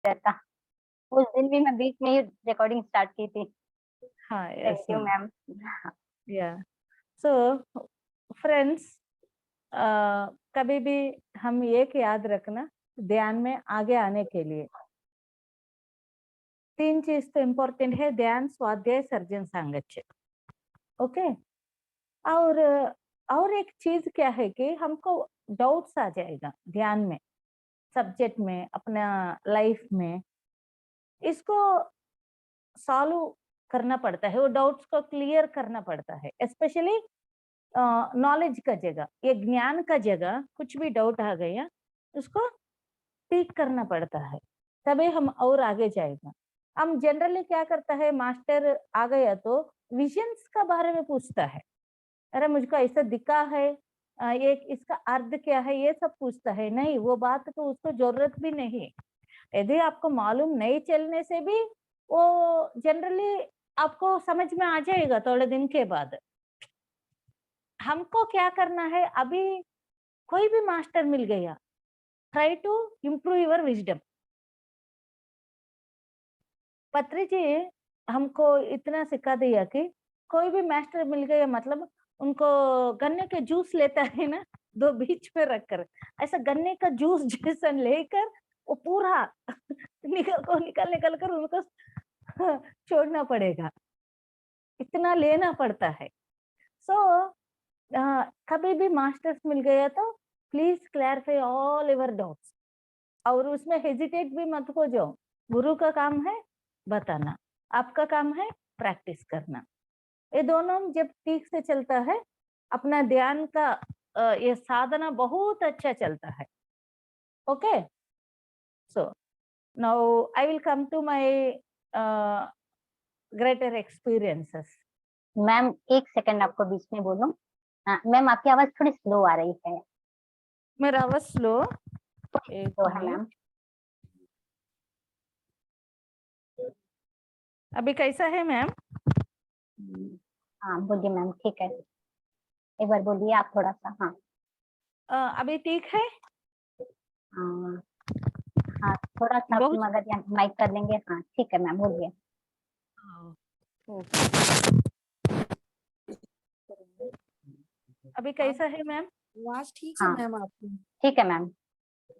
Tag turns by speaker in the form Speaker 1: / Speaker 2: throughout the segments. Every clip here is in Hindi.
Speaker 1: रहता। उस दिन भी मैं बीच में ही रिकॉर्डिंग स्टार्ट की थी।
Speaker 2: हाँ,
Speaker 1: thank
Speaker 2: yes
Speaker 1: you
Speaker 2: ma'am.
Speaker 1: Ma'am.
Speaker 2: या सो फ्रेंड्स, कभी भी हम एक याद रखना, ध्यान में आगे आने के लिए 3 चीज तो इम्पोर्टेंट है, ध्यान, स्वाध्याय, सर्जन सामंजस्य। ओके। और और एक चीज क्या है कि हमको डाउट्स आ जाएगा ध्यान में, सब्जेक्ट में, अपना लाइफ में, इसको सॉल्व करना पड़ता है, वो डाउट्स को क्लियर करना पड़ता है। स्पेशली नॉलेज का जगह, ये ज्ञान का जगह कुछ भी डाउट आ गया उसको ठीक करना पड़ता है, तभी हम और आगे जाएगा। हम जनरली क्या करता है, मास्टर आ गया तो विजन्स का बारे में पूछता है, अरे मुझको ऐसा दिखा है, ये इसका अर्थ क्या है, ये सब पूछता है। नहीं, वो बात तो उसको जरूरत भी नहीं। यदि आपको मालूम नहीं चलने से भी वो जनरली आपको समझ में आ जाएगा थोड़े दिन के बाद। हमको क्या करना है, अभी कोई भी मास्टर मिल गया, try to improve your wisdom. Patri ji हमको इतना सिखा दिया कि कोई भी मास्टर मिल गया मतलब उनको गन्ने के जूस लेता है ना, दो बीच में रखकर ऐसा गन्ने का जूस जैसा लेकर वो पूरा निकल निकल कर उनको छोड़ना पड़ेगा, इतना लेना पड़ता है। सो कभी भी मास्टर्स मिल गया तो please clarify all your doubts, और उसमें हेजिटेट भी मत हो जाओ। गुरु का काम है बताना, आपका काम है प्रैक्टिस करना। ये दोनों जब ठीक से चलता है, अपना ध्यान का ये साधना बहुत अच्छा चलता है। Okay. So now I will come to my greater experiences.
Speaker 1: Ma'am एक सेकंड आपको बीच में बोलूं। मैम आपकी आवाज थोड़ी स्लो आ रही है।
Speaker 2: मेरा आवाज स्लो? एक
Speaker 1: तो है
Speaker 2: मिनट,
Speaker 1: मैम।
Speaker 2: अभी कैसा है मैम?
Speaker 1: हाँ बोलिए मैम, ठीक है, एक बार बोलिए आप थोड़ा सा। हाँ
Speaker 2: अभी ठीक है?
Speaker 1: हाँ हाँ, थोड़ा सा
Speaker 2: बहुत
Speaker 1: मगर यहाँ माइक कर लेंगे। हाँ ठीक है मैम, बोलिए।
Speaker 2: अभी कैसा है मैम?
Speaker 3: आवाज ठीक है
Speaker 1: हाँ
Speaker 3: मैम आपकी?
Speaker 1: ठीक है मैम।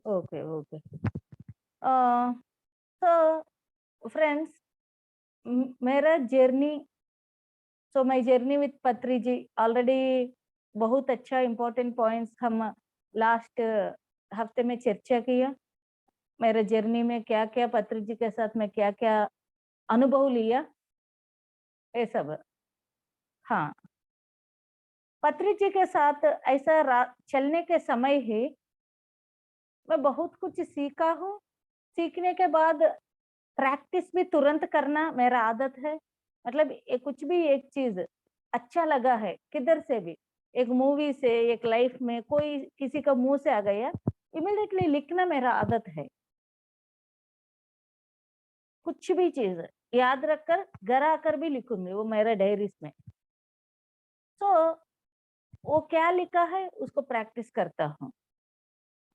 Speaker 2: Okay okay. तो फ्रेंड्स, मेरा journey, so my journey with पत्री जी ऑलरेडी बहुत अच्छा इम्पोर्टेंट पॉइंट्स हम लास्ट हफ्ते में चर्चा किया। मेरे जर्नी में क्या क्या पत्री जी के साथ में क्या क्या अनुभव लिया, ये सब। हाँ, पत्री जी के साथ ऐसा चलने के समय ही मैं बहुत कुछ सीखा हूँ। सीखने के बाद प्रैक्टिस भी तुरंत करना मेरा आदत है। मतलब कुछ भी एक चीज अच्छा लगा है किधर से भी, एक मूवी से, एक लाइफ में कोई किसी का मुंह से आ गया, इमिडिएटली लिखना मेरा आदत है। कुछ भी चीज याद रखकर घर आकर भी लिखूंगी वो मेरे डायरीज में। तो वो क्या लिखा है उसको प्रैक्टिस करता हूँ,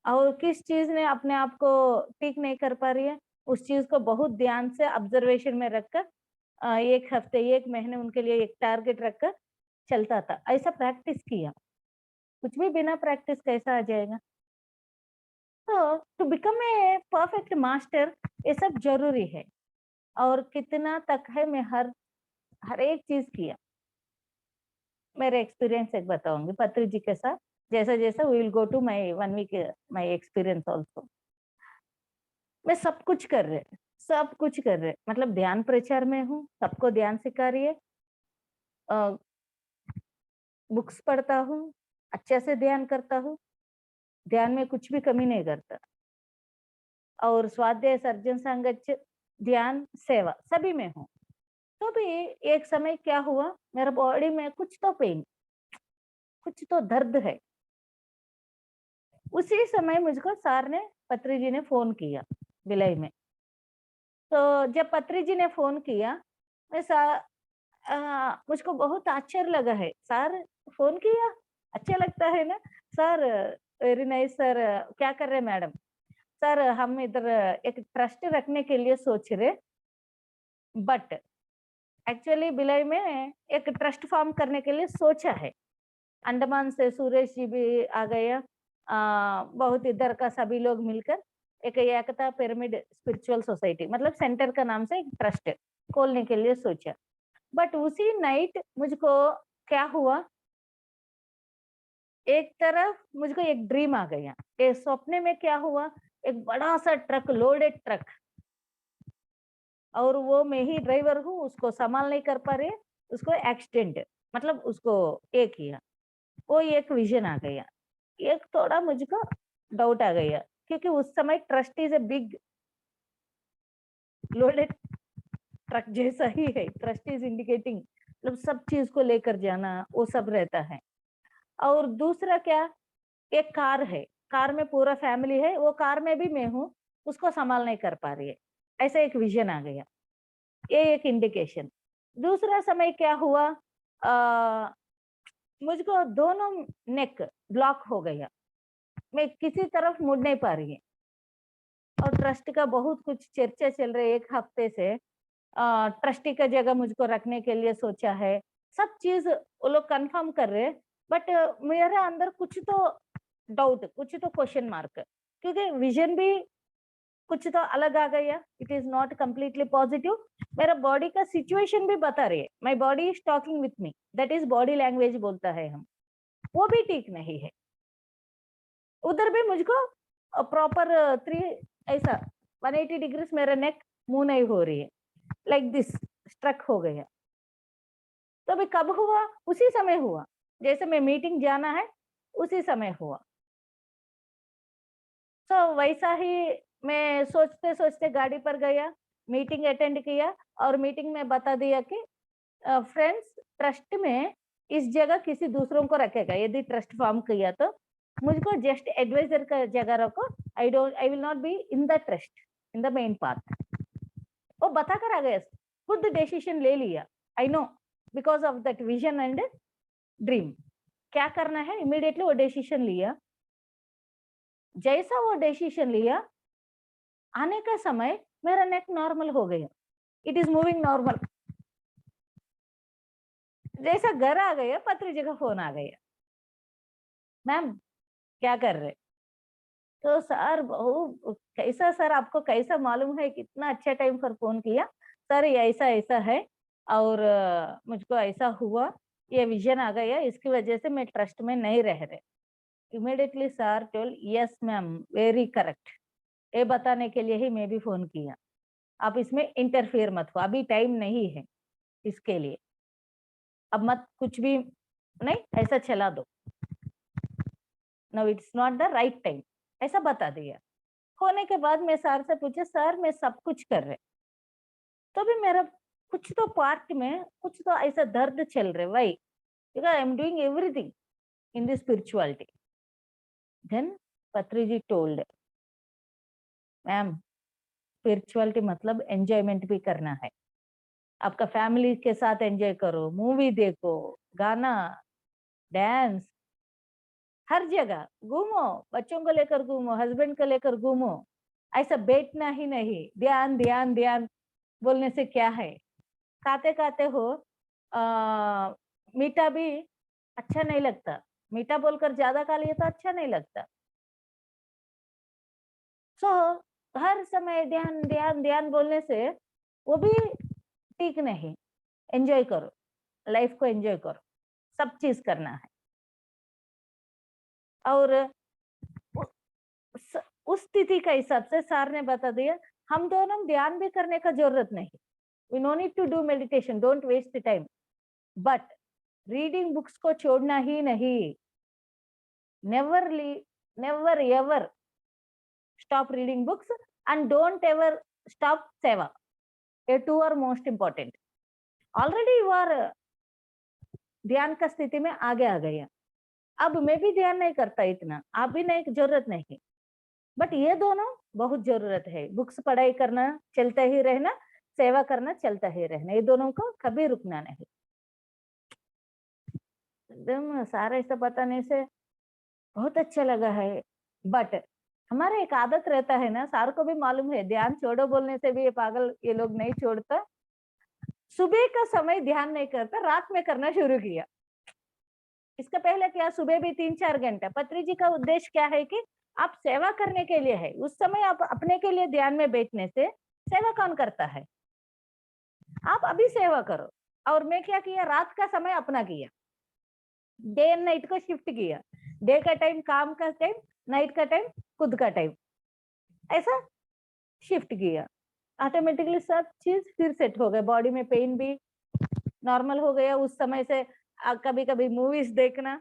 Speaker 2: और किस चीज ने अपने आप को ठीक नहीं कर पा रही है उस चीज को बहुत ध्यान से ऑब्जर्वेशन में रखकर एक हफ्ते, एक महीने उनके लिए एक टारगेट रखकर चलता था। ऐसा प्रैक्टिस किया। कुछ भी बिना प्रैक्टिस कैसा आ जाएगा? तो to become a perfect master ये सब जरूरी है। और कितना तक है, मैं हर एक चीज किया। मेरे एक्सपीरियंस एक बताऊंगी पत्री जी के साथ, जैसा जैसा we will go to my 1 week my experience also. मैं सब कुछ कर रहे, सब कुछ कर रहे, मतलब ध्यान प्रचार में हूँ, सबको ध्यान सिखा रही है, बुक्स पढ़ता हूँ, अच्छे से ध्यान करता हूँ, ध्यान में कुछ भी कमी नहीं करता, और स्वाध्याय, सर्जन सामंजस्य, ध्यान, सेवा सभी में हूँ। तो भी एक समय क्या हुआ, मेरा बॉडी में कुछ तो पेन, कुछ तो दर्द है। उसी समय मुझको सर ने, पत्री जी ने फोन किया भिलाई में। तो जब पत्री जी ने फोन किया, मैं मुझको बहुत आश्चर्य लगा है, सर फोन किया, अच्छा लगता है ना सर, वेरी नाइस सर, क्या कर रहे मैडम? सर हम इधर एक ट्रस्ट रखने के लिए सोच रहे, बट एक्चुअली भिलाई में एक ट्रस्ट फॉर्म करने के लिए सोचा है। अंडमान से सुरेश जी भी आ गया, बहुत इधर का सभी लोग मिलकर एक एकता पिरामिड स्पिरिचुअल सोसाइटी मतलब सेंटर का नाम से एक ट्रस्ट खोलने के लिए सोचा। बट उसी नाइट मुझको क्या हुआ, एक तरफ मुझको एक ड्रीम आ गया। एक सपने में क्या हुआ, एक बड़ा सा ट्रक, लोडेड ट्रक, और वो मैं ही ड्राइवर हूँ, उसको संभाल नहीं कर पा रहे, उसको एक्सीडेंट मतलब उसको एक किया। वो एक विजन आ गया। एक थोड़ा मुझको डाउट आ गया क्योंकि उस समय trust is a big loaded truck जैसा ही है। ट्रस्ट इज इंडिकेटिंग मतलब सब चीज को लेकर जाना, वो सब रहता है। और दूसरा क्या, एक कार है, कार में पूरा फैमिली है, वो कार में भी मैं हूँ, उसको संभाल नहीं कर पा रही है, ऐसा एक विजन आ गया। ये एक इंडिकेशन। दूसरा समय क्या हुआ, मुझको दोनों नेक ब्लॉक हो गया, मैं किसी तरफ मुड़ नहीं पा रही है। और ट्रस्ट का बहुत कुछ चर्चा चल रही है एक हफ्ते से, ट्रस्टी का जगह मुझको रखने के लिए सोचा है, सब चीज वो लोग कंफर्म कर रहे हैं। बट मेरे अंदर कुछ तो डाउट, कुछ तो क्वेश्चन मार्क, क्योंकि विजन भी कुछ तो अलग आ गया, it is not completely positive. मेरा बॉडी का सिचुएशन भी बता रही है, my body is talking with me, that is body language बोलता है हम, वो भी ठीक नहीं है। उधर भी मुझको प्रॉपर 3 ऐसा 180 डिग्री मेरा नेक मूव नहीं हो रही है, लाइक दिस स्ट्रक हो गया। तो अभी कब हुआ, उसी समय हुआ, जैसे मैं मीटिंग जाना है उसी समय हुआ। तो वैसा ही मैं सोचते सोचते गाड़ी पर गया, मीटिंग अटेंड किया, और मीटिंग में बता दिया कि फ्रेंड्स ट्रस्ट में इस जगह किसी दूसरों को रखेगा, यदि ट्रस्ट फॉर्म किया तो मुझको जस्ट एडवाइजर का जगह रखो, I will not be in the trust in the main part. वो बता कर आ गया, खुद डिसीजन ले लिया। I know because of that vision and dream क्या करना है, इमीडिएटली वो डिसीजन लिया। जैसा वो डिसीजन लिया, आने का समय मेरा नेक नॉर्मल हो गया, इट इज मूविंग नॉर्मल। जैसा घर आ गया, पत्री जी का फोन आ गया, मैम क्या कर रहे? तो सर बहु कैसा सर, आपको कैसा मालूम है, कितना अच्छा टाइम पर फोन किया सर, ये ऐसा ऐसा है और मुझको ऐसा हुआ, ये विजन आ गया, इसकी वजह से मैं ट्रस्ट में नहीं रह रहे। Immediately sir told yes ma'am very correct, ये बताने के लिए ही मैं भी फोन किया, आप इसमें इंटरफेयर मत हो, अभी टाइम नहीं है इसके लिए, अब मत कुछ भी नहीं, ऐसा चला दो, no it's not the right time, ऐसा बता दिया। होने के बाद मैं सर से पूछा, सर मैं सब कुछ कर रहे, तो भी मेरा कुछ तो पार्ट में कुछ तो ऐसा दर्द चल रहे, why, because I am doing everything in the spirituality. Then Patri ji told, ma'am spirituality मतलब एंजॉयमेंट भी करना है, आपका फैमिली के साथ एंजॉय करो, मूवी देखो, गाना, डांस, हर जगह घूमो, बच्चों को लेकर घूमो, हस्बैंड को लेकर घूमो, ऐसा बैठना ही नहीं, ध्यान ध्यान ध्यान बोलने से क्या है, खाते खाते हो मीठा भी अच्छा नहीं लगता, मीठा बोलकर ज्यादा खा लिया तो अच्छा नहीं लगता। सो हर समय ध्यान ध्यान ध्यान बोलने से वो भी ठीक नहीं। एंजॉय करो, लाइफ को एंजॉय करो, सब चीज करना है। और उस स्थिति का हिसाब से सर ने बता दिया, हम दोनों ध्यान भी करने का जरूरत नहीं, we no need to do meditation, don't waste time, but reading books को छोड़ना ही नहीं, never ever stop reading books and don't ever stop seva, ये two are most important। Already you are ध्यान का स्थिति में आगे आ गया, अब मैं भी ध्यान नहीं करता इतना, आप भी नहीं, जरूरत नहीं, बट ये दोनों बहुत जरूरत है, बुक्स पढ़ाई करना चलता ही रहना, सेवा करना चलता ही रहना, ये दोनों को कभी रुकना नहीं। एकदम सारा ऐसा बताने से बहुत अच्छा लगा है, बट हमारे एक आदत रहता है ना, सार को भी मालूम है, ध्यान छोड़ो बोलने से भी ये पागल ये लोग नहीं छोड़ता। सुबह का समय ध्यान नहीं करता, रात में करना शुरू किया। इसका पहले क्या, सुबह भी 3-4 घंटा। पत्री जी का उद्देश्य क्या है कि आप सेवा करने के लिए है, उस समय आप अपने के लिए ध्यान में बैठने से सेवा कौन करता है? आप अभी सेवा करो। और मैं क्या किया, रात का समय अपना किया, डे एंड नाइट को शिफ्ट किया। डे का टाइम काम का टाइम, नाइट का टाइम खुद का टाइम, ऐसा शिफ्ट किया। ऑटोमेटिकली सब चीज फिर सेट हो गए, बॉडी में पेन भी नॉर्मल हो गया। उस समय से कभी कभी मूवीज देखना,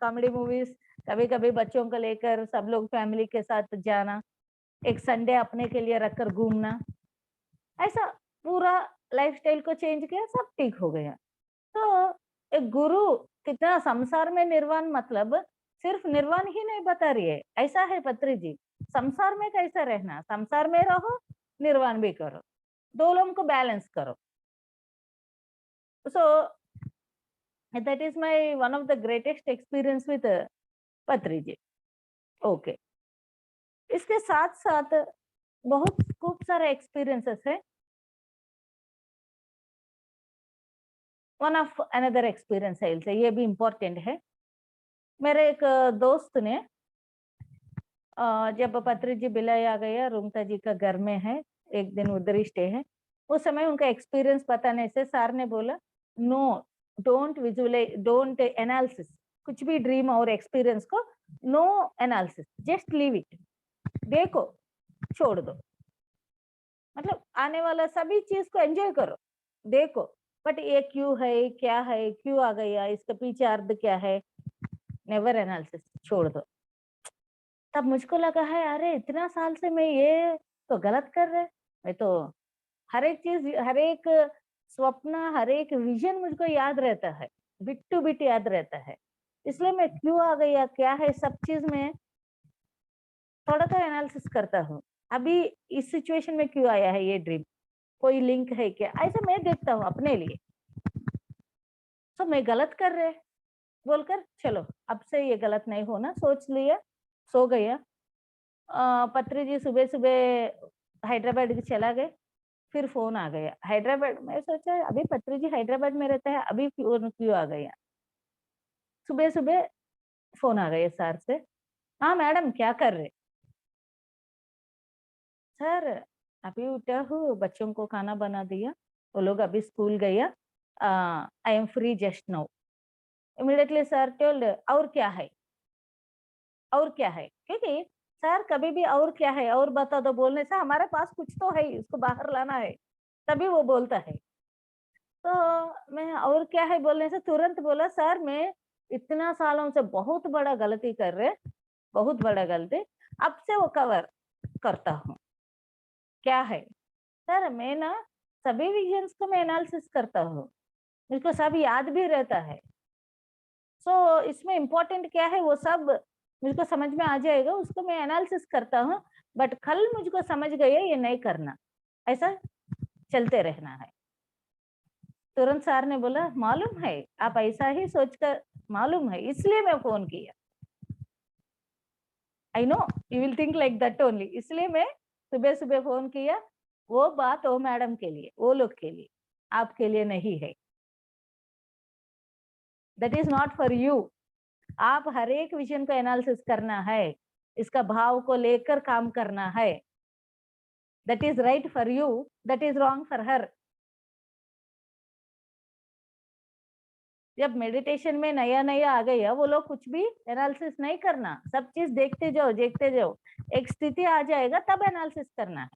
Speaker 2: कॉमेडी मूवीज, कभी कभी बच्चों को लेकर सब लोग फैमिली के साथ जाना, एक संडे अपने के लिए रखकर घूमना, ऐसा पूरा लाइफस्टाइल को चेंज किया, सब ठीक हो गया। तो एक गुरु कितना संसार में निर्वाण, मतलब सिर्फ निर्वाण ही नहीं बता रही है, ऐसा है पत्री जी, संसार में कैसा रहना, संसार में रहो, निर्वाण भी करो, दोनों को बैलेंस करो। So that is my one of the greatest experience with पत्री जी। ओके, इसके साथ साथ बहुत खूब सारे एक्सपीरियंसेस है। वन ऑफ अनदर एक्सपीरियंस है, ये भी इम्पोर्टेंट है। मेरे एक दोस्त ने जब पत्री जी बिलाई आ गया, रूमता जी का घर में है, एक दिन उधर ही स्टे है, उस समय उनका एक्सपीरियंस बताने से सर ने बोला, no don't visualise, don't analysis, कुछ भी ड्रीम और एक्सपीरियंस को no analysis, just leave it, देखो, छोड़ दो, मतलब आने वाला सभी चीज को एंजॉय करो, देखो, बट ये क्यों है, क्या है, क्यों आ गया, इसका पीछे अर्थ क्या है, नेवर एनालिसिस, छोड़ दो। तब मुझको लगा है, अरे इतना साल से मैं ये तो गलत कर रहे, मैं तो हर एक चीज, हर एक स्वप्न, हर एक विजन मुझको याद रहता है, बिट टू बिट याद रहता है, इसलिए मैं क्यों आ गया, क्या है, सब चीज में थोड़ा तो एनालिसिस करता हूँ। अभी इस सिचुएशन में क्यों आया है ये ड्रीम, कोई लिंक है क्या, ऐसा मैं देखता हूँ अपने लिए। तो मैं गलत कर रहे बोलकर, चलो अब से ये गलत नहीं होना, सोच लिया, सो गया। पत्री जी सुबह सुबह हैदराबाद चला गए, फिर फोन आ गया हैदराबाद में, सोचा अभी पत्री जी हैदराबाद में रहता है, अभी फोन क्यों आ गया। सुबह सुबह फोन आ गया सर से, हाँ मैडम क्या कर रहे। सर अभी उठा हूँ, बच्चों को खाना बना दिया, वो लोग अभी स्कूल गया, I am free just now. Immediately sir told, और क्या है, और क्या है, क्योंकि सर कभी भी और क्या है और बता दो बोलने से हमारे पास कुछ तो है, उसको बाहर लाना है, तभी वो बोलता है। तो मैं और क्या है बोलने से तुरंत बोला, सर मैं इतना सालों से बहुत बड़ा गलती कर रहे, बहुत बड़ा गलती, अब से वो कवर करता हूँ। क्या है सर, मैं ना सभी विजन्स को मैं एनालिसिस करता हूँ, मुझको सब याद भी रहता है। सो इसमें इम्पोर्टेंट क्या है वो सब मुझको समझ में आ जाएगा, उसको मैं एनालिसिस करता हूँ, बट कल मुझको समझ गया ये नहीं करना, ऐसा चलते रहना है। तुरंत सर ने बोला, मालूम है आप ऐसा ही सोचकर, मालूम है इसलिए मैं फोन किया, I know you will think like that only, इसलिए मैं सुबह सुबह फोन किया। वो बात वो मैडम के लिए, वो लोग के लिए, आपके लिए नहीं है, that is not for you. आप हर एक विजन को एनालिसिस करना है, इसका भाव को लेकर काम करना है, that is right for you, that is wrong for her. जब मेडिटेशन में नया नया आ गया, वो लोग कुछ भी एनालिसिस नहीं करना, सब चीज देखते जाओ देखते जाओ, एक स्थिति आ जाएगा तब एनालिसिस करना है।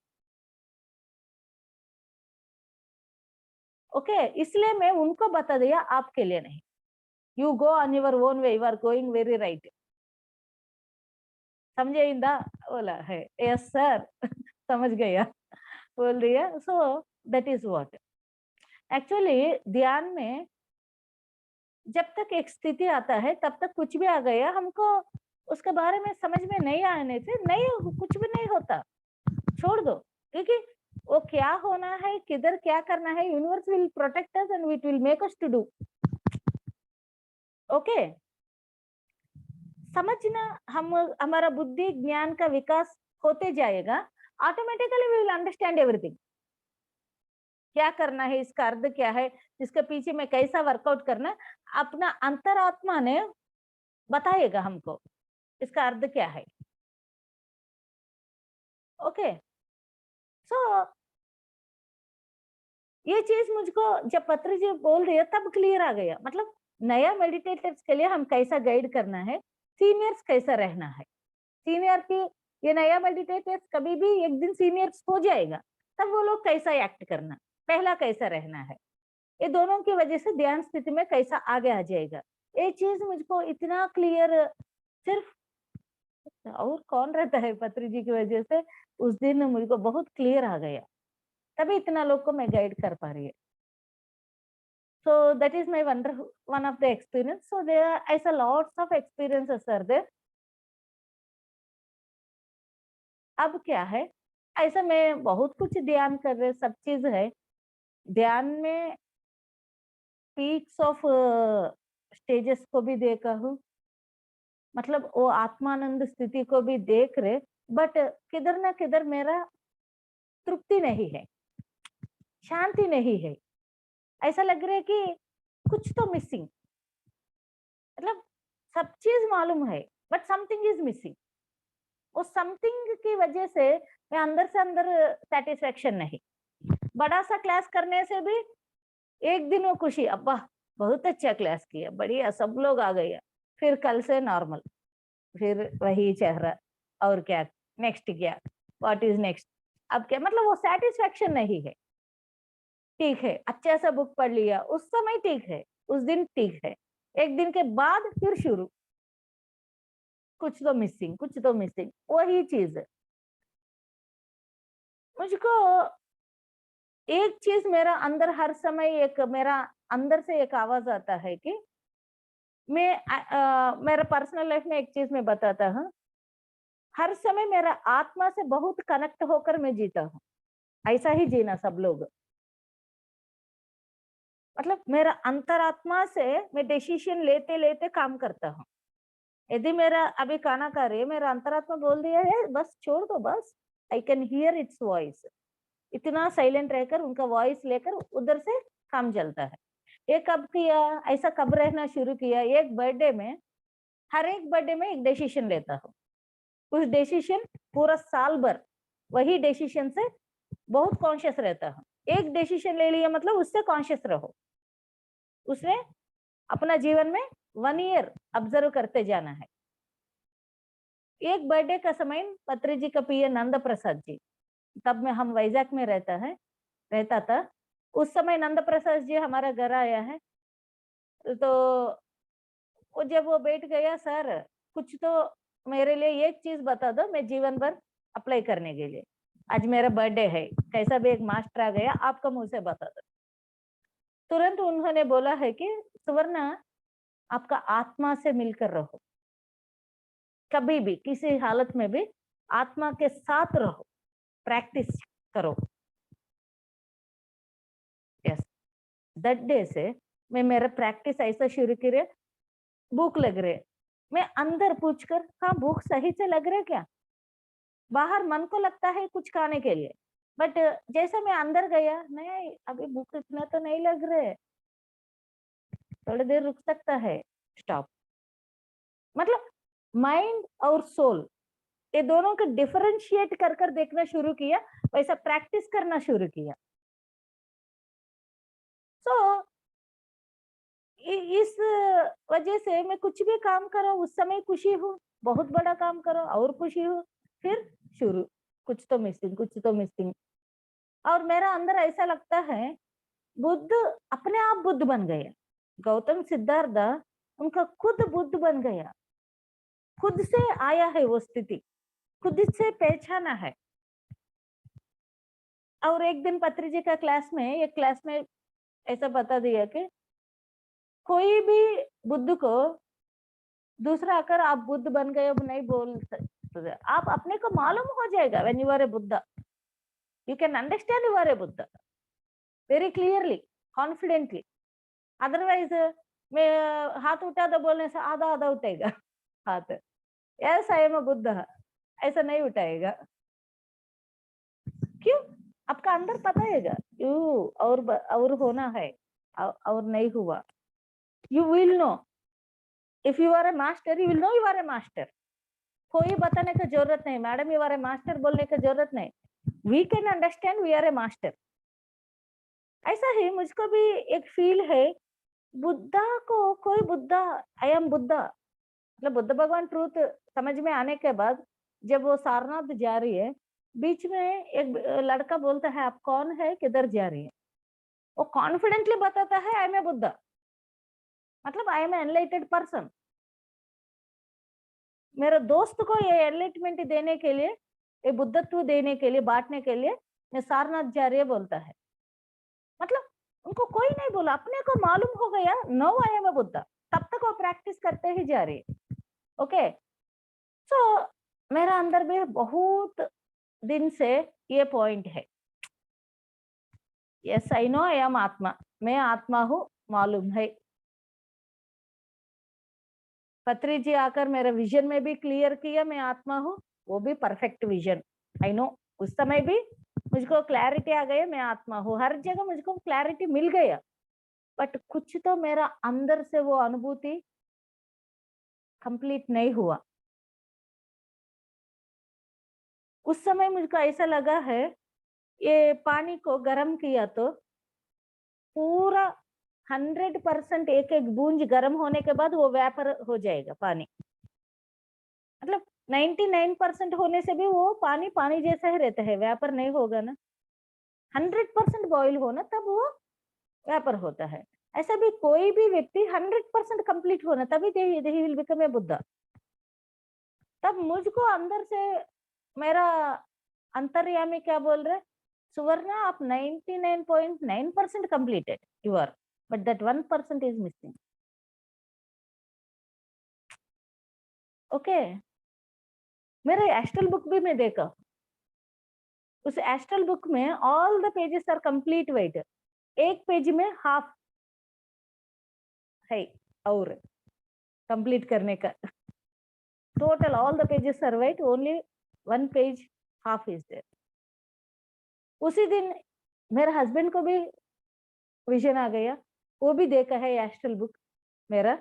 Speaker 2: ओके, इसलिए मैं उनको बता दिया, आपके लिए नहीं, you go on your own way, you are going very right. समझे इंदा, बोला है यस सर समझ गया, बोल दिया। So that is what actually ध्यान में जब तक एक स्थिति आता है तब तक कुछ भी आ गया, हमको उसके बारे में समझ में नहीं आने से नहीं, कुछ भी नहीं होता, छोड़ दो, क्योंकि वो क्या होना है, किधर क्या करना है, universe will protect us and it will make us to do. Okay, समझना, हम हमारा बुद्धि ज्ञान का विकास होते जाएगा, automatically we will understand everything. क्या करना है, इसका अर्थ क्या है, इसके पीछे में कैसा वर्कआउट करना, अपना अंतरात्मा ने बताएगा हमको इसका अर्थ क्या है। ओके, सो ये चीज मुझको जब पत्री जी बोल रही है तब क्लियर आ गया। मतलब नया मेडिटेटर्स के लिए हम कैसा गाइड करना है, सीनियर्स कैसा रहना है। सीनियर की, ये नया मेडिटेटर्स कभी भी एक दिन सीनियर्स हो जाएगा, तब वो लोग कैसा एक्ट करना, पहला कैसा रहना है, ये दोनों की वजह से ध्यान स्थिति में कैसा आगे आ जाएगा। ये चीज मुझको इतना क्लियर सिर्फ, और कौन रहता है, पत्री जी की वजह से उस दिन मुझको बहुत क्लियर आ गया, तभी इतना लोग को मैं गाइड कर पा रही है। So that is my one of the experience. So there are ऐसा lots of experiences are there. अब क्या है, ऐसा मैं बहुत कुछ ध्यान कर रहे, सब चीज है ध्यान में, पीक्स ऑफ स्टेजेस को भी देखा हूँ, मतलब वो आत्मानंद स्थिति को भी देख रहे, बट किधर ना किधर मेरा तृप्ति नहीं है, शांति नहीं है, ऐसा लग रहा है कि कुछ तो मिसिंग। मतलब सब चीज मालूम है बट समथिंग इज मिसिंग। वो समथिंग की वजह से मैं अंदर से अंदर सेटिस्फेक्शन नहीं। बड़ा सा क्लास करने से भी एक दिन वो खुशी, अब्बा बहुत अच्छा क्लास किया, बढ़िया, सब लोग आ गए, फिर कल से नॉर्मल, फिर वही चेहरा, और क्या नेक्स्ट, क्या व्हाट इज नेक्स्ट, अब क्या, मतलब वो सेटिस्फेक्शन नहीं है। ठीक है, अच्छा सा बुक पढ़ लिया, उस समय ठीक है, उस दिन ठीक है, एक दिन के बाद फिर शुरू, कुछ तो मिसिंग, कुछ तो मिसिंग, वही चीज है। मुझको एक चीज मेरा अंदर हर समय, एक मेरा अंदर से एक आवाज आता है कि मैं मेरा पर्सनल लाइफ में एक चीज मैं बताता हूँ, हर समय मेरा आत्मा से बहुत कनेक्ट होकर मैं जीता हूँ। ऐसा ही जीना सब लोग, मतलब मेरा अंतरात्मा से मैं डिसीजन लेते लेते काम करता हूँ। यदि मेरा अभी खाना खा रही है, मेरा अंतरात्मा बोल दिया है बस छोड़ दो, बस I can hear it's voice, इतना साइलेंट रहकर उनका वॉइस लेकर उधर से काम चलता है। ये कब किया, ऐसा कब रहना शुरू किया, एक बर्थडे में, हर एक बर्थडे में एक डिसीजन लेता हूँ, उस डिसीजन पूरा साल भर वही डिसीजन से बहुत कॉन्शियस रहता हूँ। एक डिसीजन ले लिया मतलब उससे कॉन्शियस रहो, उसने अपना जीवन में 1 ईयर ऑब्जर्व करते जाना है। एक बर्थडे का समय पत्री जी का पीए नंद प्रसाद जी, तब में हम वैजाग में रहता था, उस समय नंद प्रसाद जी हमारा घर आया है। तो वो जब वो बैठ गया, सर कुछ तो मेरे लिए एक चीज बता दो, मैं जीवन भर अप्लाई करने के लिए, आज मेरा बर्थडे है, कैसा भी एक मास्टर आ गया, आपका मुंह से बता दो। तुरंत उन्होंने बोला है कि सुवर्णा, आपका आत्मा से मिलकर रहो, कभी भी किसी हालत में भी आत्मा के साथ रहो, प्रैक्टिस करो। यस, दैट डे से मैं मेरा प्रैक्टिस ऐसा शुरू करे, भूख लग रहे, मैं अंदर पूछकर, हाँ भूख सही से लग रहा है क्या, बाहर मन को लगता है कुछ खाने के लिए, बट जैसे मैं अंदर गया, नहीं अभी भूख इतना तो नहीं लग रहा है, थोड़ी देर रुक सकता है, स्टॉप। मतलब माइंड और सोल, ये दोनों को डिफरेंशिएट कर कर देखना शुरू किया, वैसा प्रैक्टिस करना शुरू किया। सो इस वजह से मैं कुछ भी काम करो उस समय खुशी हूँ, बहुत बड़ा काम करो और खुशी हूँ, फिर शुरू, कुछ तो मिसिंग, कुछ तो मिसिंग। और मेरा अंदर ऐसा लगता है बुद्ध अपने आप बुद्ध बन गया, गौतम सिद्धार्थ उनका खुद बुद्ध बन गया, खुद से आया है वो स्थिति, खुद से पहचाना है। और एक दिन पत्री जी का क्लास में ऐसा बता दिया कि कोई भी बुद्ध को दूसरा आकर आप बुद्ध बन गए नहीं बोल सकते, आप अपने को मालूम हो जाएगा, when you are a Buddha you can understand you are a Buddha very clearly, confidently. Otherwise मैं हाथ उठा दो बोलने से आधा आधा उठेगा, हाथ, yes I am a Buddha, ऐसा नहीं उठाएगा। क्यों? आपका अंदर पता है यू और होना है और नहीं हुआ। You will know, if you are a master you will know you are a master. कोई बताने का जरूरत नहीं, madam you are a master बोलने का जरूरत नहीं, we can understand we are a master. ऐसा ही मुझको भी एक फील है, बुद्धा को कोई बुद्धा, आई एम बुद्धा, मतलब बुद्ध भगवान ट्रूथ समझ में आने के बाद जब वो सारनाथ जा रही है, बीच में एक लड़का बोलता है आप कौन है, किधर जा रही है, वो कॉन्फिडेंटली बताता है आई एम ए बुद्धा, मतलब आई एम एनलाइटेड पर्सन। मेरे दोस्त को ये एनलाइटमेंट देने के लिए, ये बुद्धत्व देने के लिए, बांटने के लिए मैं सारनाथ जा रही है बोलता है। मतलब उनको कोई नहीं बोला, अपने को मालूम हो गया no I am a Buddha, तब तक वो प्रैक्टिस करते ही जा रही है। ओके, सो मेरा अंदर भी बहुत दिन से ये पॉइंट है, yes I know I M आत्मा, मैं आत्मा हूँ, मालूम है। पत्री जी आकर मेरा विजन में भी क्लियर किया मैं आत्मा हूँ, वो भी परफेक्ट विजन, आई नो। उस समय भी मुझको क्लैरिटी आ गया मैं आत्मा हूँ, हर जगह मुझको क्लैरिटी मिल गया, बट कुछ तो मेरा अंदर से वो अनुभूति कंप्लीट नहीं हुआ। उस समय मुझको ऐसा लगा है ये पानी को गर्म किया तो पूरा 100% एक एक बूंद गर्म होने के बाद वो वेपर हो जाएगा पानी, मतलब 99% होने से भी वो पानी पानी जैसा ही रहता है, वेपर नहीं होगा ना। 100% बॉईल होना तब वो वेपर होता है। ऐसा भी कोई भी व्यक्ति 100% कंप्लीट होना तभी he will become a Buddha. तब मुझको अंदर से मेरा अंतर्यामी क्या बोल रहे, सुवर्णा आप 99.9% completed you are, but that 1% is missing. Okay, मेरे एस्ट्रल बुक भी मैं देखा, उस एस्ट्रल बुक में all the pages are complete white, एक पेज में हाफ है और कंप्लीट करने का, total all the pages are white, only one page half is there. उसी दिन मेरे हस्बैंड को भी विजन आ गया, वो भी देखा है एस्ट्रल बुक मेरा,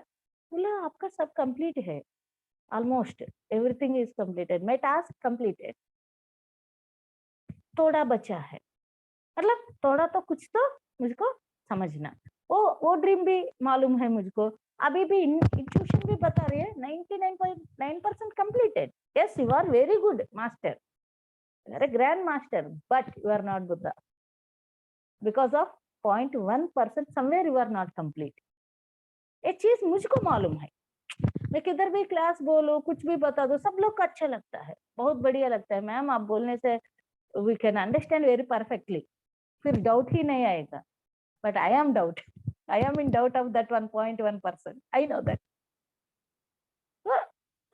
Speaker 2: बोला आपका सब कंप्लीट है, almost everything is completed, my task completed, थोड़ा बचा है, मतलब थोड़ा तो कुछ तो मुझको समझना। वो ड्रीम भी मालूम है मुझको, अभी भी इंट्यूशन भी बता रही है 99.9% completed. Yes you are very good master, a grand master, but you are not Buddha because of 0.1% somewhere you are not complete। ये चीज मुझको मालूम है, मैं किधर भी क्लास बोलो कुछ भी बता दो सब लोग को अच्छा लगता है, बहुत बढ़िया लगता है, मैम आप बोलने से we can understand very perfectly, फिर डाउट ही नहीं आएगा। But I am doubt, I am in doubt of that 1.1%, I know that.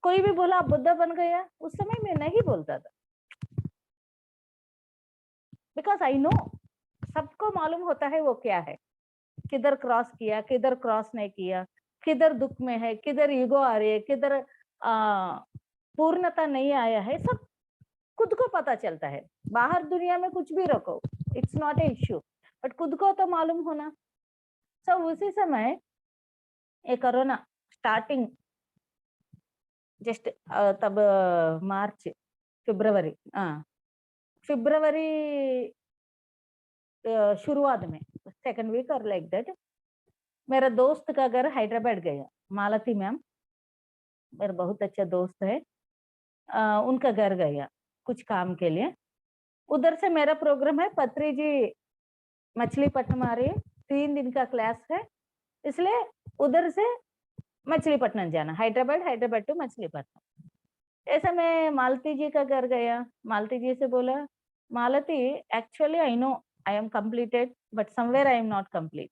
Speaker 2: कोई भी बोला आप बुद्धा बन गया, उस समय मैं नहीं बोलता था, बिकॉज आई नो, सबको मालूम होता है वो क्या है, किधर क्रॉस किया किधर क्रॉस नहीं किया, किधर दुख में है, किधर ईगो आ रही है, किधर पूर्णता नहीं आया है, सब खुद को पता चलता है। बाहर दुनिया में कुछ भी रखो, it's not a issue, but खुद को तो मालूम होना। सो उसी समय ये कोरोना स्टार्टिंग जस्ट तब मार्च फरवरी शुरुआत में सेकंड वीक और लाइक दैट, मेरा दोस्त का घर हैदराबाद गया, मालती मैम मेरा बहुत अच्छा दोस्त है, उनका घर गया कुछ काम के लिए। उधर से मेरा प्रोग्राम है, पत्री जी मछलीपट्टनम आ रही है, 3 दिन का क्लास है, इसलिए उधर से मछलीपट्टनम जाना, हैदराबाद टू मछलीपट्टनम। ऐसा मैं मालती जी का घर गया, मालती जी से बोला Malti actually I know I am completed but somewhere I am not complete,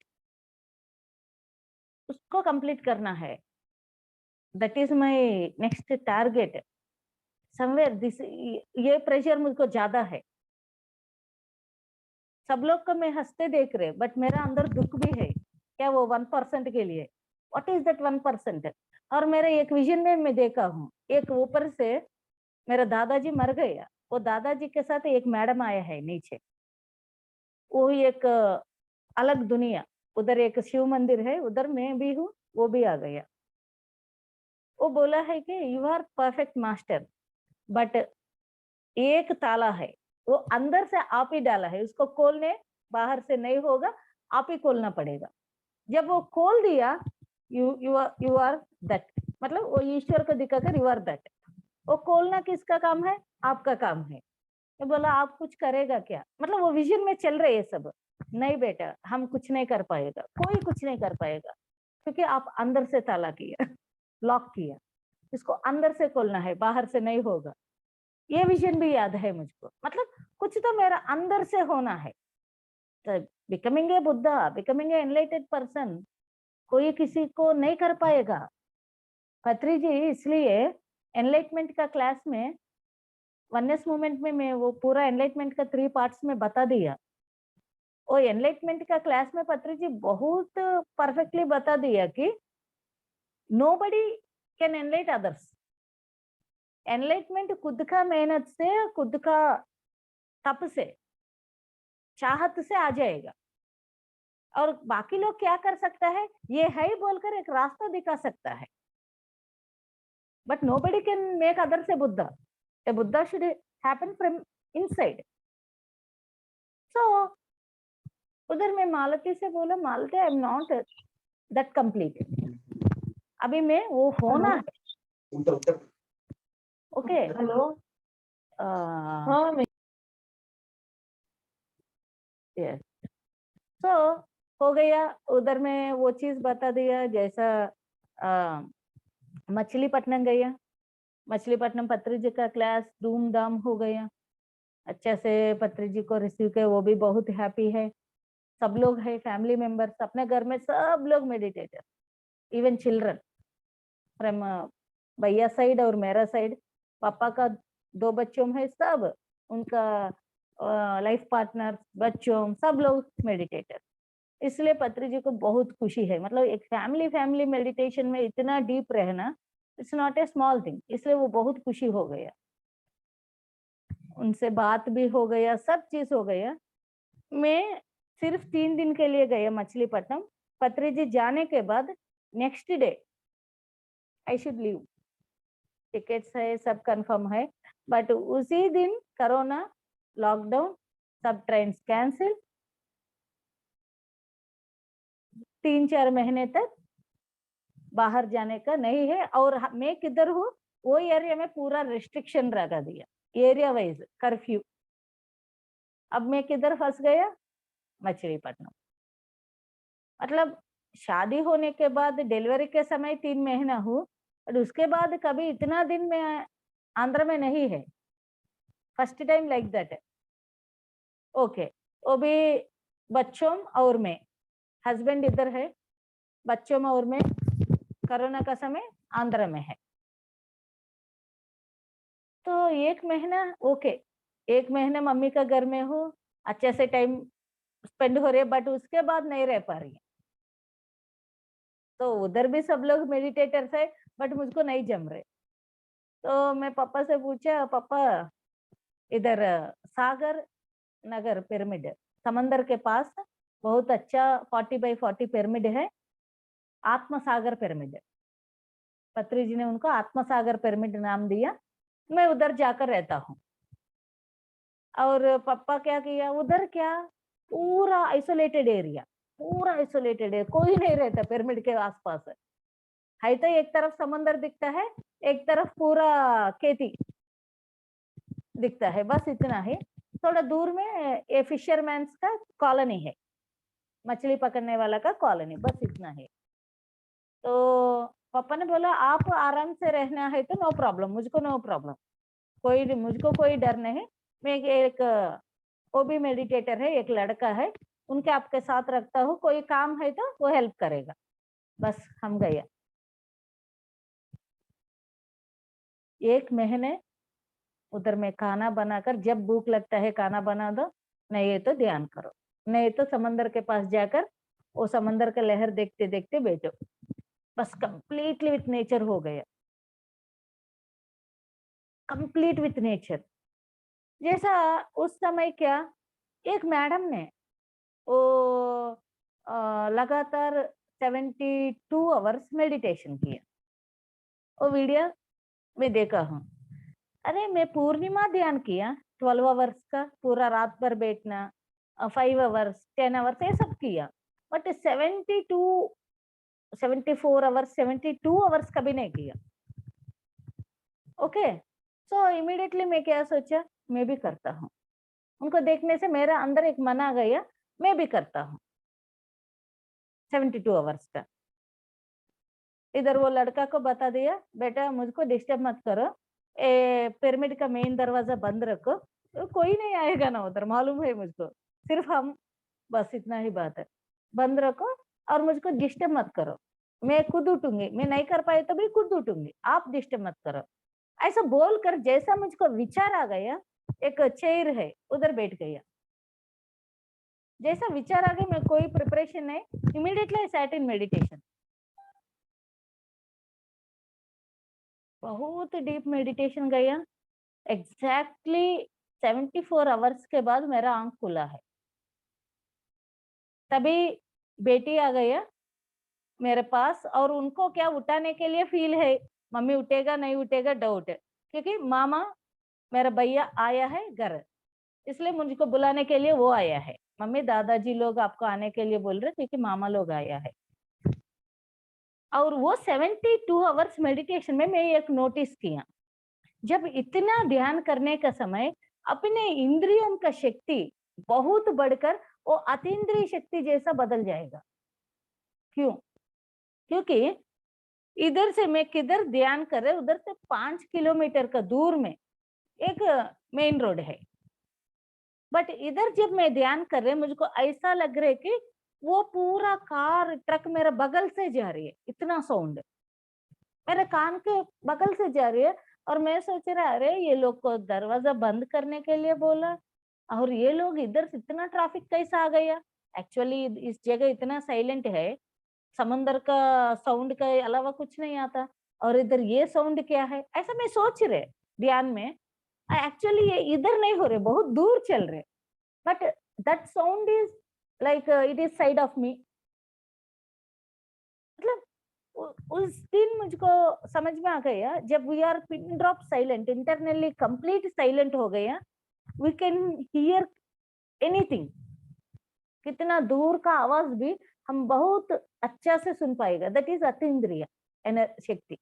Speaker 2: उसको कंप्लीट करना है, that is my next target, somewhere this, ये प्रेशर मुझको ज्यादा है। सब लोग को मैं हंसते देख रहे, बट मेरा अंदर दुख भी है, क्या वो 1% के लिए, व्हाट इज दैट 1%? और मेरे एक विजन में मैं देखा हूँ, एक ऊपर से मेरा दादाजी मर गया, वो दादाजी के साथ एक मैडम आया है नीचे, वो एक अलग दुनिया, उधर एक शिव मंदिर है, उधर मैं भी हूँ, वो भी आ गया। वो बोला है कि you are perfect master, but एक ताला है, वो अंदर से आप ही डाला है, उसको खोलने बाहर से नहीं होगा, आप ही खोलना पड़ेगा। जब वो खोल दिया, यू आर दैट, मतलब वो ईश्वर को दिखाकर यू आर दैट। वो खोलना किसका काम है? आपका काम है। तो बोला आप कुछ करेगा क्या? मतलब वो विजन में चल रहे हैं सब। नहीं बेटा, हम कुछ नहीं कर पाएगा, कोई कुछ नहीं कर पाएगा, क्योंकि आप अंदर से ताला किया, लॉक किया, इसको अंदर से खोलना है, बाहर से नहीं होगा। ये विजन भी याद है मुझको। मतलब कुछ तो मेरा अंदर से होना है। तो becoming a Buddha, becoming a एनलाइटेड person, कोई किसी को नहीं कर पाएगा। पत्री जी इसलिए एनलाइटमेंट का क्लास में, वननेस मूवमेंट में मैं वो पूरा एनलाइटमेंट का 3 पार्ट्स में बता दिया। वो एनलाइटमेंट का क्लास में पत्री जी बहुत परफेक्टली बता दिया कि नोबडी कैन एनलाइट अदर्स। एनलाइटमेंट खुद का मेहनत से, खुद का तप से, चाहत से आ जाएगा। और बाकी लोग क्या कर सकता है, ये है ही बोलकर एक रास्ता दिखा सकता है, but nobody can make others a Buddha. A Buddha should happen from inside. So उधर मैं मालती से बोला, Malti I am not that complete, अभी मैं वो होना है। ओके, हेलो, हाँ, यस। सो हो गया, उधर में वो चीज बता दिया। जैसा मछलीपट्टनम गया, मछलीपट्टनम पत्री जी का क्लास धूमधाम हो गया, अच्छा से पत्री जी को रिसीव किया, वो भी बहुत हैप्पी है। सब लोग है, फैमिली मेंबर्स, अपने घर में सब लोग मेडिटेटर, इवन चिल्ड्रन फ्रॉम भैया साइड और मेरा साइड, पापा का 2 बच्चों है, सब उनका लाइफ पार्टनर, बच्चों, सब लोग मेडिटेटर। इसलिए पत्री जी को बहुत खुशी है। मतलब एक फैमिली मेडिटेशन में इतना डीप रहना, it's not a small thing. इसलिए वो बहुत खुशी हो गया, उनसे बात भी हो गया, सब चीज हो गया। मैं सिर्फ 3 दिन के लिए गया मछलीपट्टनम। पत्री जी जाने के बाद next day I should leave, tickets है, सब कंफर्म है, बट उसी दिन कोरोना लॉकडाउन, सब ट्रेन कैंसिल, 3-4 महीने तक बाहर जाने का नहीं है। और मैं किधर हूँ, वो एरिया में पूरा रिस्ट्रिक्शन लगा दिया, एरिया वाइज कर्फ्यू। अब मैं किधर फंस गया, मछलीपट्टनम। मतलब शादी होने के बाद डिलीवरी के समय 3 महीना हूँ, और उसके बाद कभी इतना दिन में आंध्र में नहीं है, first time like that. Okay, वो भी बच्चों और मैं, हस्बैंड इधर है, बच्चों और मैं कोरोना का समय आंध्र में है। तो 1 महीना ओके, 1 महीना मम्मी का घर में हूँ, अच्छे से टाइम स्पेंड हो रही है, बट उसके बाद नहीं रह पा रही है। तो उधर भी सब लोग मेडिटेटर्स है, बट मुझको नहीं जम रहे। तो मैं पापा से पूछा, पापा इधर सागर नगर पिरामिड, समंदर के पास बहुत अच्छा 40x40 पिरामिड है, आत्म सागर पिरामिड। पत्री जी ने उनको आत्म सागर पिरामिड नाम दिया। मैं उधर जाकर रहता हूँ। और पापा क्या किया, उधर क्या पूरा आइसोलेटेड एरिया, पूरा आइसोलेटेड है, कोई नहीं रहता पिरामिड के आसपास है। तो एक तरफ समंदर दिखता है, एक तरफ पूरा खेती दिखता है, बस इतना है। थोड़ा दूर में ये फिशरमैन्स का कॉलोनी है, मछली पकड़ने वाला का कॉलोनी, बस इतना है। तो पापा ने बोला आप आराम से रहना है तो नो प्रॉब्लम, मुझको नो प्रॉब्लम, मुझको कोई डर नहीं। मैं एक वो भी मेडिटेटर है, एक लड़का है, उनके आपके साथ रखता हूँ, कोई काम है तो वो हेल्प करेगा। बस हम गए 1 महीने उधर में खाना बनाकर, जब भूख लगता है खाना बना दो, नहीं तो ध्यान करो, नहीं तो समंदर के पास जाकर वो समंदर का लहर देखते देखते बैठो। बस कंप्लीटली विथ नेचर हो गया, कंप्लीट विथ नेचर। जैसा उस समय क्या, एक मैडम ने वो लगातार 72 आवर्स मेडिटेशन किया, वो वीडियो में देखा हूँ। अरे मैं पूर्णिमा ध्यान किया 12 आवर्स का, पूरा रात भर बैठना, 5 आवर्स 10 आवर्स ये सब किया, बट 74 आवर्स 72 आवर्स कभी नहीं किया। ओके, सो इमीडिएटली मैं क्या सोचा, मैं भी करता हूँ। उनको देखने से मेरा अंदर एक मन आ गया, मैं भी करता हूँ 72 आवर्स का। इधर वो लड़का को बता दिया, बेटा मुझको डिस्टर्ब मत करो, पिरामिड का मेन दरवाजा बंद रखो, तो कोई नहीं आएगा ना उधर, मालूम है मुझको, सिर्फ हम, बस इतना ही बात है, बंद रखो और मुझको डिस्टर्ब मत करो, मैं खुद उठूंगी, मैं नहीं कर पाई तो भी खुद उठूंगी, आप डिस्टर्ब मत करो। ऐसा बोलकर जैसा मुझको विचार आ गया, एक चेयर है उधर बैठ गया, जैसा विचार आ गया, मैं कोई प्रिपरेशन नहीं, immediately I sat in meditation. बहुत डीप मेडिटेशन गया, एग्जैक्टली 74 आवर्स के बाद मेरा आंख खुला है। तभी बेटी आ गया मेरे पास, और उनको क्या उठाने के लिए फील है, मम्मी उठेगा नहीं उठेगा डाउट है, क्योंकि मामा मेरा भैया आया है घर, इसलिए मुझको बुलाने के लिए वो आया है, मम्मी दादाजी लोग आपको आने के लिए बोल रहे क्योंकि मामा लोग आया है। और वो 72 आवर्स मेडिटेशन में मैं एक नोटिस किया, जब इतना ध्यान करने का समय अपने इंद्रियों का शक्ति बहुत बढ़कर वो अतीन्द्रिय शक्ति जैसा बदल जाएगा। क्यों? क्योंकि इधर से मैं किधर ध्यान कर रहे, उधर से 5 किलोमीटर का दूर में एक मेन रोड है, बट इधर जब मैं ध्यान कर रहे मुझको ऐसा लग रहा है कि वो पूरा कार ट्रक मेरे बगल से जा रही है, इतना साउंड मेरे कान के बगल से जा रही है। और मैं सोच रहा अरे ये लोग को दरवाजा बंद करने के लिए बोला, और ये लोग इधर से इतना ट्रैफिक कैसा आ गया। एक्चुअली इस जगह इतना साइलेंट है, समुंदर का साउंड के अलावा कुछ नहीं आता, और इधर ये साउंड क्या है, ऐसा मैं सोच रहे ध्यान में। एक्चुअली ये इधर नहीं हो रहे, बहुत दूर चल रहे, but that sound is like it is side of me. मतलब उस दिन मुझको समझ में आ गया, जब we are pin drop silent, internally complete silent हो गया, वी कैन हियर एनीथिंग, कितना दूर का आवाज भी हम बहुत अच्छा से सुन पाएगा, दैट इज अतीन्द्रिय शक्ति।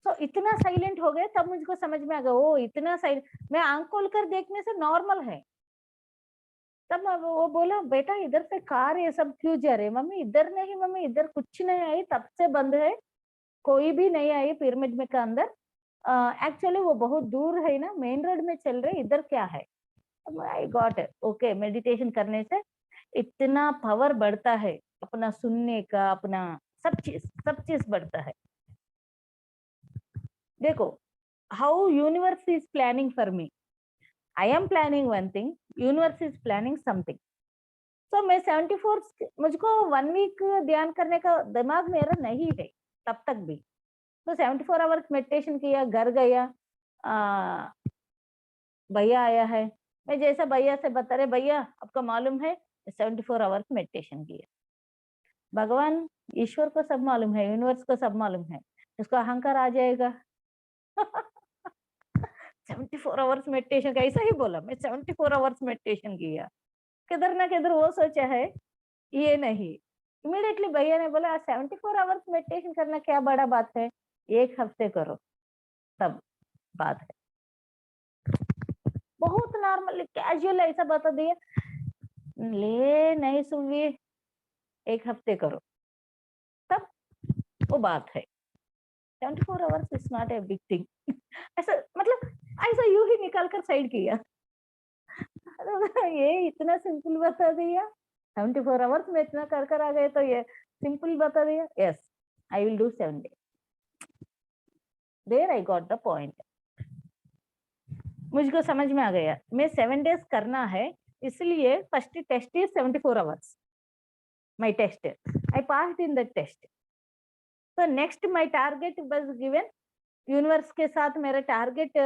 Speaker 2: तो इतना साइलेंट हो गया, तब मुझको समझ में आ गया, ओ इतना साइलेंट, मैं आंख खोलकर देखने से नॉर्मल है। तब वो बोला बेटा इधर से कार ये सब क्यों जा रहे, मम्मी इधर नहीं, मम्मी इधर कुछ नहीं आई, तब से बंद है, कोई भी नहीं आई पिरामिड में का अंदर। एक्चुअली वो बहुत दूर है ना, मेन रोड में चल रहे, इधर क्या है। I got it, okay, meditation करने से इतना पावर बढ़ता है, अपना सुनने का, अपना सब चीज बढ़ता है। देखो how universe is planning for me, I am planning one thing, universe is planning something. तो मैं 74, मुझको 1 वीक ध्यान करने का दिमाग मेरा नहीं है तब तक भी, तो 74 आवर्स मेडिटेशन किया, घर गया, भैया आया है, मैं जैसा भैया से बता रहे, भैया आपको मालूम है 74 आवर्स मेडिटेशन किया। भगवान ईश्वर को सब मालूम है, यूनिवर्स को सब मालूम है, उसको अहंकार आ जाएगा। 74 आवर्स मेडिटेशन का ऐसा ही बोला, मैं 74 आवर्स मेडिटेशन किया, किधर ना किधर वो सोचा है ये नहीं। इमीडिएटली भैया ने बोला 74 आवर्स मेडिटेशन करना क्या बड़ा बात है, 1 हफ्ते करो, तब बात है। बहुत नॉर्मली कैजुअल ऐसा बता दिया, ले नहीं सुनवी, 1 हफ्ते करो, तब वो बात है। 74 hours is not a big thing. ऐसा मतलब ऐसा यूं ही निकाल कर साइड किया। ये इतना सिंपल बता दिया, 74 आवर्स में इतना कर आ गए, तो ये सिंपल बता दिया, yes I will do 7 days। There I got the point, मुझको समझ में आ गया, मैं 7 days करना है, इसलिए first test is 74 hours. my test. I passed in the test. So next my target was given. Universe के साथ मेरा टारगेट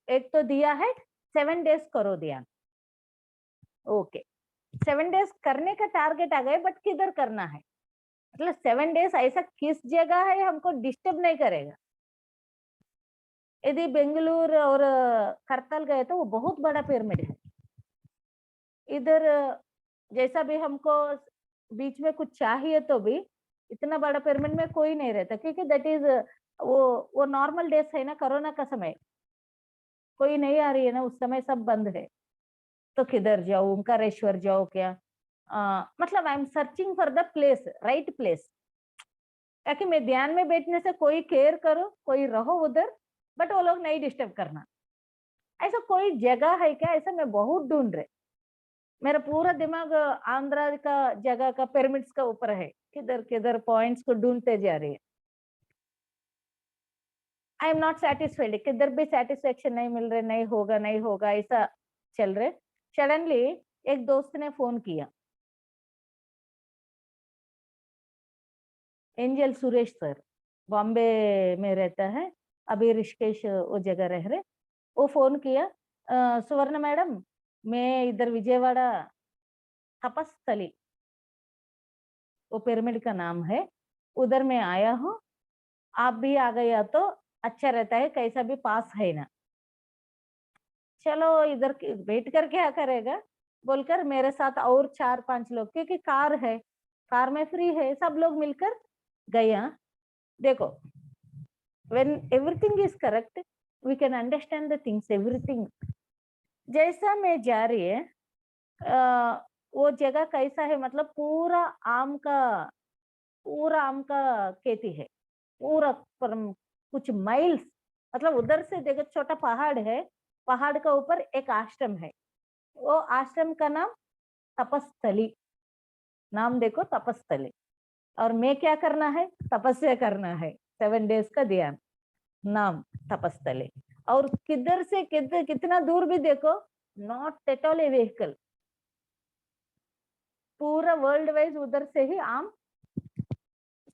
Speaker 2: एक तो दिया है 7 days करो ध्यान. ओके 7 days करने का टारगेट आ गए, बट किधर करना है, मतलब 7 days ऐसा किस जगह है हमको डिस्टर्ब नहीं करेगा. यदि बेंगलुरु और करतल गए तो वो बहुत बड़ा पिरामिड है. इधर जैसा भी हमको बीच में कुछ चाहिए तो भी इतना बड़ा पिरामिड में कोई नहीं रहता, क्योंकि दैट इज वो नॉर्मल डेज है ना, कोरोना का समय, कोई नहीं आ रही है ना, उस समय सब बंद है. तो किधर जाऊं, ओंकारेश्वर जाओ क्या, मतलब I am searching for the place, right place. ताकि मैं ध्यान में बैठने से कोई केयर करो, कोई रहो उधर, बट वो लोग नहीं डिस्टर्ब करना. ऐसा कोई जगह है क्या, ऐसा मैं बहुत ढूंढ रहे. मेरा पूरा दिमाग आंध्रा का जगह का पिरामिड्स का ऊपर है, किधर किधर पॉइंट्स को ढूंढते जा रही है. आई एम नॉट सेटिस्फाइड, किधर भी सेटिस्फेक्शन नहीं मिल रहे, नहीं होगा नहीं होगा ऐसा चल रहे. सडनली एक दोस्त ने फोन किया, एंजल सुरेश सर, बॉम्बे में रहता है, अभी ऋषिकेश वो जगह रह रहे. वो फोन किया, सुवर्ण मैडम मैं इधर विजयवाड़ा तपस्थली, वो पिरामिड का नाम है, उधर मैं आया हूँ, आप भी आ गया तो अच्छा रहता है, कैसा भी पास है ना. चलो इधर वेट कर क्या करेगा बोलकर मेरे साथ और 4-5 लोग, क्योंकि कार है, कार में फ्री है, सब लोग मिलकर गया. देखो when everything is correct we can understand the things, everything. जैसा मैं जा रही है वो जगह कैसा है, मतलब पूरा आम का खेती है, पूरा कुछ माइल्स, मतलब उधर से देखो छोटा पहाड़ है, पहाड़ का ऊपर एक आश्रम है, वो आश्रम का नाम तपस्थली, नाम देखो तपस्थली. और मैं क्या करना है, तपस्या करना है, 7 days का ध्यान, नाम तपस्थली. और किधर से किधर कितना दूर भी देखो, not at all A vehicle, पूरा वर्ल्ड वाइज उधर से ही आम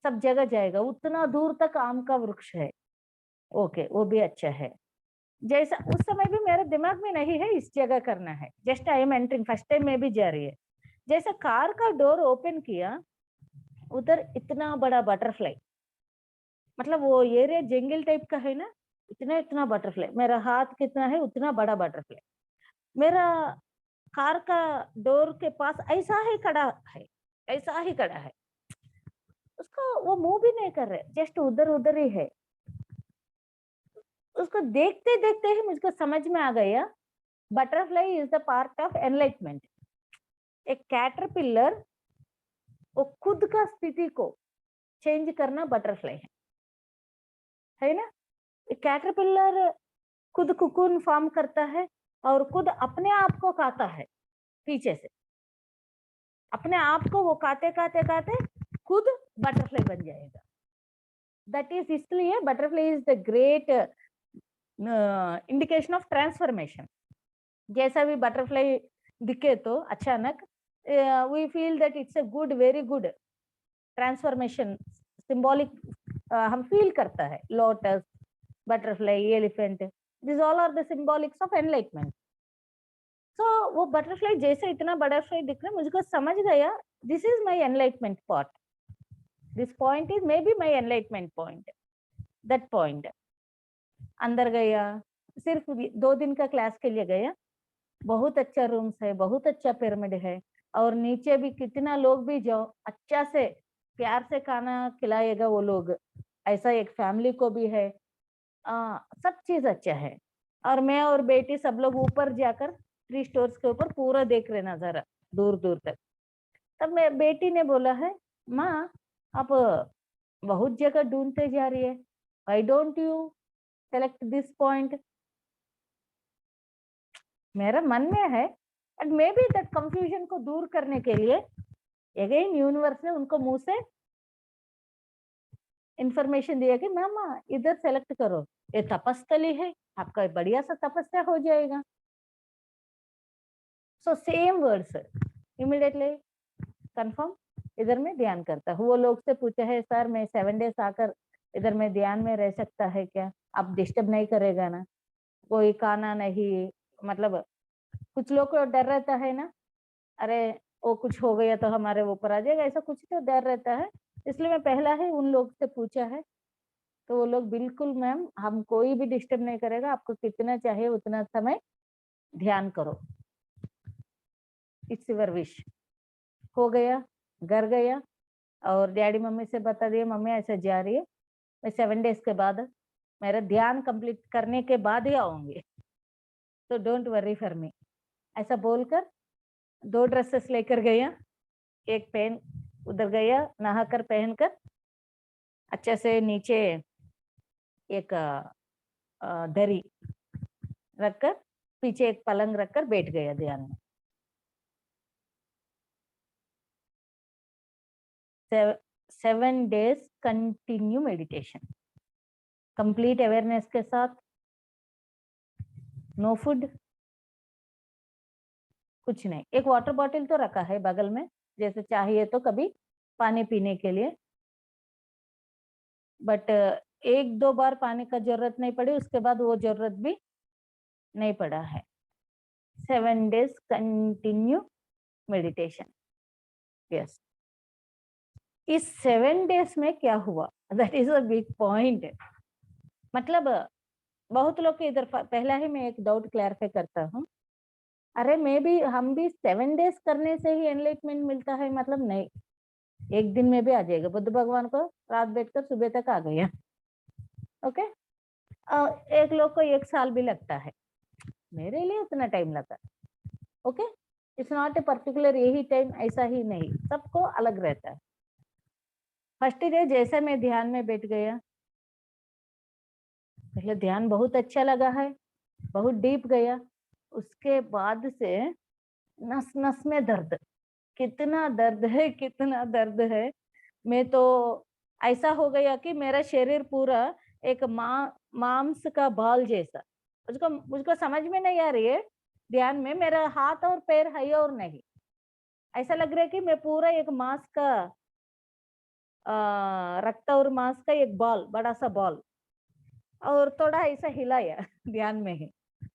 Speaker 2: सब जगह जाएगा, उतना दूर तक आम का वृक्ष है. ओके वो भी अच्छा है. जैसा उस समय भी मेरे दिमाग में नहीं है इस जगह करना है, just I am entering, first time में भी जा रही है. जैसा कार का डोर ओपन किया, उधर इतना बड़ा बटरफ्लाई, मतलब वो एरिया जंगल टाइप का है ना, इतना इतना बटरफ्लाई, मेरा हाथ कितना है उतना बड़ा बटरफ्लाई मेरा कार का डोर के पास ऐसा ही खड़ा है, ऐसा ही खड़ा है. उसको वो मूव भी नहीं कर रहे, जस्ट उधर उधर ही है. उसको देखते देखते ही मुझको समझ में आ गया, butterfly is the part of enlightenment. एक कैटरपिलर वो खुद का स्थिति को चेंज करना बटरफ्लाई है ना. कैटरपिलर खुद कुकून फॉर्म करता है और खुद अपने आप को खाता है पीछे से, अपने आप को वो खाते खाते खाते खुद बटरफ्लाई बन जाएगा. दैट इज, इसलिए butterfly is the great indication of transformation. जैसा भी बटरफ्लाई दिखे तो अचानक we feel that it's a good, very good transformation, symbolic हम फील करता है. Lotus, butterfly, elephant, this all are the symbolics of enlightenment. So वो बटरफ्लाई जैसे इतना बटरफ्लाई दिख रहा है, मुझको समझ गया this is my enlightenment point, this point is may be my enlightenment point. That point अंदर गया, सिर्फ 2 दिन का क्लास के लिए गया. बहुत अच्छा रूम्स है, बहुत अच्छा पिरामिड है, और नीचे भी कितना लोग भी जाओ अच्छा से प्यार से खाना खिलाएगा वो लोग, ऐसा एक फैमिली को भी है. सब चीज अच्छा है. और मैं और बेटी सब लोग ऊपर जाकर 3 स्टोर्स के ऊपर पूरा देख रहे नजारा दूर दूर तक. तब मैं बेटी ने बोला है, माँ आप बहुत जगह ढूंढते जा रही है, why don't you select this point. मेरा मन में है, and may be that confusion को दूर करने के लिए अगेन यूनिवर्स ने उनको मुंह से इंफॉर्मेशन दिया कि मामा इधर सेलेक्ट करो, ये तपस्थली है, आपका बढ़िया सा तपस्या हो जाएगा. So same words immediately confirm, इधर में ध्यान करता है। वो लोग से पूछा है, सर मैं 7 डेज आकर इधर में ध्यान में रह सकता है क्या? आप डिस्टर्ब नहीं करेगा ना? कोई खाना नहीं, मतलब कुछ लोग को डर रहता है ना, अरे वो कुछ हो गया तो हमारे ऊपर आ जाएगा, ऐसा कुछ तो डर रहता है। इसलिए मैं पहला ही उन लोग से पूछा है, तो वो लोग बिल्कुल मैम हम कोई भी डिस्टर्ब नहीं करेगा, आपको कितना चाहिए उतना समय ध्यान करो, इट्स योर विश। हो गया, घर गया और डैडी मम्मी से बता दिया, मम्मी ऐसा जा रही है, मैं 7 डेज के बाद मेरा ध्यान कंप्लीट करने के बाद ही आऊंगी, तो डोंट वरी फॉर मी। ऐसा बोलकर 2 ड्रेसेस लेकर गया, एक पहन उधर गया, नहाकर पहनकर अच्छे से नीचे एक दरी रखकर, पीछे एक पलंग रखकर बैठ गया ध्यान में। 7 days continue meditation, complete awareness के साथ, नो फूड, कुछ नहीं। एक वाटर बॉटल तो रखा है बगल में, जैसे चाहिए तो कभी पानी पीने के लिए, बट 1-2 बार पानी का जरूरत नहीं पड़ी, उसके बाद वो जरूरत भी नहीं पड़ा है। 7 डेज कंटिन्यू मेडिटेशन। यस, इस 7 डेज में क्या हुआ, that is a big point. मतलब बहुत लोग के इधर पहला ही मैं एक डाउट क्लैरिफाई करता हूँ, अरे मैं भी हम भी 7 डेज करने से ही एनलाइटमेंट मिलता है, मतलब नहीं, एक दिन में भी आ जाएगा। बुद्ध भगवान को रात बैठकर सुबह तक आ गया, ओके। एक लोग को 1 साल भी लगता है, मेरे लिए उतना टाइम लगा, okay. It's not a particular यही टाइम, ऐसा ही नहीं, सबको अलग रहता है। फर्स्ट डे जैसे मैं ध्यान में बैठ गया, पहले ध्यान बहुत अच्छा लगा है, बहुत डीप गया, उसके बाद से नस नस में दर्द, कितना दर्द है, कितना दर्द है। मैं तो ऐसा हो गया कि मेरा शरीर पूरा एक मांस का बाल जैसा, मुझको समझ में नहीं आ रही है ध्यान में, मेरा हाथ और पैर है और नहीं, ऐसा लग रहा है कि मैं पूरा एक मांस का रक्त और मांस का एक बॉल, बड़ा सा बॉल, और थोड़ा ऐसा हिलाया ध्यान में ही।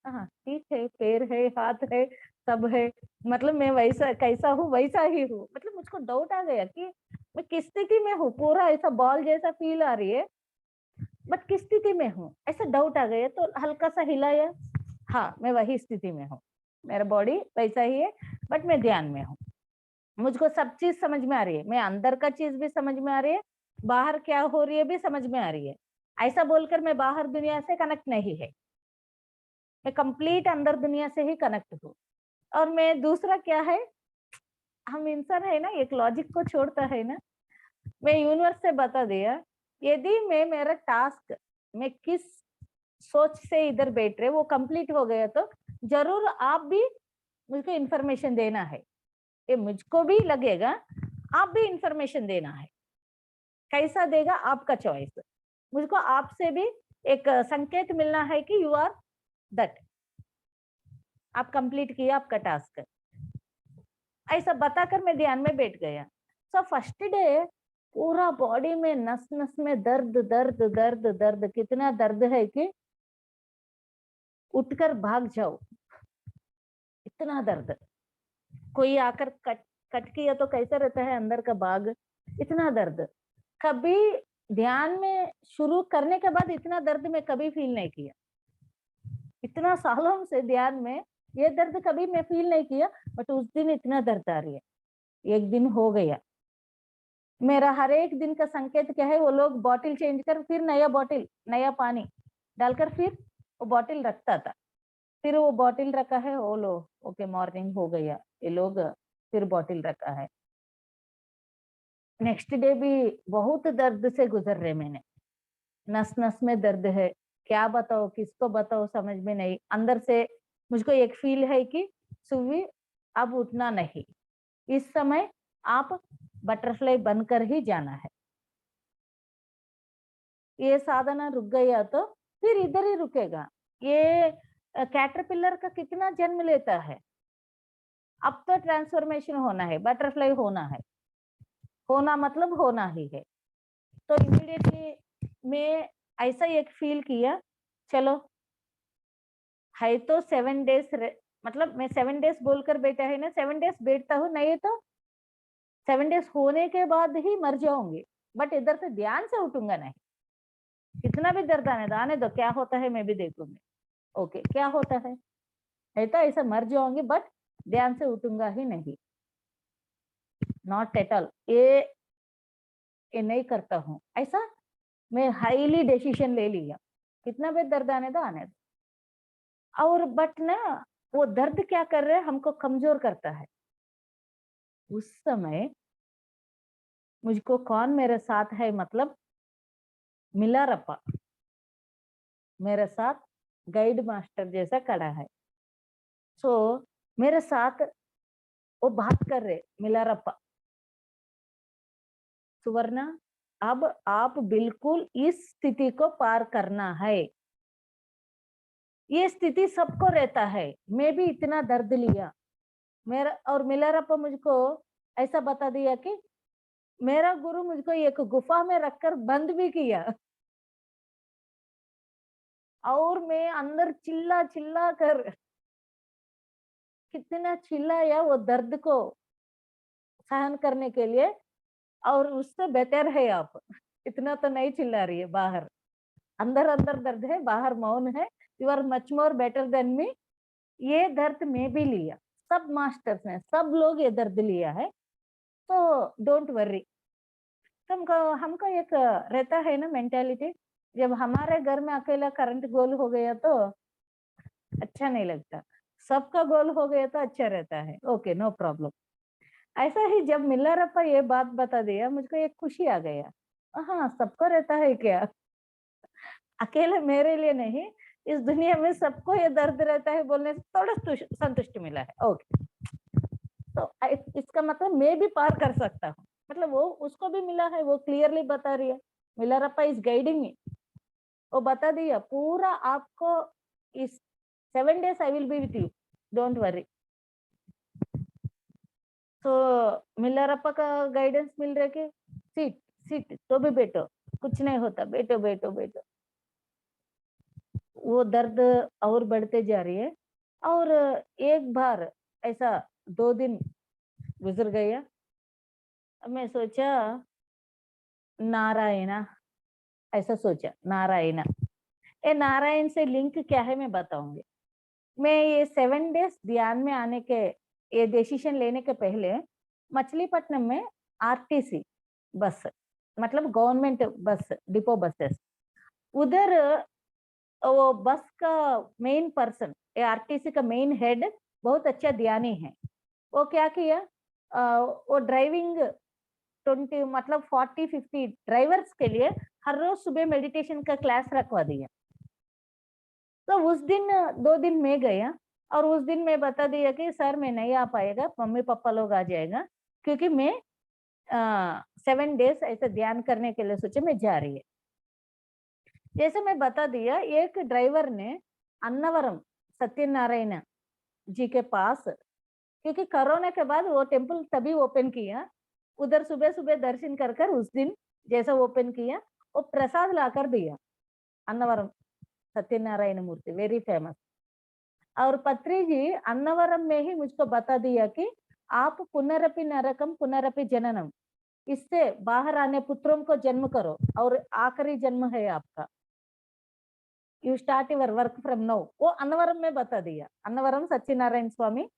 Speaker 2: हाँ ठीक है, पैर है, हाथ है, सब है, मतलब मैं वैसा कैसा हूँ वैसा ही हूँ। मतलब मुझको डाउट आ गया कि मैं किस स्थिति में हूँ, पूरा ऐसा बॉल जैसा फील आ रही है, बट किस स्थिति में हूँ, ऐसा डाउट आ गया। तो हल्का सा हिलाया, हाँ मैं वही स्थिति में हूँ, मेरा बॉडी वैसा ही है, बट मैं ध्यान में हूँ। मुझको सब चीज समझ में आ रही है, मैं अंदर का चीज भी समझ में आ रही है, बाहर क्या हो रही है भी समझ में आ रही है। ऐसा बोलकर मैं बाहर दुनिया से कनेक्ट नहीं है, मैं कंप्लीट अंदर दुनिया से ही कनेक्ट हूँ। और मैं दूसरा क्या है, हम इंसान है ना, एक लॉजिक को छोड़ता है ना, मैं यूनिवर्स से बता दिया, यदि मैं मेरा टास्क, मैं किस सोच से इधर बैठ रहे वो कंप्लीट हो गया, तो जरूर आप भी मुझको इंफॉर्मेशन देना है, ये मुझको भी लगेगा, आप भी इंफॉर्मेशन देना है। कैसा देगा आपका चॉइस, मुझको आपसे भी एक संकेत मिलना है कि यू आर दैट, आप कंप्लीट किया आपका टास्क, ऐसा बताकर मैं ध्यान में बैठ गया। सो फर्स्ट डे पूरा बॉडी में नस नस में दर्द दर्द दर्द दर्द, कितना दर्द है कि उठकर भाग जाओ, इतना दर्द। कोई आकर कट किया तो कैसा रहता है अंदर का भाग, इतना दर्द। कभी ध्यान में शुरू करने के बाद इतना दर्द मैं कभी फील नहीं किया, इतना सालों से ध्यान में ये दर्द कभी मैं फील नहीं किया, बट उस दिन इतना दर्द आ रही है। एक दिन हो गया, मेरा हर एक दिन का संकेत क्या है, वो लोग बॉटल चेंज कर फिर नया बॉटल, नया पानी डालकर फिर वो बॉटल रखता था, फिर वो बॉटल रखा है, वो लो ओके मॉर्निंग हो गया, ये लोग फिर बॉटल रखा है। नेक्स्ट डे भी बहुत दर्द से गुजर रहे मैंने, नस नस में दर्द है, क्या बताओ किसको बताओ समझ में नहीं। अंदर से मुझको एक फील है कि सुवी अब उठना नहीं, इस समय आप बटरफ्लाई बनकर ही जाना है। ये साधना रुक गया तो फिर इधर ही रुकेगा। ये कैटरपिलर का कितना जन्म लेता है, अब तो ट्रांसफॉर्मेशन होना है, बटरफ्लाई होना है। होना मतलब होना ही है। तो इमीडिएटली मैं ऐसा एक फील किया, चलो है तो 7 डेज, मतलब मैं 7 डेज बोलकर बैठा है ना, 7 डेज बैठता हूँ, नहीं तो 7 डेज होने के बाद ही मर जाऊंगी, बट इधर से ध्यान से उठूंगा नहीं। कितना भी दर्द आने दो, क्या होता है मैं भी देखूंगी। ओके, क्या होता है तो ऐसा मर जाऊंगी, बट ध्यान से उठूंगा ही नहीं, नॉट एट ऑल। ये नहीं करता हूँ ऐसा। मैं हाईली डिसीजन ले लिया, कितना भी दर्द आने दो। और बट ना, वो दर्द क्या कर रहे हैं, हमको कमजोर करता है। उस समय मुझको कौन मेरे साथ है, मतलब मिलारप्पा मेरे साथ गाइड मास्टर जैसा खड़ा है। सो मेरे साथ वो बात कर रहे, मिलारप्पा, सुवर्णा अब आप बिल्कुल इस स्थिति को पार करना है। ये स्थिति सबको रहता है, मैं भी इतना दर्द लिया मेरा। और मिलारप्पा मुझको ऐसा बता दिया कि मेरा गुरु मुझको एक गुफा में रखकर बंद भी किया, और मैं अंदर चिल्ला चिल्ला कर, कितना चिल्लाया वो दर्द को सहन करने के लिए। और उससे बेहतर है आप, इतना तो नहीं चिल्ला रही है बाहर, अंदर अंदर दर्द है, बाहर मौन है। You are much more better than me. ये दर्द मैं भी लिया, सब मास्टर्स ने, सब लोग ये दर्द लिया है, तो डोंट वर्री। तुमको हमको एक रहता है ना मेंटालिटी, जब हमारे घर में अकेला करंट गोल हो गया तो अच्छा नहीं लगता, सबका गोल हो गया तो अच्छा रहता है। Okay, no problem. ऐसा ही जब मिलारप्पा ये बात बता दिया, मुझको एक खुशी आ गया। हाँ, सबको रहता है क्या, अकेले मेरे लिए नहीं, इस दुनिया में सबको ये दर्द रहता है बोलने से थोड़ा संतुष्टि मिला है। ओके, तो इसका मतलब मैं भी पार कर सकता हूँ, मतलब वो उसको भी मिला है, वो क्लियरली बता रही है। मिलारप्पा इज गाइडिंग मी, वो बता दिया पूरा आपको, इस 7 days I will be with you, don't worry. तो मिलारप्पा का गाइडेंस मिल रहा है कि सीट सीट तो भी बैठो, कुछ नहीं होता, बैठो बैठो बैठो। वो दर्द और बढ़ते जा रही है। और एक बार ऐसा 2 दिन गुजर गया, मैं सोचा नारायणा, ऐसा सोचा नारायणा। ये नारायण से लिंक क्या है मैं बताऊंगी। मैं ये 7 डेज ध्यान में आने के, ये डिसीजन लेने के पहले मछलीपट्टनम में आरटीसी बस, मतलब गवर्नमेंट बस डिपो बसेस, उधर वो बस का मेन पर्सन, आरटीसी का मेन हेड बहुत अच्छा ध्यानी है। वो क्या किया, वो ड्राइविंग 20 मतलब 40-50 ड्राइवर्स के लिए हर रोज सुबह मेडिटेशन का क्लास रखवा दिया। तो उस दिन 2 दिन मैं गया, और उस दिन मैं बता दिया कि सर मैं नहीं आ पाएगा, मम्मी पापा लोग आ जाएगा, क्योंकि मैं 7 डेज ऐसे ध्यान करने के लिए सोचे मैं जा रही है। जैसे मैं बता दिया, एक ड्राइवर ने अन्नवरम सत्यनारायण जी के पास, क्योंकि कोरोना के बाद वो टेम्पल तभी ओपन किया, उधर सुबह सुबह दर्शन कर कर उस दिन जैसा ओपन किया, वो प्रसाद लाकर दिया, अन्नवरम सत्यनारायण मूर्ति वेरी फेमस। और पत्री जी अन्नवरम में ही मुझको बता दिया कि आप पुनरपि नरकम पुनरपि जननम, इससे बाहर आने पुत्रों को जन्म करो, और आखिरी जन्म है आपका, you start your work from now. वो अन्नवरम में बता दिया, अन्नवरम सत्यनारायण स्वामी,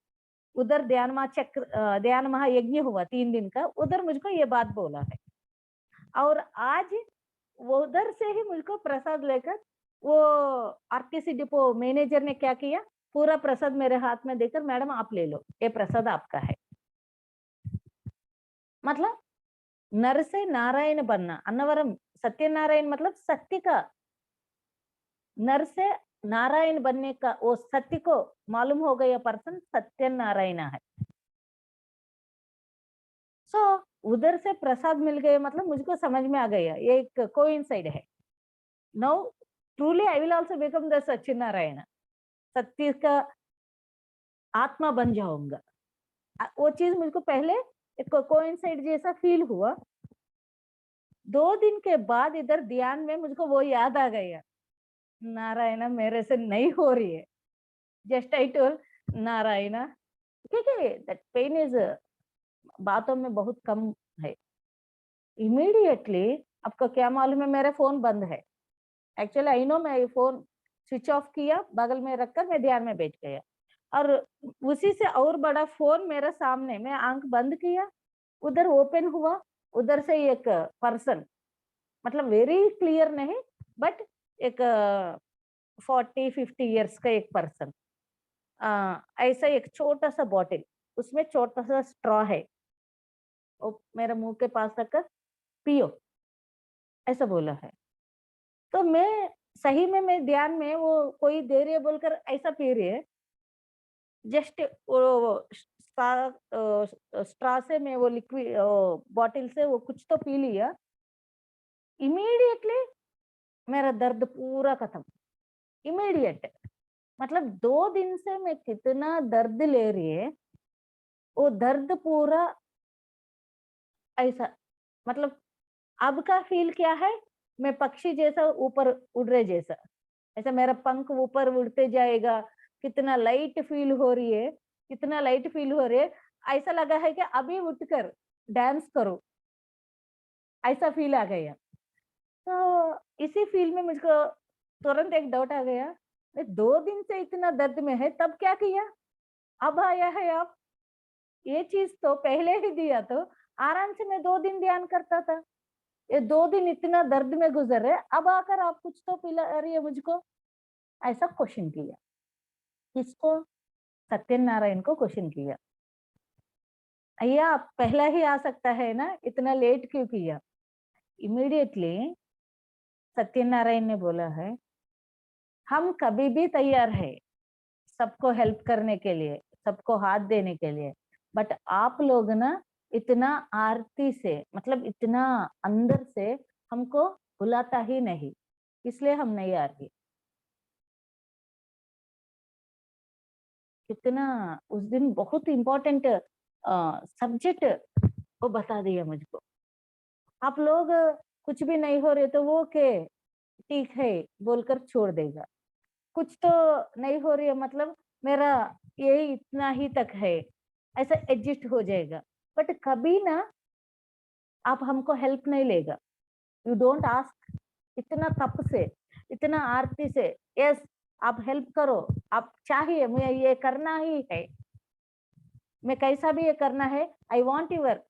Speaker 2: उधर ध्यान महाचक्र ध्यान महायज्ञ हुआ 3 दिन का, उधर मुझको ये बात बोला है। और आज वो उधर से ही मुझको प्रसाद लेकर, वो आरटीसी डिपो मैनेजर ने क्या किया, पूरा प्रसाद मेरे हाथ में देकर, मैडम आप ले लो, ये प्रसाद आपका है। मतलब नर से नारायण बनना, अन्नवरम सत्यनारायण मतलब सत्य का, नर से नारायण बनने का, वो सत्य को मालूम हो गया पर्सन सत्यनारायण है। सो उधर से प्रसाद मिल गए, मतलब मुझको समझ में आ गया ये एक कोइंसाइड है। Now truly I will also become the Satyanarayan, सत्य का आत्मा बन जाऊंगा। वो चीज मुझको पहले एक कोइंसाइड जैसा फील हुआ। 2 दिन के बाद इधर ध्यान में मुझको वो याद आ गया, नारायणा मेरे से नहीं हो रही है। जस्ट आई टोल्ड नारायणा, क्योंकि दैट पेन इज बातों में बहुत कम है। इमीडिएटली आपको क्या मालूम है, मेरा फोन बंद है। एक्चुअली आई नो, मैं फोन स्विच ऑफ किया, बगल में रखकर मैं ध्यान में बैठ गया, और उसी से और बड़ा फोन मेरे सामने, मैं आंख बंद किया, उधर ओपन हुआ, उधर से एक पर्सन, मतलब वेरी क्लियर नहीं, बट एक 40-50 ईयर्स का एक पर्सन, ऐसा एक छोटा सा बॉटल, उसमें छोटा सा स्ट्रॉ है, वो मेरे मुंह के पास रखकर पियो ऐसा बोला है। तो मैं सही में, मैं ध्यान में, वो कोई दे रही है बोलकर ऐसा पी रही है, जस्ट वो स्ट्रॉ से मैं वो लिक्विड बॉटल से वो कुछ तो पी लिया, इमीडिएटली मेरा दर्द पूरा खत्म, इमीडिएट। मतलब 2 दिन से मैं कितना दर्द ले रही है, वो दर्द पूरा ऐसा, मतलब अब का फील क्या है, मैं पक्षी जैसा ऊपर उड़ रहे जैसा, ऐसा मेरा पंख ऊपर उड़ते जाएगा, कितना लाइट फील हो रही है, कितना लाइट फील हो रही है, ऐसा लगा है कि अभी उठकर डांस करो, ऐसा फील आ गया। तो इसी फील में मुझको तुरंत एक डाउट आ गया, 2 दिन से इतना दर्द में है, तब क्या किया, अब आया है आप, ये चीज तो पहले ही दिया तो आराम से मैं 2 दिन ध्यान करता था, ये 2 दिन इतना दर्द में गुजर रहे, अब आकर आप कुछ तो पिला रही है मुझको, ऐसा क्वेश्चन किया। किसको? सत्यनारायण को क्वेश्चन किया, भैया आप पहला ही आ सकता है ना, इतना लेट क्यों किया? इमीडिएटली सत्यनारायण ने बोला है, हम कभी भी तैयार है सबको हेल्प करने के लिए, सबको हाथ देने के लिए, बट आप लोग ना इतना आरती से, मतलब इतना अंदर से हमको बुलाता ही नहीं, इसलिए हम नहीं आ रही। कितना उस दिन बहुत इम्पोर्टेंट सब्जेक्ट वो बता दिया मुझको। आप लोग कुछ भी नहीं हो रहे तो वो के ठीक है बोलकर छोड़ देगा, कुछ तो नहीं हो रही है, मतलब मेरा यही इतना ही तक है, ऐसा एडजस्ट हो जाएगा, बट कभी ना आप हमको हेल्प नहीं लेगा, यू डोंट आस्क, इतना तप से, इतना आरती से, यस आप हेल्प करो, आप चाहिए मैं ये करना ही है, मैं कैसा भी ये करना है, I want your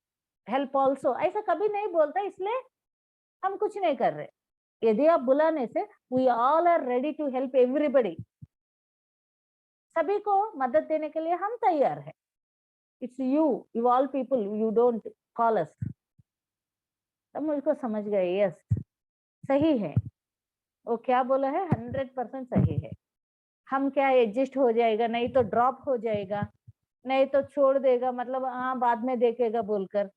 Speaker 2: help also, ऐसा कभी नहीं बोलता, इसलिए हम कुछ नहीं कर रहे। यदि आप बुलाने से, we all are ready to help everybody, सभी को मदद देने के लिए हम तैयार है। It's you all people, you don't call us. तब मुझको समझ गए, यस सही है, वो क्या बोला है 100% सही है। हम क्या एडजस्ट हो जाएगा, नहीं तो ड्रॉप हो जाएगा, नहीं तो छोड़ देगा, मतलब हाँ बाद में देखेगा बोलकर,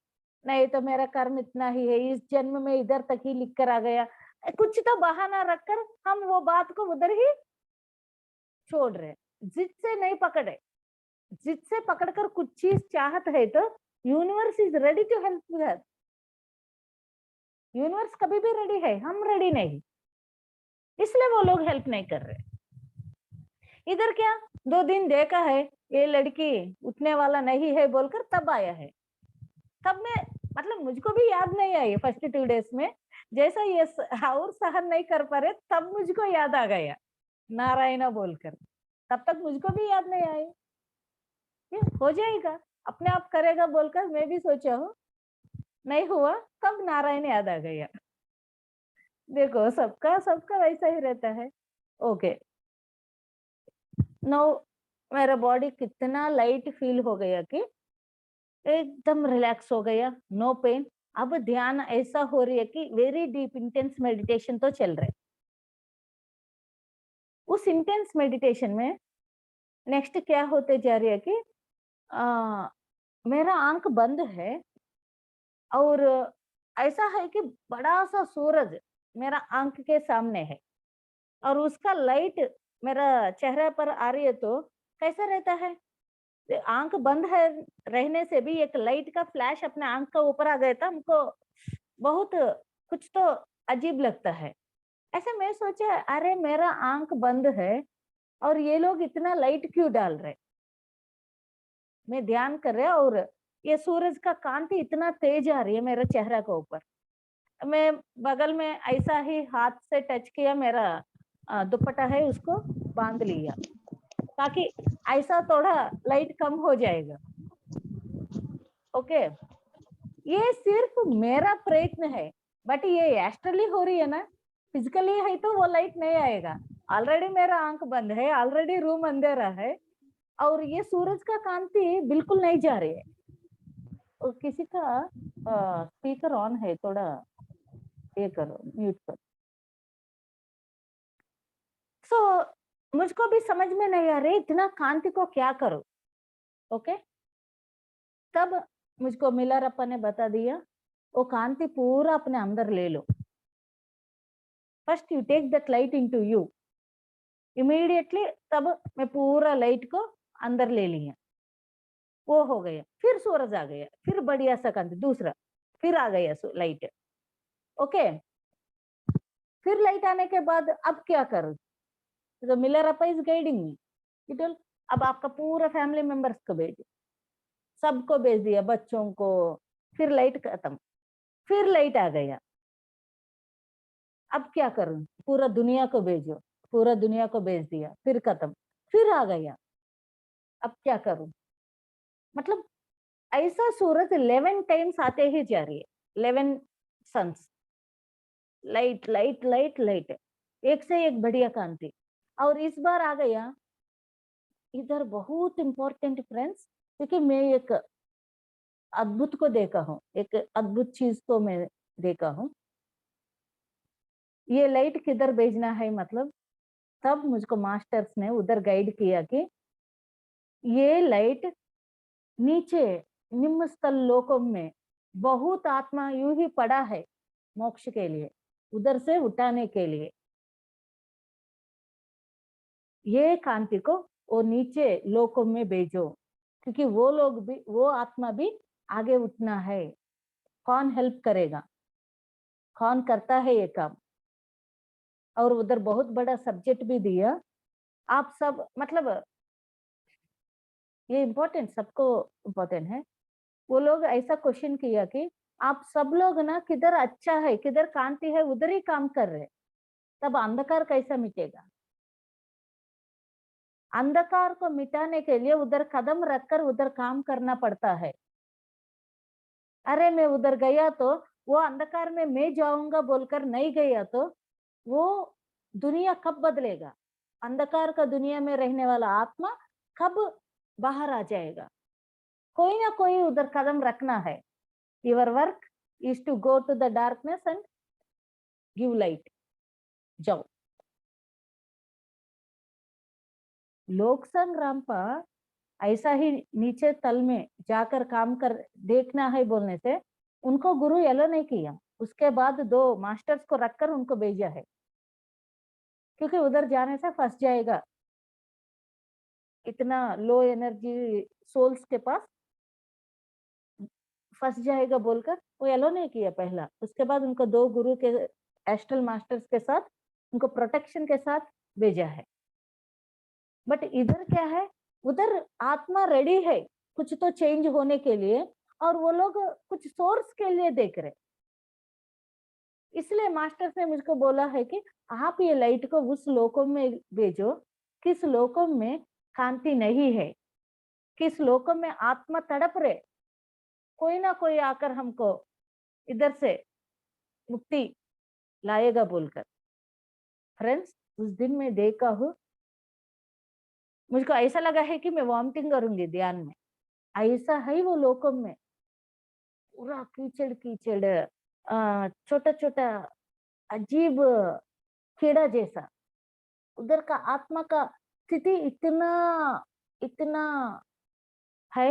Speaker 2: नहीं तो मेरा कर्म इतना ही है, इस जन्म में इधर तक ही लिख कर आ गया, कुछ तो बहाना रखकर हम वो बात को उधर ही छोड़ रहे, जिद से नहीं पकड़े। जिद से पकड़कर कुछ चीज चाहत है तो universe is ready to help that, universe कभी भी रेडी है, हम रेडी नहीं, इसलिए वो लोग हेल्प नहीं कर रहे। इधर क्या 2 दिन देखा है, ये लड़की उठने वाला नहीं है बोलकर तब आया है, तब मैं, मतलब मुझको भी याद नहीं आई फर्स्ट 2 डेज में, जैसा ये और सहन नहीं कर पा रहे तब मुझको याद आ गया नारायणा बोलकर, तब तक मुझको भी याद नहीं आई, ये हो जाएगा अपने आप करेगा बोलकर मैं भी सोचा हूँ, नहीं हुआ तब नारायण याद आ गया। देखो सबका सबका वैसा ही रहता है। ओके, नो मेरा बॉडी कितना लाइट फील हो गया कि एकदम रिलैक्स हो गया, नो पेन। अब ध्यान ऐसा हो रही है कि वेरी डीप इंटेंस मेडिटेशन तो चल रहा है। उस इंटेंस मेडिटेशन में नेक्स्ट क्या होते जा रही है कि मेरा आंख बंद है और ऐसा है कि बड़ा सा सूरज मेरा आंख के सामने है और उसका लाइट मेरा चेहरे पर आ रही है, तो कैसा रहता है, आंख बंद है रहने से भी एक लाइट का फ्लैश अपने आंख का ऊपर आ गया था, हमको बहुत कुछ तो अजीब लगता है। ऐसे मैं सोचा अरे मेरा आंख बंद है और ये लोग इतना लाइट क्यों डाल रहे। मैं ध्यान कर रहा और ये सूरज का कांति इतना तेज आ रही है मेरे चेहरा के ऊपर। मैं बगल में ऐसा ही हाथ से टच किया, मेरा दुपट्टा है उसको बांध लिया ताकि ऐसा थोड़ा लाइट कम हो जाएगा। ओके, ये सिर्फ मेरा प्रयत्न है, बट ये एस्ट्रली हो रही है ना, फिजिकली है तो वो लाइट नहीं आएगा। ऑलरेडी मेरा आंख बंद है, ऑलरेडी रूम अंधेरा है और ये सूरज का कांति बिल्कुल नहीं जा रही है। और किसी का स्पीकर ऑन है, थोड़ा ये करो, म्यूट करो। सो मुझको भी समझ में नहीं आ रही इतना कांति को क्या करो। ओके, तब मुझको मिलरप्पा ने बता दिया वो कांति पूरा अपने अंदर ले लो। First you take that light into you. Immediately तब मैं पूरा लाइट को अंदर ले लिया, वो हो गया। फिर सूरज आ गया, फिर बढ़िया सा कांति दूसरा, फिर आ गया लाइट। ओके, फिर लाइट आने के बाद अब क्या करूं? तो मिलरप्पा इज गाइडिंग मी। इट अब आपका पूरा फैमिली मेंबर्स को भेज, सबको भेज दिया, बच्चों को। फिर लाइट खत्म, फिर लाइट आ गया। अब क्या करूं? पूरा दुनिया को भेजो, पूरा दुनिया को भेज दिया, फिर खत्म, फिर आ गया। अब क्या करूं? मतलब ऐसा सूरज 11 टाइम्स आते ही जा रही है, 11 suns, light light light light, एक से एक बढ़िया कांति। और इस बार आ गया इधर बहुत इंपॉर्टेंट फ्रेंड्स, क्योंकि मैं एक अद्भुत को देखा हूँ, एक अद्भुत चीज को मैं देखा हूँ। ये लाइट किधर भेजना है, मतलब तब मुझको मास्टर्स ने उधर गाइड किया कि ये लाइट नीचे निम्न स्थल लोकों में बहुत आत्मा यूं ही पड़ा है मोक्ष के लिए, उधर से उठाने के लिए। ये कांति को वो नीचे लोकों में भेजो, क्योंकि वो लोग भी, वो आत्मा भी आगे उठना है। कौन हेल्प करेगा, कौन करता है ये काम? और उधर बहुत बड़ा सब्जेक्ट भी दिया। आप सब, मतलब ये इम्पोर्टेंट, सबको इम्पोर्टेंट है। वो लोग ऐसा क्वेश्चन किया कि आप सब लोग ना किधर अच्छा है, किधर कांति है, उधर ही काम कर रहे, तब अंधकार कैसा मिटेगा? अंधकार को मिटाने के लिए उधर कदम रखकर उधर काम करना पड़ता है। अरे मैं उधर गया तो वो अंधकार में मैं जाऊंगा बोलकर नहीं गया तो वो दुनिया कब बदलेगा? अंधकार का दुनिया में रहने वाला आत्मा कब बाहर आ जाएगा? कोई ना कोई उधर कदम रखना है। Your work is to go to the darkness and give light. जाओ। लोक संग्राम पर ऐसा ही नीचे तल में जाकर काम कर देखना है बोलने से उनको गुरु एलो नहीं किया। उसके बाद 2 मास्टर्स को रखकर उनको भेजा है, क्योंकि उधर जाने से फंस जाएगा, इतना लो एनर्जी सोल्स के पास फंस जाएगा बोलकर वो एलो नहीं किया पहला। उसके बाद उनको 2 गुरु के एस्ट्रल मास्टर्स के साथ उनको प्रोटेक्शन के साथ भेजा है। बट इधर क्या है, उधर आत्मा रेडी है कुछ तो चेंज होने के लिए, और वो लोग कुछ सोर्स के लिए देख रहे। इसलिए मास्टर्स ने मुझको बोला है कि आप ये लाइट को उस लोकों में भेजो किस लोकों में कांति नहीं है, किस लोकों में आत्मा तड़प रहे, कोई ना कोई आकर हमको इधर से मुक्ति लाएगा बोलकर। फ्रेंड्स, उस दिन मैं देखा हूँ, मुझको ऐसा लगा है कि मैं वॉमिटिंग करूंगी ध्यान में। ऐसा है वो लोकों में, पूरा कीचड़ कीचड़, छोटा छोटा अजीब कीड़ा जैसा। उधर का आत्मा का स्थिति इतना इतना है।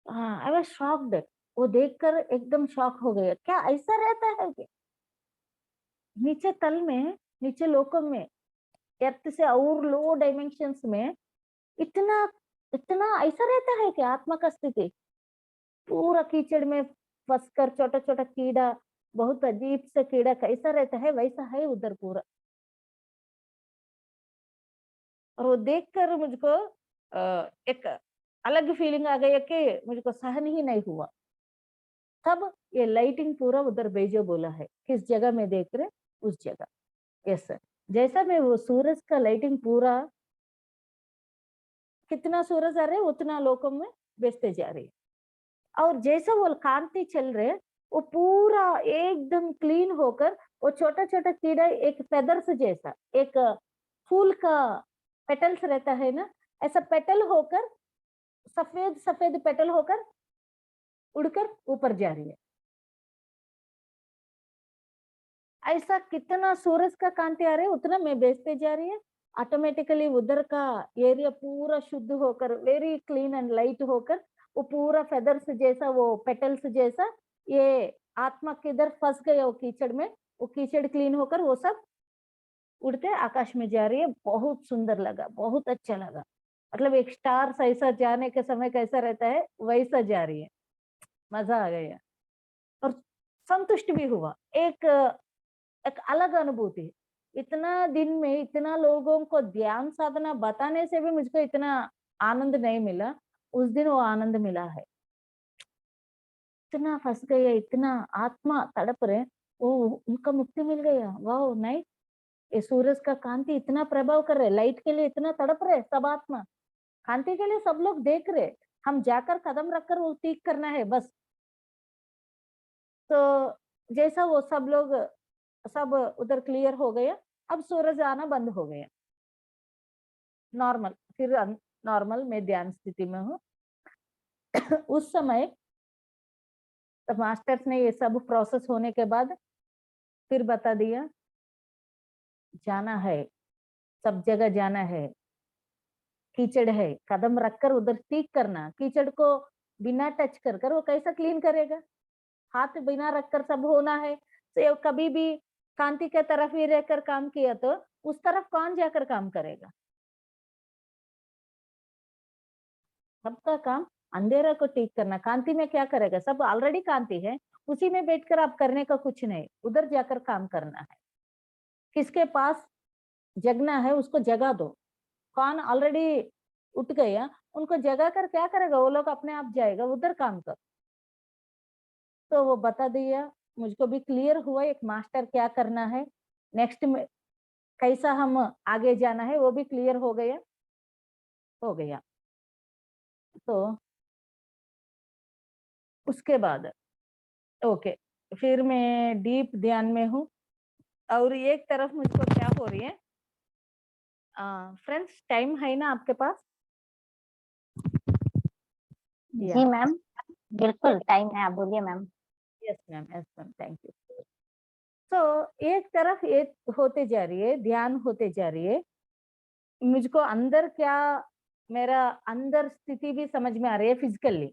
Speaker 2: आई वाज शॉक्ड, वो देखकर एकदम शॉक हो गया। क्या ऐसा रहता है क्या नीचे तल में, नीचे लोकों में, अर्थ से और लो डायमेंशंस में इतना इतना ऐसा रहता है कि आत्मा का स्थिति पूरा कीचड़ में फंस कर, छोटा छोटा कीड़ा, बहुत अजीब से कीड़ा कैसा रहता है वैसा है उधर पूरा। और वो देखकर मुझको एक अलग फीलिंग आ गई कि मुझको सहन ही नहीं हुआ। तब ये लाइटिंग पूरा उधर भेजो बोला है, किस जगह में देख रहे, उस जगह। यस सर, जैसा मैं वो सूरज का लाइटिंग पूरा, कितना सूरज आ रहे उतना लोकों में बेचते जा रही है। और जैसा वो कांति चल रहे, वो पूरा एकदम क्लीन होकर, वो छोटा छोटा कीड़ा एक फेदर्स जैसा, एक फूल का पेटल्स रहता है ना, ऐसा पेटल होकर, सफेद सफेद पेटल होकर उड़कर ऊपर जा रही है। ऐसा कितना सूरज का कांति आ रहा है उतना मैं बेचते जा रही है। ऑटोमेटिकली उधर का एरिया पूरा शुद्ध होकर, वेरी क्लीन एंड लाइट होकर, वो पूरा फेदर्स जैसा, वो पेटल्स जैसा, ये आत्मा किधर फंस गया वो कीचड़ में, वो कीचड़ क्लीन होकर वो सब उड़ते आकाश में जा रही है। बहुत सुंदर लगा, बहुत अच्छा लगा। मतलब एक स्टार ऐसा जाने के समय कैसा रहता है वैसा जा रही है। मजा आ गया और संतुष्ट भी हुआ। एक एक अलग अनुभूति। इतना दिन में इतना लोगों को ध्यान साधना बताने से भी मुझको इतना आनंद नहीं मिला, उस दिन वो आनंद मिला है। इतना फंस गया, इतना आत्मा तड़प रहे, वो उनका मुक्ति मिल गया। वाह, नहीं, ये सूरज का कांति इतना प्रभाव कर रहे, लाइट के लिए इतना तड़प रहे सब आत्मा, कांति के लिए सब लोग देख रहे, हम जाकर कदम रखकर वो ठीक करना है बस। तो जैसा वो सब लोग सब उधर क्लियर हो गया, अब सूरज आना बंद हो गया, नॉर्मल, फिर नॉर्मल मैं ध्यान स्थिति में हूँ। उस समय तो मास्टर्स ने ये सब प्रोसेस होने के बाद फिर बता दिया, जाना है, सब जगह जाना है, कीचड़ है, कदम रखकर उधर ठीक करना। कीचड़ को बिना टच कर कर वो कैसा क्लीन करेगा, हाथ बिना रखकर सब होना है। तो कभी भी कांति के तरफ ही रहकर काम किया तो उस तरफ कौन जाकर काम करेगा। सबका काम अंधेरा को ठीक करना, कांति में क्या करेगा, सब ऑलरेडी कांति है, उसी में बैठकर आप करने का कुछ नहीं, उधर जाकर काम करना है। किसके पास जगना है उसको जगा दो, कौन ऑलरेडी उठ गया उनको जगा कर क्या करेगा, वो लोग अपने आप जाएगा, उधर काम कर। तो वो बता दिया, मुझको भी क्लियर हुआ एक मास्टर क्या करना है, नेक्स्ट में कैसा हम आगे जाना है वो भी क्लियर हो गया, हो गया। तो उसके बाद ओके, फिर मैं डीप ध्यान में हूँ। और एक तरफ मुझको क्या हो रही है, फ्रेंड्स टाइम है ना आपके पास?
Speaker 1: जी मैम, बिल्कुल टाइम है, आप बोलिए ma'am.
Speaker 2: Yes ma'am, yes ma'am, thank you. तो एक तरफ एक होते जा रही है, ध्यान होते जा रही है, मुझको अंदर क्या, मेरा अंदर स्थिति भी समझ में आ रही है फिजिकली।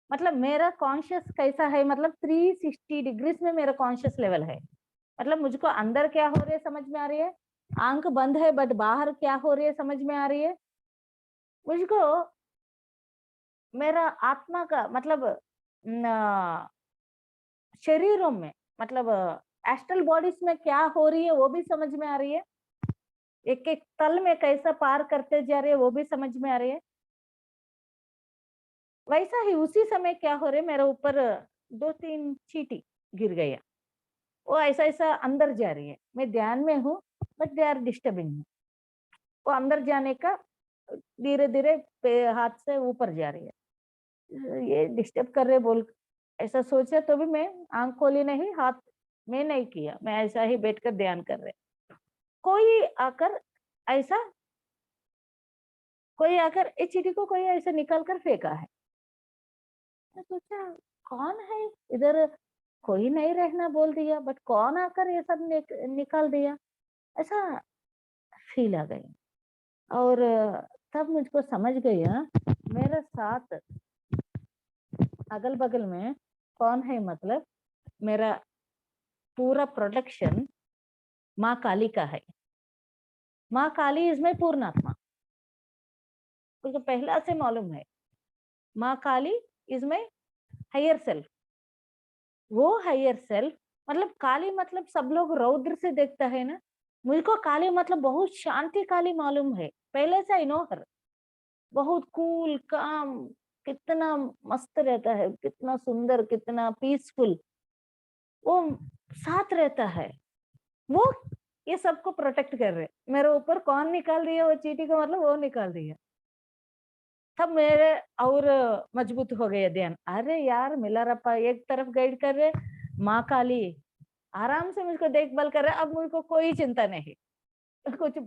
Speaker 2: मतलब मेरा कॉन्शियस कैसा है, मतलब 360 डिग्रीज में मेरा कॉन्शियस लेवल है। मतलब मुझको अंदर क्या हो रही है समझ में आ रही है, आंख बंद है बट बाहर क्या हो रही है समझ में आ रही है। मुझको मेरा आत्मा का मतलब शरीरों में, मतलब एस्ट्रल बॉडीज में क्या हो रही है वो भी समझ में आ रही है। एक एक तल में कैसा पार करते जा रहे हैं वो भी समझ में आ रही है। वैसा ही उसी समय क्या हो रहा है, मेरे ऊपर 2-3 चींटी गिर गया, वो ऐसा ऐसा अंदर जा रही है। मैं ध्यान में हूँ but they are disturbing me. वो अंदर जाने का धीरे धीरे हाथ से ऊपर जा रही है, ये डिस्टर्ब कर रहे बोल ऐसा सोचा, तो भी मैं आंख खोली नहीं, हाथ में नहीं किया, मैं ऐसा ही बैठकर ध्यान कर रहे। कोई आकर ऐसा, कोई आकर इस चीटी को कोई ऐसा निकाल कर फेंका है। मैं सोचा कौन है इधर, कोई नहीं रहना बोल दिया बट कौन आकर ये सब निकाल दिया, ऐसा फील आ गई। और तब मुझको समझ गया मेरे साथ अगल बगल में कौन है, मतलब मेरा पूरा प्रोडक्शन माँ काली का है। माँ काली इज माई पूर्णात्मा। उसको पहला से मालूम है माँ काली इज माई हायर सेल्फ। वो हायर सेल्फ मतलब काली मतलब सब लोग रौद्र से देखता है ना, मुझको काली मतलब बहुत शांति काली मालूम है पहले से। आई नो हर, बहुत कूल काम, कितना मस्त रहता है, कितना सुंदर, कितना पीसफुल वो साथ रहता है। वो ये सबको प्रोटेक्ट कर रहे, मेरे ऊपर कौन निकाल रही है वो चीटी को, मतलब वो निकाल रही है। तब मेरे और मजबूत हो गए ध्यान। अरे यार मिला रप्पा एक तरफ गाइड कर रहे, माँ काली आराम से मुझको देखभाल कर रहे, अब मुझको कोई चिंता नहीं। कुछ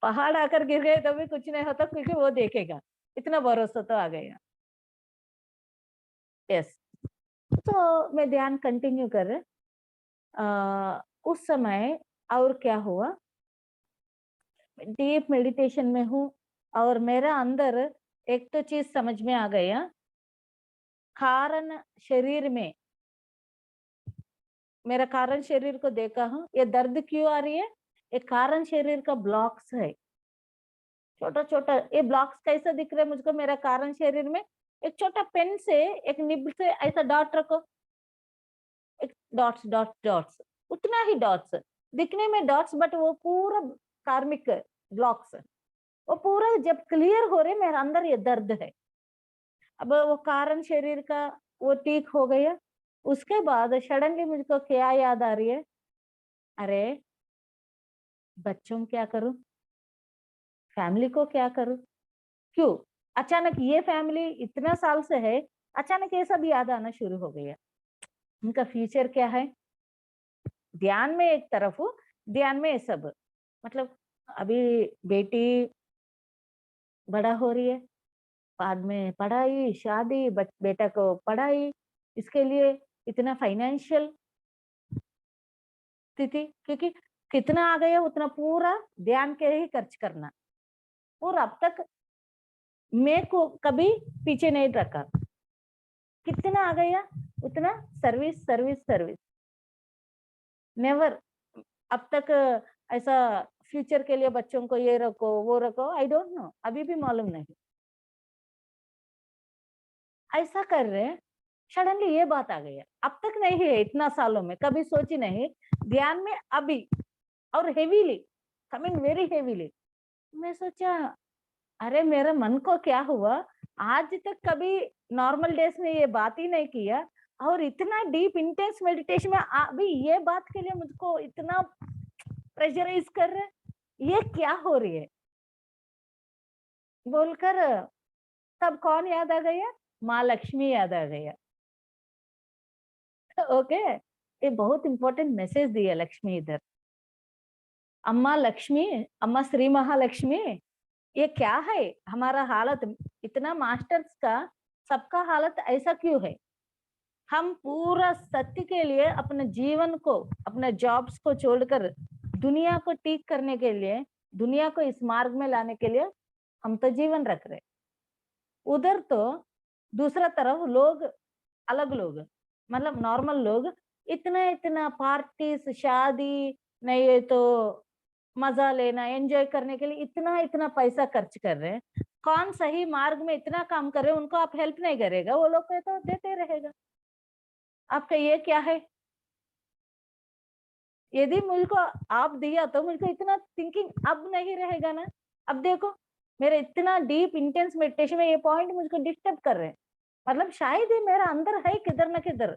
Speaker 2: पहाड़ आकर गिर गए तो भी कुछ नहीं होता क्योंकि वो देखेगा, इतना भरोसा तो आ गया। यस, तो मैं ध्यान कंटिन्यू कर रहे। उस समय और क्या हुआ, डीप मेडिटेशन में हूँ और मेरा अंदर एक तो चीज समझ में आ गया, कारण शरीर में, मेरा कारण शरीर को देखा हूँ, ये दर्द क्यों आ रही है, ये कारण शरीर का ब्लॉक्स है, छोटा छोटा। ये ब्लॉक्स कैसा दिख रहा है मुझको, मेरा कारण शरीर में एक छोटा पेन से एक निब से ऐसा डॉट रखो, एक डॉट्स डॉट्स डॉट्स, उतना ही डॉट्स दिखने में डॉट्स, बट वो पूरा कार्मिक ब्लॉक्स, वो पूरा जब क्लियर हो रहे मेरे अंदर ये दर्द है। अब वो कारण शरीर का वो ठीक हो गया। उसके बाद सडनली मुझको क्या याद आ रही है, अरे बच्चों क्या करूं, फैमिली को क्या करूं, क्यों अचानक ये फैमिली इतना साल से है, अचानक ये सब याद आना शुरू हो गया। उनका फ्यूचर क्या है, ध्यान में एक तरफ हूँ, ध्यान में ये सब मतलब अभी बेटी बड़ा हो रही है, बाद में पढ़ाई शादी, बेटा को पढ़ाई, इसके लिए इतना फाइनेंशियल स्थिति, क्योंकि कितना आ गया उतना पूरा ध्यान के ही खर्च करना, और अब तक मैं को कभी पीछे नहीं रखा, कितना आ गया उतना सर्विस सर्विस सर्विस, नेवर अब तक ऐसा फ्यूचर के लिए बच्चों को ये रखो वो रखो, आई डोंट नो, अभी भी मालूम नहीं ऐसा कर रहे। सडनली ये बात आ गया, अब तक नहीं है इतना सालों में कभी सोची नहीं, ध्यान में अभी और हेवीली, कमिंग वेरी हेवीली। मैं सोचा अरे मेरे मन को क्या हुआ, आज तक कभी नॉर्मल डेज में ये बात ही नहीं किया, और इतना डीप इंटेंस मेडिटेशन में अभी ये बात के लिए मुझको इतना प्रेशराइज कर रहे, ये क्या हो रही है बोलकर तब कौन याद आ गया, माँ लक्ष्मी याद आ गया। ओके, ये बहुत इंपॉर्टेंट मैसेज दिया लक्ष्मी इधर, अम्मा लक्ष्मी, अम्मा श्री महालक्ष्मी, ये क्या है हमारा हालत, इतना मास्टर्स का सबका हालत ऐसा क्यों है, हम पूरा सत्य के लिए अपने जीवन को, अपने जॉब्स को छोड़कर दुनिया को ठीक करने के लिए, दुनिया को इस मार्ग में लाने के लिए हम तो जीवन रख रहे, उधर तो दूसरा तरफ लोग, अलग लोग मतलब नॉर्मल लोग इतना इतना पार्टीज शादी नहीं है तो मजा लेना एंजॉय करने के लिए इतना इतना पैसा खर्च कर रहे हैं, कौन सही मार्ग में इतना काम कर रहे हैं, उनको आप हेल्प नहीं करेगा, वो लोग तो देते रहेगा, आपका ये क्या है। यदि मुझको आप दिया तो मुझको इतना थिंकिंग अब नहीं रहेगा ना। अब देखो मेरे इतना डीप इंटेंस मेडिटेशन में ये पॉइंट मुझको डिस्टर्ब कर रहे हैं, मतलब शायद ये मेरा अंदर है किधर ना किधर,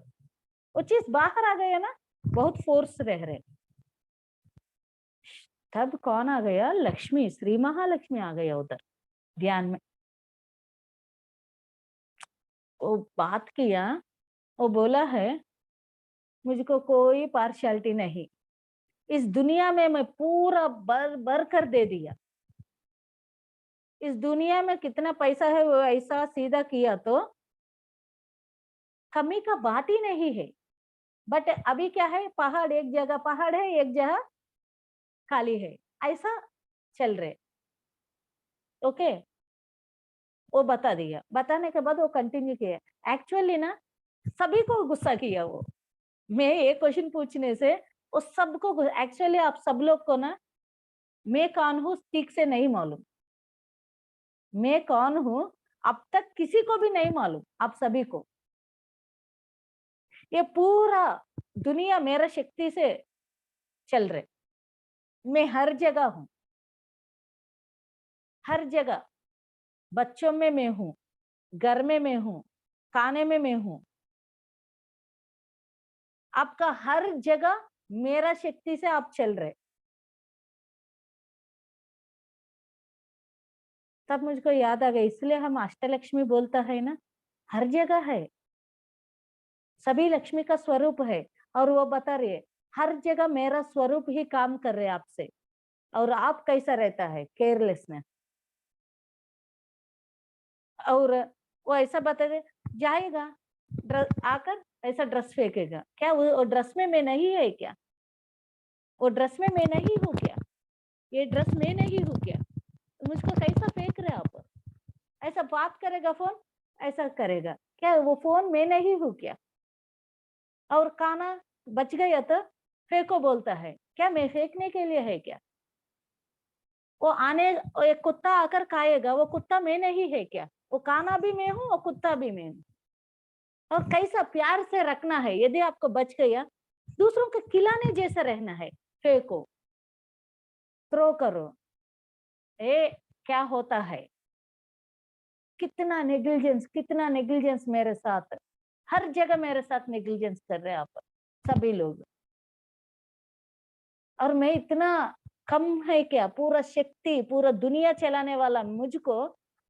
Speaker 2: वो चीज बाहर आ गया ना, बहुत फोर्स रह रहे। तब कौन आ गया, लक्ष्मी, श्री महालक्ष्मी आ गया उधर ध्यान में। वो बात किया, वो बोला है मुझको कोई पार्शियलिटी नहीं, इस दुनिया में मैं पूरा बर कर दे दिया, इस दुनिया में कितना पैसा है वो ऐसा सीधा किया तो कमी का बात ही नहीं है, बट अभी क्या है, पहाड़ एक जगह पहाड़ है एक जगह खाली है, ऐसा चल रहे। ओके, वो बता दिया, बताने के बाद वो कंटिन्यू किया, एक्चुअली ना सभी को गुस्सा किया वो, मैं एक क्वेश्चन पूछने से वो सबको, एक्चुअली आप सब लोग को ना मैं कौन हूँ ठीक से नहीं मालूम, मैं कौन हूं अब तक किसी को भी नहीं मालूम, आप सभी को। ये पूरा दुनिया मेरा शक्ति से चल रहे, मैं हर जगह हूं, हर जगह। बच्चों में मैं हूं, घर में मैं हूं, खाने में मैं हूं, आपका हर जगह मेरा शक्ति से आप चल रहे। तब मुझको याद आ गया, इसलिए हम अष्टलक्ष्मी बोलता है ना, हर जगह है, सभी लक्ष्मी का स्वरूप है। और वो बता रही है हर जगह मेरा स्वरूप ही काम कर रहे आपसे। और आप कैसा रहता है, केयरलेसनेस। और वो ऐसा बता दे, जाएगा आकर ऐसा ड्रेस फेंकेगा क्या, वो ड्रेस में मैं नहीं है क्या, वो ड्रेस में मैं नहीं हूँ क्या, ये ड्रेस मैं नहीं हूँ क्या, तो मुझको कैसा फेंक रहे आप। ऐसा बात करेगा फोन, ऐसा करेगा क्या, वो फोन मैं नहीं हूँ क्या। और खाना बच गया तो फेंको बोलता है क्या, मैं फेंकने के लिए है क्या। वो आने, एक कुत्ता आकर खाएगा, वो कुत्ता मैं नहीं है क्या, वो खाना भी मैं हूँ और कुत्ता भी मैं हूँ। और कैसा प्यार से रखना है, यदि आपको बच गया दूसरों को खिलाने जैसा रहना है, फेंको, थ्रो करो। ए क्या होता है, कितना नेग्लिजेंस, कितना नेग्लिजेंस मेरे साथ, हर जगह मेरे साथ नेग्लिजेंस कर रहे हैं आप सभी लोग। और मैं इतना कम है क्या, पूरा शक्ति, पूरा दुनिया चलाने वाला मुझको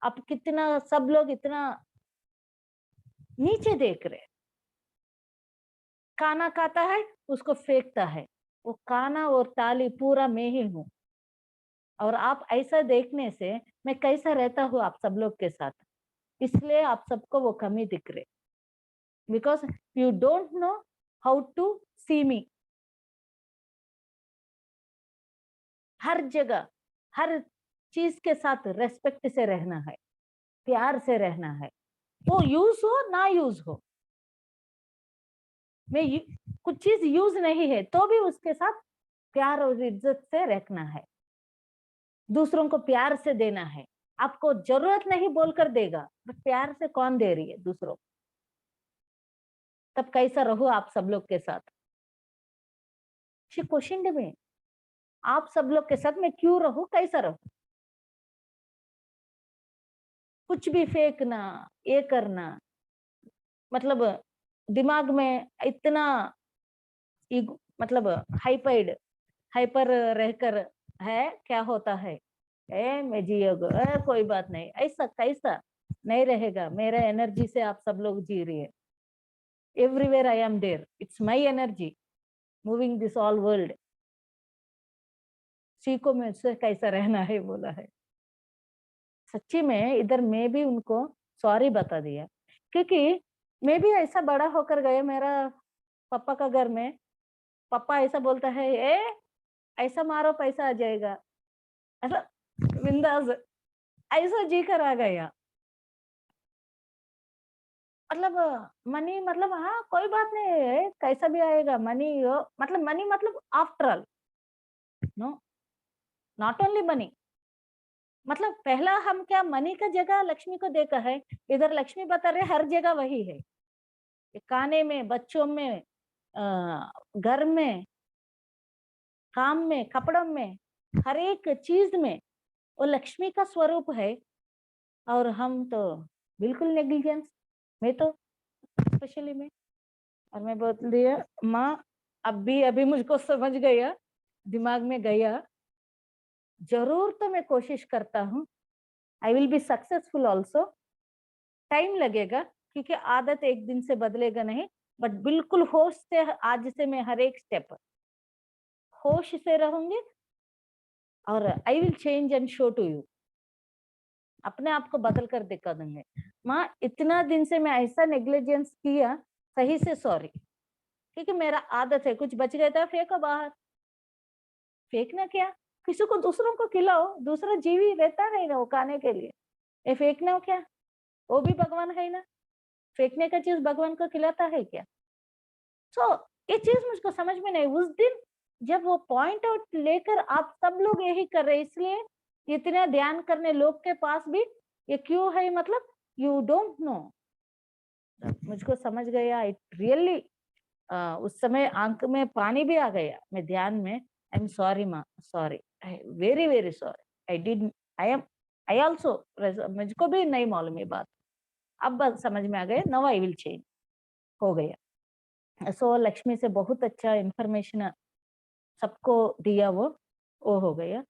Speaker 2: अब कितना सब लोग इतना नीचे देख रहे। खाना खाता है उसको फेंकता है, वो खाना और ताली पूरा मैं ही हूँ। और आप ऐसा देखने से मैं कैसा रहता हूँ आप सब लोग के साथ, इसलिए आप सबको वो कमी दिख रहे, because you don't know how to see me. हर जगह हर चीज के साथ रेस्पेक्ट से रहना है, प्यार से रहना है, वो यूज हो ना यूज हो। मैं कुछ चीज यूज नहीं है तो भी उसके साथ प्यार और इज्जत से रखना है, दूसरों को प्यार से देना है। आपको जरूरत नहीं बोलकर देगा, बट प्यार से कौन दे रही है दूसरों, तब कैसा रहो आप सब लोग के साथ। क्वेश्चन में आप सब लोग के साथ मैं क्यों रहूं, कैसा रहूं, कुछ भी फेंकना, ये करना, मतलब दिमाग में इतना मतलब हाइपर रहकर है, क्या होता है, मैं जियोगा, कोई बात नहीं, ऐसा कैसा नहीं रहेगा। मेरा एनर्जी से आप सब लोग जी रही है, everywhere I am there, it's my energy moving this all world. सीखो मुझसे कैसा रहना है, बोला है। सच्ची में इधर मैं भी उनको सॉरी बता दिया, क्योंकि मैं भी ऐसा बड़ा होकर गया, मेरा पापा का घर में पापा ऐसा बोलता है, ऐसा मारो पैसा आ जाएगा, ऐसा बिंदास, ऐसा जी कर आ गया। मतलब मनी, मतलब हाँ कोई बात नहीं है, कैसा भी आएगा मनी, मतलब मनी मतलब after all, no, not only money. मतलब पहला हम क्या मनी का जगह लक्ष्मी को देखा है, इधर लक्ष्मी बता रहे हर जगह वही है, खाने में, बच्चों में, घर में, काम में, कपड़ों में, हर एक चीज में वो लक्ष्मी का स्वरूप है। और हम तो बिल्कुल नेग्लिजेंस, मैं तो स्पेशली मैं। और मैं बोल दिया माँ, अभी अभी मुझको समझ गया, दिमाग में गया, जरूर तो मैं कोशिश करता हूँ, I will be successful also. Time लगेगा क्योंकि आदत एक दिन से बदलेगा नहीं, बट बिल्कुल होश से आज से मैं हर एक स्टेप होश से रहूंगी। और I will change and show to you, अपने आप को बदल कर दिखा दूंगे। माँ इतना दिन से मैं ऐसा नेग्लिजेंस किया, सही से सॉरी, क्योंकि मेरा आदत है, कुछ बच गया था फेंको बाहर। फेंकना क्या, किसी को दूसरों को खिलाओ, दूसरा जीवी रहता है ना वो खाने के लिए, ये फेंकना क्या, वो भी भगवान है ना, फेंकने का चीज भगवान को खिलाता है क्या। सो ये चीज मुझको समझ में नहीं उस दिन, जब वो पॉइंट आउट लेकर आप सब लोग यही कर रहे, इसलिए इतने ध्यान करने लोग के पास भी ये क्यों है मतलब यू डोंट नो। मुझको समझ गया, इट रियली उस समय आंख में पानी भी आ गया। मैं ध्यान में, आई एम सॉरी माँ, sorry, very very sorry, I did, I also, मुझको भी नहीं मालूम ये बात, अब बस समझ में आ गया, नाउ आई विल चेंज, हो गया। सो लक्ष्मी से बहुत अच्छा इंफॉर्मेशन सबको दिया, वो हो गया,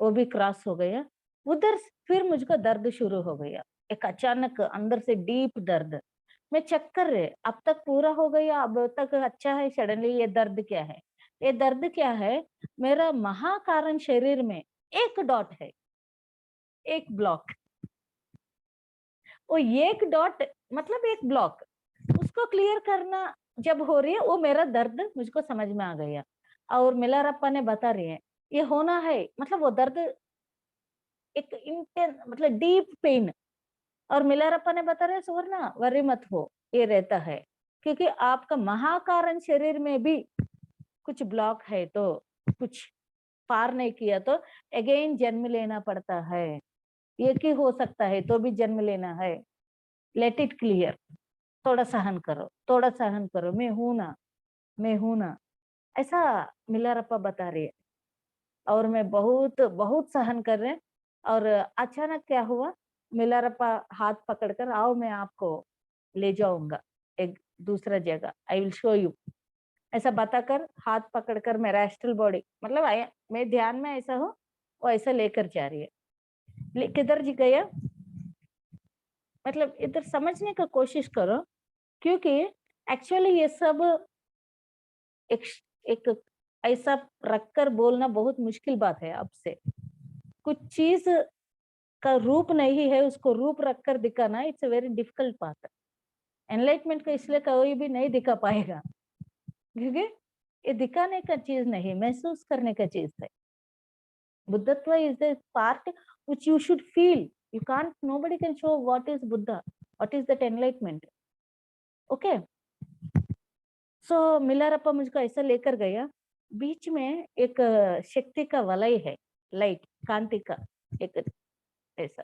Speaker 2: वो भी क्रॉस हो गया। उधर फिर मुझको दर्द शुरू हो गया, एक अचानक अंदर से डीप दर्द। मैं चेक कर रहे, अब तक पूरा हो गया, अब तक अच्छा है, सडनली ये दर्द क्या है? ये दर्द क्या है? मेरा महाकारण शरीर में एक डॉट है, एक ब्लॉक। वो एक डॉट मतलब एक ब्लॉक, उसको क्लियर करना जब हो रही है, वो मेरा दर्द मुझको समझ में आ गया। और मिलारप्पा ने बता रही है ये होना है, मतलब वो दर्द एक इंटेंस मतलब डीप पेन। और मिलारप्पा ने बता रहे सुवर्णा वरी मत हो, ये रहता है, क्योंकि आपका महाकारण शरीर में भी कुछ ब्लॉक है, तो कुछ पार नहीं किया तो अगेन जन्म लेना पड़ता है। एक ही हो सकता है तो भी जन्म लेना है। लेट इट क्लियर, थोड़ा सहन करो, थोड़ा सहन करो, मैं हूं ना, मैं हूं ना, ऐसा मिलारप्पा बता रही है। और मैं बहुत बहुत सहन कर रहे हैं। और अचानक क्या हुआ, मिलारप्पा हाथ पकड़कर, आओ मैं आपको ले जाऊंगा एक दूसरा जगह, आई विल शो यू, ऐसा बताकर हाथ पकड़कर मेरा एस्ट्रल बॉडी मतलब मैं ध्यान में ऐसा हो, वो ऐसा लेकर जा रही है। किधर जी गया, मतलब इधर समझने का कोशिश करो, क्योंकि एक्चुअली ये सब एक एक ऐसा रखकर बोलना बहुत मुश्किल बात है। अब से कुछ चीज का रूप नहीं है, उसको रूप रखकर दिखाना, it's a very difficult path. Enlightenment का इसलिए कोई भी नहीं दिखा पाएगा, क्योंकि ये दिखाने का चीज नहीं, महसूस करने का चीज है। बुद्धत्व is the part which you should feel. You can't, nobody can show what is Buddha, what is that enlightenment. Okay, so मिलारप्पा मुझको ऐसा लेकर गया, बीच में एक शक्ति का वलय है, लाइट कांति का एक ऐसा,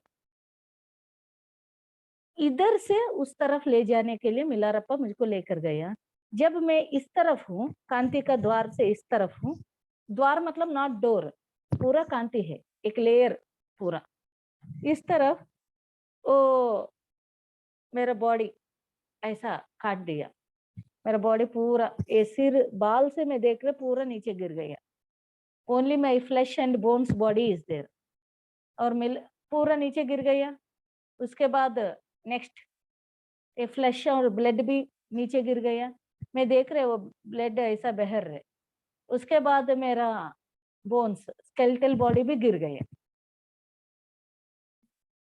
Speaker 2: इधर से उस तरफ ले जाने के लिए मिलारप्पा मुझको लेकर गया। जब मैं इस तरफ हूँ, कांति का द्वार से इस तरफ हूँ, द्वार मतलब नॉट डोर, पूरा कांति है, एक लेयर पूरा इस तरफ, ओ मेरा बॉडी ऐसा काट दिया, मेरा बॉडी पूरा, ये सिर बाल से मैं देख रहा पूरा नीचे गिर गया, only my flesh and bones body is there, और मिल पूरा नीचे गिर गया। उसके बाद नेक्स्ट ये फ्लैश और ब्लड भी नीचे गिर गया, मैं देख रहे वो ब्लड ऐसा बहर रहे। उसके बाद मेरा बोन्स स्केलेटल बॉडी भी गिर गया,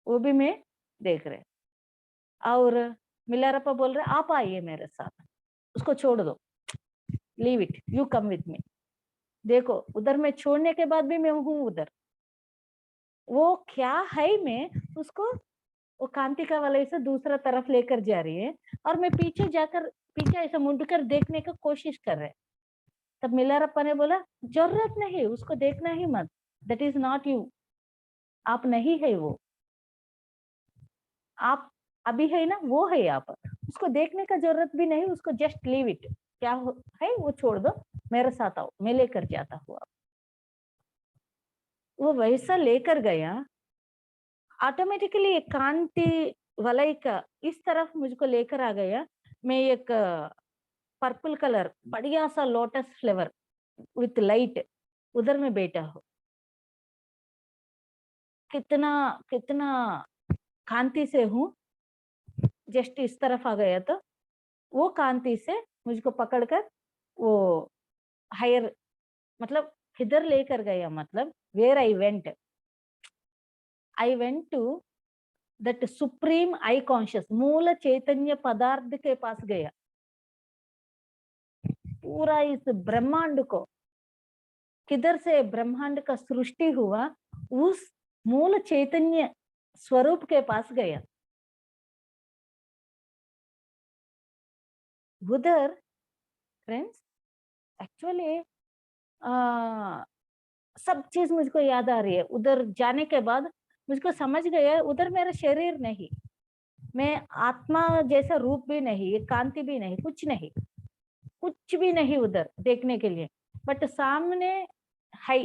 Speaker 2: वो भी मैं देख रहे। और मिलारप्पा बोल रहे आप आइए मेरे साथ, उसको छोड़ दो, leave it, you come with me. देखो उधर मैं छोड़ने के बाद भी मैं हूँ उधर, वो क्या है मैं उसको, वो कांति का वाले से दूसरा तरफ लेकर जा रही है, और मैं पीछे जाकर पीछे ऐसा मुड़कर देखने का कोशिश कर रहे। तब मिलारप्पा ने बोला जरूरत नहीं, उसको देखना ही मत, दैट इज नॉट यू, आप नहीं है वो, आप अभी है ना, वो है आप, उसको देखने का जरूरत भी नहीं, उसको जस्ट लीव इट, क्या है वो छोड़ दो, मेरे साथ आओ, मैं लेकर जाता हूँ। वो वैसा लेकर गया, ऑटोमेटिकली एक कांति वलय का इस तरफ मुझको लेकर आ गया। मैं एक पर्पल कलर बढ़िया सा लोटस फ्लेवर विथ लाइट, उधर में बैठा हूँ। कितना कितना कांति से हूँ, जस्ट इस तरफ आ गया तो वो कांति से मुझको पकड़कर वो हायर मतलब किधर लेकर गया, मतलब where I went to that supreme I conscious, मूल चैतन्य पदार्थ के पास गया। पूरा इस ब्रह्मांड को, किधर से ब्रह्मांड का सृष्टि हुआ, उस मूल चैतन्य स्वरूप के पास गया। उधर फ्रेंड्स एक्चुअली सब चीज मुझको याद आ रही है। उधर जाने के बाद मुझको समझ गया उधर मेरा शरीर नहीं, मैं आत्मा जैसा रूप भी नहीं, ये कांति भी नहीं, कुछ भी नहीं उधर देखने के लिए, बट सामने है।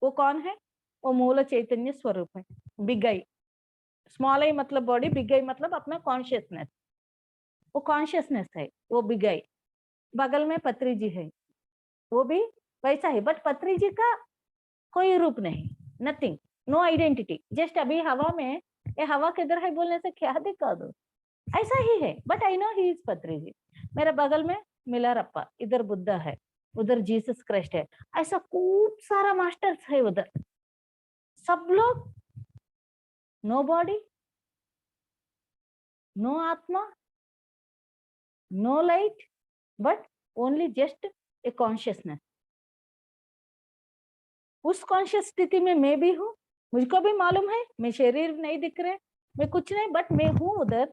Speaker 2: वो कौन है? वो मूल चैतन्य स्वरूप है। बिग आई, स्मॉल आई मतलब बॉडी, बिग आई मतलब अपना कॉन्शियसनेस, वो कॉन्शियसनेस है, वो बिग आई। बगल में पत्री जी है, वो भी वैसा है, बट पत्री जी का कोई रूप नहीं, नथिंग, नो आइडेंटिटी। जस्ट अभी हवा में, ये हवा किधर है बोलने से क्या दिक्कत दो, ऐसा ही है, but I know he is पत्री जी। मेरे बगल में मिलारप्पा, इधर बुद्धा है, उधर जीसस क्राइस्ट है, ऐसा खूब सारा मास्टर्स है उधर। सब लोग नो बॉडी, नो आत्मा, no light, but only just a consciousness. उस कॉन्शियस स्थिति में मैं भी हूँ, मुझको भी मालूम है मैं शरीर नहीं दिख रहे, मैं कुछ नहीं, बट मैं हूँ उधर,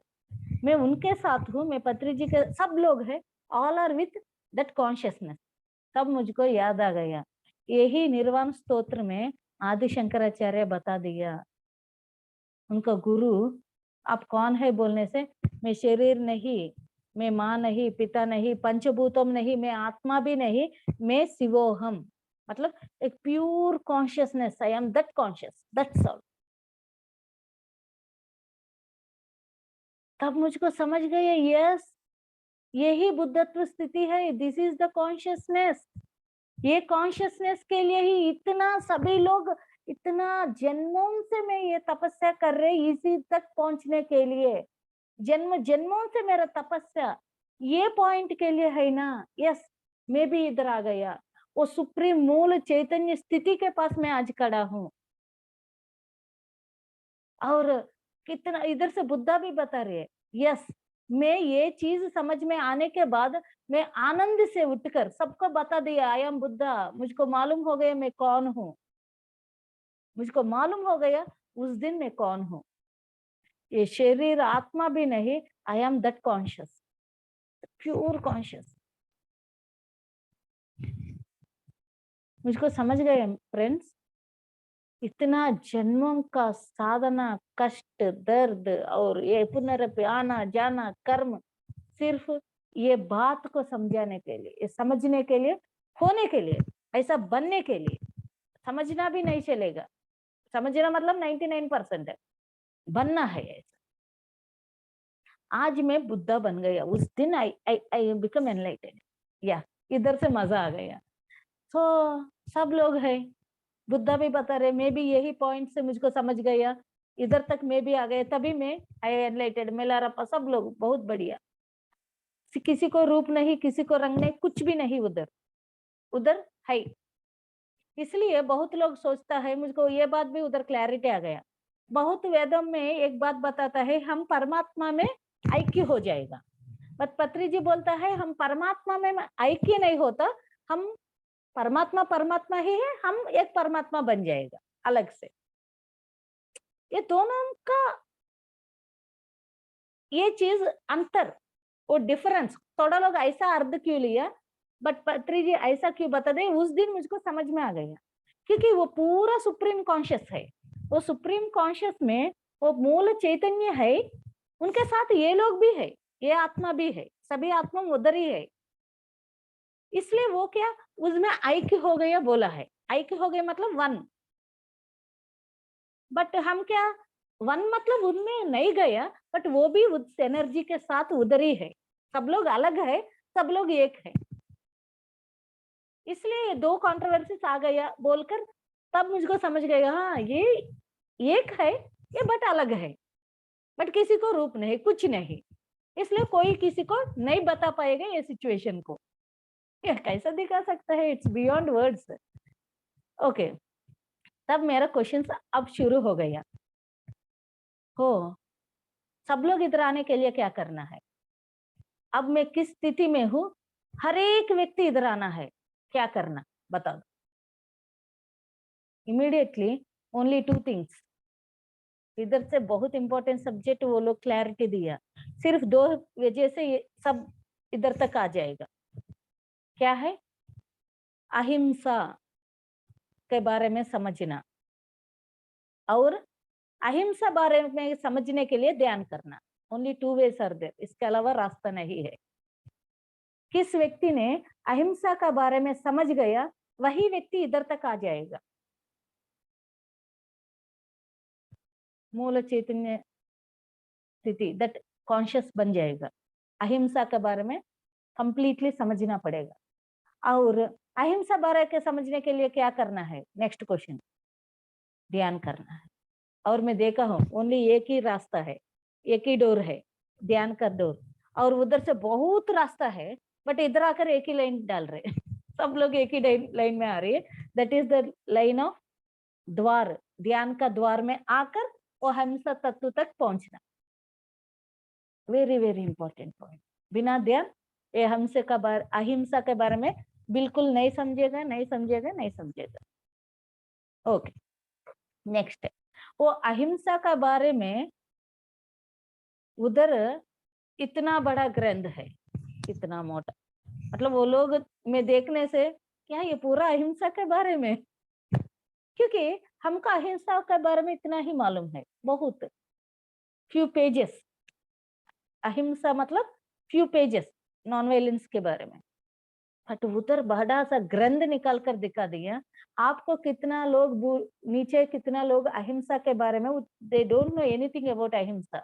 Speaker 2: मैं उनके साथ हूँ, मैं पत्री जी के, सब लोग हैं, all are with that consciousness. तब मुझको याद आ गया, यही निर्वाण स्तोत्र में आदि शंकराचार्य बता दिया, उनका गुरु आप कौन है बोलने से, मैं शरीर नहीं, मैं माँ नहीं, पिता नहीं, पंचभूतम नहीं, मैं आत्मा भी नहीं, मैं शिवोहम, मतलब एक pure consciousness, I am that conscious, that's all. तब मुझको समझ गए, यस यही बुद्धत्व स्थिति है, दिस इज द कॉन्शियसनेस। ये कॉन्शियसनेस के लिए ही इतना सभी लोग, इतना जन्मों से मैं ये तपस्या कर रहे, इसी तक पहुंचने के लिए, जन्म जन्मों से मेरा तपस्या ये पॉइंट के लिए है ना। यस, मैं भी इधर आ गया, वो सुप्रीम मूल चैतन्य स्थिति के पास मैं आज खड़ा हूँ। और कितना इधर से बुद्धा भी बता रहे हैं, यस मैं ये चीज समझ में आने के बाद मैं आनंद से उठकर सबको बता दिया, आई एम बुद्धा, मुझको मालूम हो गया मैं कौन हूँ, मुझको मालूम हो गया उस दिन मैं कौन हूँ, ये शरीर आत्मा भी नहीं, I am that conscious, pure conscious. मुझको समझ गए फ्रेंड्स, इतना जन्मों का साधना, कष्ट, दर्द और ये पुनरपि आना जाना कर्म, सिर्फ ये बात को समझाने के लिए, ये समझने के लिए, होने के लिए, ऐसा बनने के लिए। समझना भी नहीं चलेगा, समझना मतलब 99% है, बनना है ऐसा। आज मैं बुद्धा बन गया, उस दिन आई बिकम एनलाइटेड, या इधर से मजा आ गया। तो सब लोग है, बुद्धा भी बता रहे, मैं भी यही पॉइंट से मुझको समझ गया, इधर तक मैं भी आ गया, तभी मैं आई एनलाइटेड, मिलारप्पा, सब लोग बहुत बढ़िया। किसी को रूप नहीं, किसी को रंग नहीं, कुछ भी नहीं उधर, उधर है। इसलिए बहुत लोग सोचता है, मुझको ये बात भी उधर क्लैरिटी आ गया, बहुत वेदों में एक बात बताता है, हम परमात्मा में ऐक्य हो जाएगा, बट पत्री जी बोलता है हम परमात्मा में ऐक्य नहीं होता, हम परमात्मा परमात्मा ही है, हम एक परमात्मा बन जाएगा अलग से। ये दोनों का ये चीज अंतर, वो डिफरेंस, थोड़ा लोग ऐसा अर्थ क्यों लिया, बट पत्री जी ऐसा क्यों बता दे, उस दिन मुझको समझ में आ गया, क्योंकि वो पूरा सुप्रीम कॉन्शियस है, वो सुप्रीम कॉन्शियस में वो मूल चैतन्य है, उनके साथ ये लोग भी है, ये आत्मा भी है, सभी आत्मा उधर ही है। इसलिए वो क्या उसमें ऐक्य हो गया बोला है, ऐक्य हो गया मतलब वन, बट हम क्या वन मतलब उनमें नहीं गया, बट वो भी उस एनर्जी के साथ उधर ही है, सब लोग अलग है, सब लोग एक है। इसलिए दो कंट्रोवर्सीज आ गया बोलकर, तब मुझको समझ गया, हाँ ये एक है, ये बट अलग है, बट किसी को रूप नहीं, कुछ नहीं, इसलिए कोई किसी को नहीं बता पाएगा ये सिचुएशन को, ये कैसा दिखा सकता है, इट्स बियॉन्ड वर्ड्स। ओके, तब मेरा क्वेश्चन अब शुरू हो गया, हो सब लोग इधर आने के लिए क्या करना है, अब मैं किस स्थिति में हूँ, हर एक व्यक्ति इधर आना है, क्या करना बता दो। इमीडिएटली ओनली 2 थिंग्स, इधर से बहुत इंपॉर्टेंट सब्जेक्ट वो लोग क्लैरिटी दिया, सिर्फ 2 वजह से ये सब इधर तक आ जाएगा। क्या है? अहिंसा के बारे में समझना और अहिंसा बारे में समझने के लिए ध्यान करना। ओनली 2 वेज आर देयर, इसके अलावा रास्ता नहीं है। किस व्यक्ति ने अहिंसा का बारे में समझ गया, वही व्यक्ति इधर तक आ जाएगा। मूल चैतन्य स्थिति, दैट कॉन्शियस बन जाएगा। अहिंसा के बारे में कंप्लीटली समझना पड़ेगा। और अहिंसा बारे के समझने के लिए क्या करना है? नेक्स्ट क्वेश्चन, ध्यान करना है। और मैं देखा हूँ ओनली एक ही रास्ता है, एक ही डोर है, ध्यान का डोर। और उधर से बहुत रास्ता है, बट इधर आकर एक ही लाइन डाल रहे सब लोग एक ही लाइन में आ रही है। That is the line of द्वार, ध्यान का द्वार में आकर वो अहिंसा तत्व तक पहुंचना। Very very important point. बिना ध्यान ये अहिंसा के बारे में बिल्कुल नहीं समझेगा, नहीं समझेगा, नहीं समझेगा। ओके, नेक्स्ट, वो अहिंसा का बारे में उधर इतना बड़ा ग्रंथ है, इतना मोटा, मतलब वो लोग में देखने से क्या ये पूरा अहिंसा के बारे में, क्योंकि हमको अहिंसा के बारे में इतना ही मालूम है, बहुत फ्यू पेजेस। अहिंसा मतलब फ्यू पेजेस नॉन वायलेंस के बारे में, बट उधर बड़ा सा ग्रंथ निकाल कर दिखा दिया आपको। कितना लोग नीचे, कितना लोग अहिंसा के बारे में they don't know anything about अहिंसा।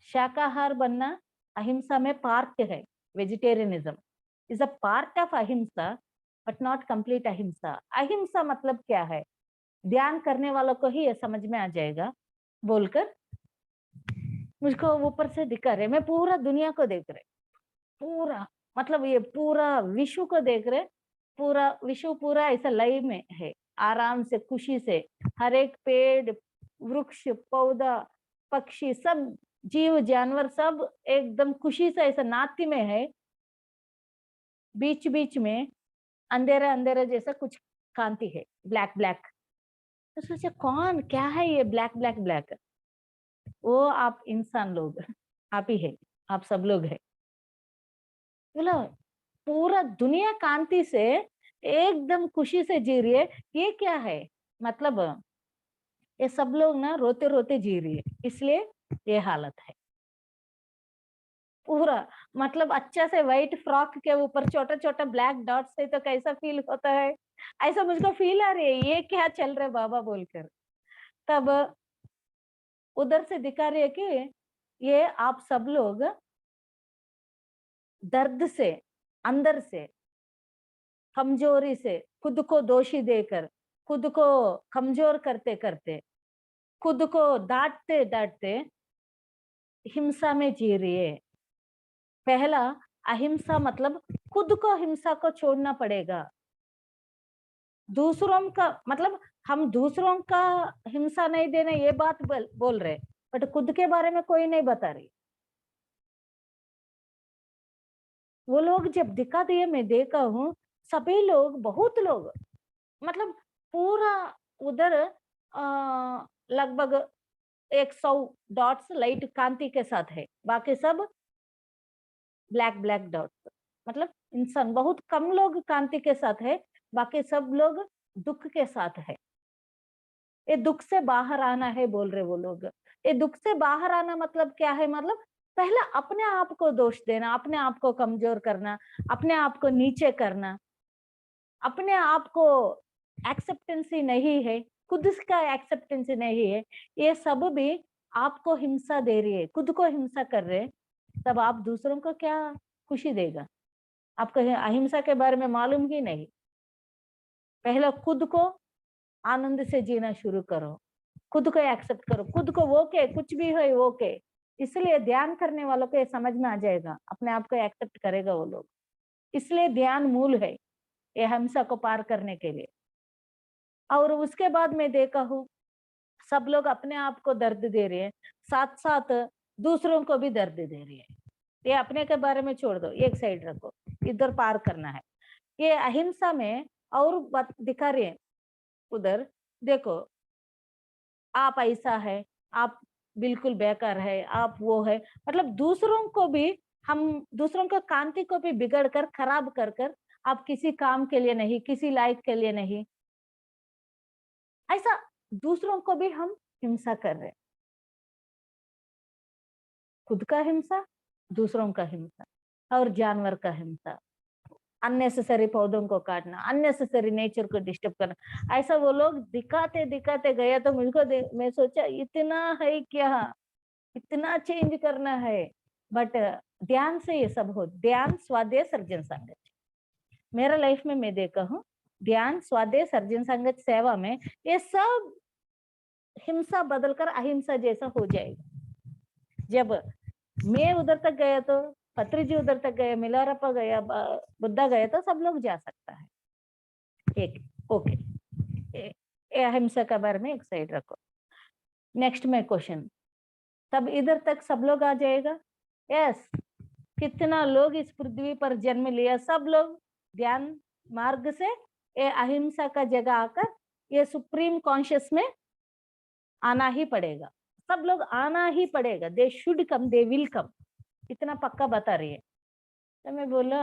Speaker 2: शाकाहार बनना अहिंसा में पार्ट है, vegetarianism is a part of अहिंसा बट नॉट कंप्लीट अहिंसा। अहिंसा मतलब क्या है, ध्यान करने वालों को ही ये समझ में आ जाएगा। बोलकर मुझको ऊपर से दिखा रहे, मैं पूरा दुनिया को देख रहे, पूरा मतलब ये पूरा विश्व को देख रहे, पूरा विश्व पूरा ऐसा लाइव में है, आराम से, खुशी से। हर एक पेड़, वृक्ष, पौधा, पक्षी, सब जीव जानवर सब एकदम खुशी से ऐसा नाती में है। बीच बीच में अंधेरा अंधेरा जैसा कुछ कांति है, ब्लैक ब्लैक। तो सोचा कौन, क्या है ये ब्लैक ब्लैक ब्लैक? वो आप इंसान लोग, आप ही है, आप सब लोग है। बोला पूरा दुनिया कांति से एकदम खुशी से जी रही है, ये क्या है? मतलब ये सब लोग ना रोते रोते जी रही है, इसलिए ये हालत है। पूरा मतलब अच्छा से व्हाइट फ्रॉक के ऊपर छोटा छोटा ब्लैक डॉट्स से तो कैसा फील होता है, ऐसा मुझको फील आ रही है, ये क्या चल रहा है बाबा बोलकर। तब उधर से दिखा रही है कि ये आप सब लोग दर्द से, अंदर से, कमजोरी से, खुद को दोषी देकर, खुद को कमजोर करते करते, खुद को डांटते डांटते हिंसा में जी रही है। पहला अहिंसा मतलब खुद को हिंसा को छोड़ना पड़ेगा। दूसरों का मतलब हम दूसरों का हिंसा नहीं देना ये बात बोल रहे, बट खुद के बारे में कोई नहीं बता रही। वो लोग जब दिखा दिए, मैं देखा हूँ सभी लोग, बहुत लोग, मतलब पूरा उधर लगभग 100 डॉट्स लाइट कांति के साथ है, बाकी सब ब्लैक ब्लैक डॉट्स। मतलब इंसान बहुत कम लोग कांति के साथ है, बाकी सब लोग दुख के साथ है। ये दुख से बाहर आना है बोल रहे वो लोग। ये दुख से बाहर आना मतलब क्या है? मतलब पहले अपने आप को दोष देना, अपने आप को कमजोर करना, अपने आप को नीचे करना, अपने आप को एक्सेप्टेंसी नहीं है, खुद का एक्सेप्टेंसी नहीं है, ये सब भी आपको हिंसा दे रही है, खुद को हिंसा कर रहे, तब आप दूसरों को क्या खुशी देगा? आपको अहिंसा के बारे में मालूम ही नहीं। पहले खुद को आनंद से जीना शुरू करो, खुद को एक्सेप्ट करो, खुद को वो के कुछ भी है वो के। इसलिए ध्यान करने वालों को ये समझ में आ जाएगा, अपने आप को एक्सेप्ट करेगा वो लोग। इसलिए ध्यान मूल है ये हिंसा को पार करने के लिए। और उसके बाद मैं देखा हूँ सब लोग अपने आप को दर्द दे रहे हैं, साथ साथ दूसरों को भी दर्द दे रहे हैं। ये अपने के बारे में छोड़ दो, एक साइड रखो, इधर पार करना है। ये अहिंसा में और बात दिखा रहे हैं, उधर देखो आप ऐसा है, आप बिल्कुल बेकार है, आप वो है, मतलब दूसरों को भी, हम दूसरों को कांति को भी बिगड़ कर, खराब कर कर, आप किसी काम के लिए नहीं, किसी लायक के लिए नहीं, ऐसा दूसरों को भी हम हिंसा कर रहे हैं, खुद का हिंसा, दूसरों का हिंसा और जानवर का हिंसा, अननेसेसरी पौधों को काटना, अननेसेसरी नेचर को डिस्टर्ब करना। ऐसा वो लोग दिखाते दिखाते गया तो मुझको मैं सोचा इतना है क्या, इतना चेंज करना है। बट ध्यान से ये सब हो, ध्यान स्वाध्याय सर्जन संगत, मेरा लाइफ में मैं देखा हूँ, ध्यान स्वाध्याय सर्जन संगत सेवा में ये सब हिंसा बदलकर अहिंसा जैसा हो जाएगा। जब मैं उधर तक गया तो पत्री जी उधर तक गए, मिलारप्पा गया, बुद्धा गया, तो सब लोग जा सकता है। एक ओके, अहिंसा के बारे में एक साइड रखो। नेक्स्ट में क्वेश्चन, तब इधर तक सब लोग आ जाएगा। यस, कितना लोग इस पृथ्वी पर जन्म लिया, सब लोग ध्यान मार्ग से ये अहिंसा का जगह आकर ये सुप्रीम कॉन्शियस में आना ही पड़ेगा, सब लोग आना ही पड़ेगा। They should come, they will come, इतना पक्का बता रही है। तो मैं बोला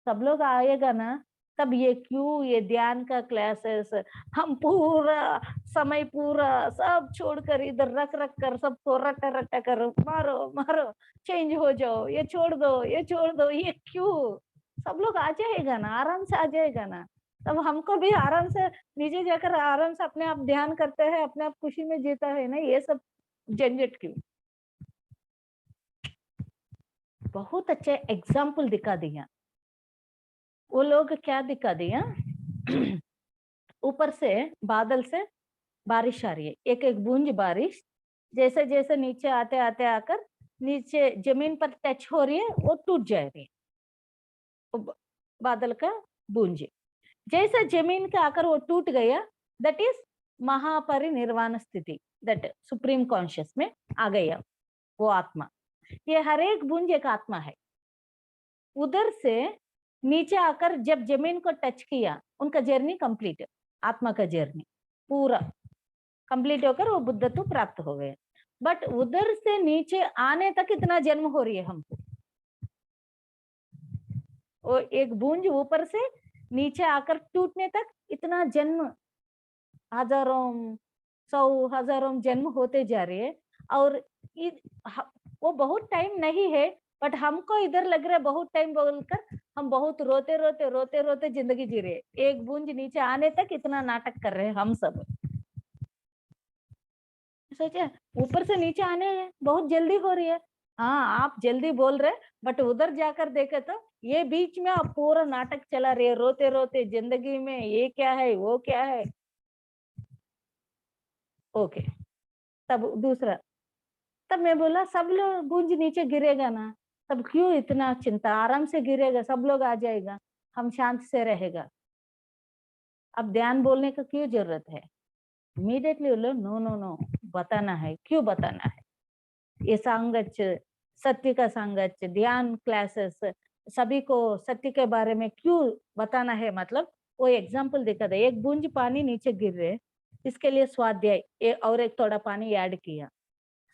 Speaker 2: सब लोग आएगा ना, तब ये क्यों ये ध्यान का क्लासेस हम पूरा समय पूरा सब छोड़कर इधर रख रख कर सबको रटा रटा कर मारो मारो, चेंज हो जाओ, ये छोड़ दो, ये छोड़ दो, ये क्यों? सब लोग आ जाएगा ना, आराम से आ जाएगा ना। तब हमको भी आराम से नीचे जाकर आराम से अपने आप ध्यान करते हैं, अपने आप खुशी में जीता है ना, ये सब झंझट क्यों? बहुत अच्छे एग्जाम्पल दिखा दिया वो लोग। क्या दिखा दिया? ऊपर से बादल से बारिश आ रही है, एक एक बूंद बारिश जैसे जैसे नीचे आते आते आकर नीचे जमीन पर टच हो रही है, वो टूट जा रही है। बादल का बूंद जैसे जमीन के आकर वो टूट गया, दैट इज महापरिनिर्वाण स्थिति, दैट सुप्रीम कॉन्शियस में आ गया वो आत्मा। ये हर एक बूंद एक आत्मा है। उधर से नीचे आकर जब जमीन को टच किया, उनका जर्नी कंप्लीट, आत्मा का जर्नी पूरा कंप्लीट होकर वो बुद्धत्व प्राप्त हो गए। बट उधर से नीचे आने तक इतना जन्म हो रही है हमको। वो एक बूंद ऊपर से नीचे आकर टूटने तक इतना जन्म, हजारों सौ हजारों जन्म होते जा रहे हैं। और वो बहुत टाइम नहीं है, बट हमको इधर लग रहा है बहुत टाइम बोलकर हम बहुत रोते रोते रोते रोते जिंदगी जी रहे। एक बूंद नीचे आने तक इतना नाटक कर रहे हैं हम सब। सोचे ऊपर से नीचे आने बहुत जल्दी हो रही है। हाँ, आप जल्दी बोल रहे, बट उधर जाकर देखे तो ये बीच में आप पूरा नाटक चला रहे, रोते रोते जिंदगी में ये क्या है वो क्या है। ओके, तब दूसरा, तब मैं बोला सब लोग बूंद नीचे गिरेगा ना, तब क्यों इतना चिंता, आराम से गिरेगा, सब लोग आ जाएगा, हम शांत से रहेगा। अब ध्यान बोलने का क्यों जरूरत है? इमीडिएटली बोलो नो नो नो, बताना है। क्यों बताना है? ये सांगत्य, सत्य का सांगत्य, ध्यान क्लासेस, सभी को सत्य के बारे में क्यों बताना है? मतलब वो एग्जाम्पल दिखा दे, एक बूंद पानी नीचे गिर रहे, इसके लिए स्वाध्याय और एक थोड़ा पानी ऐड किया,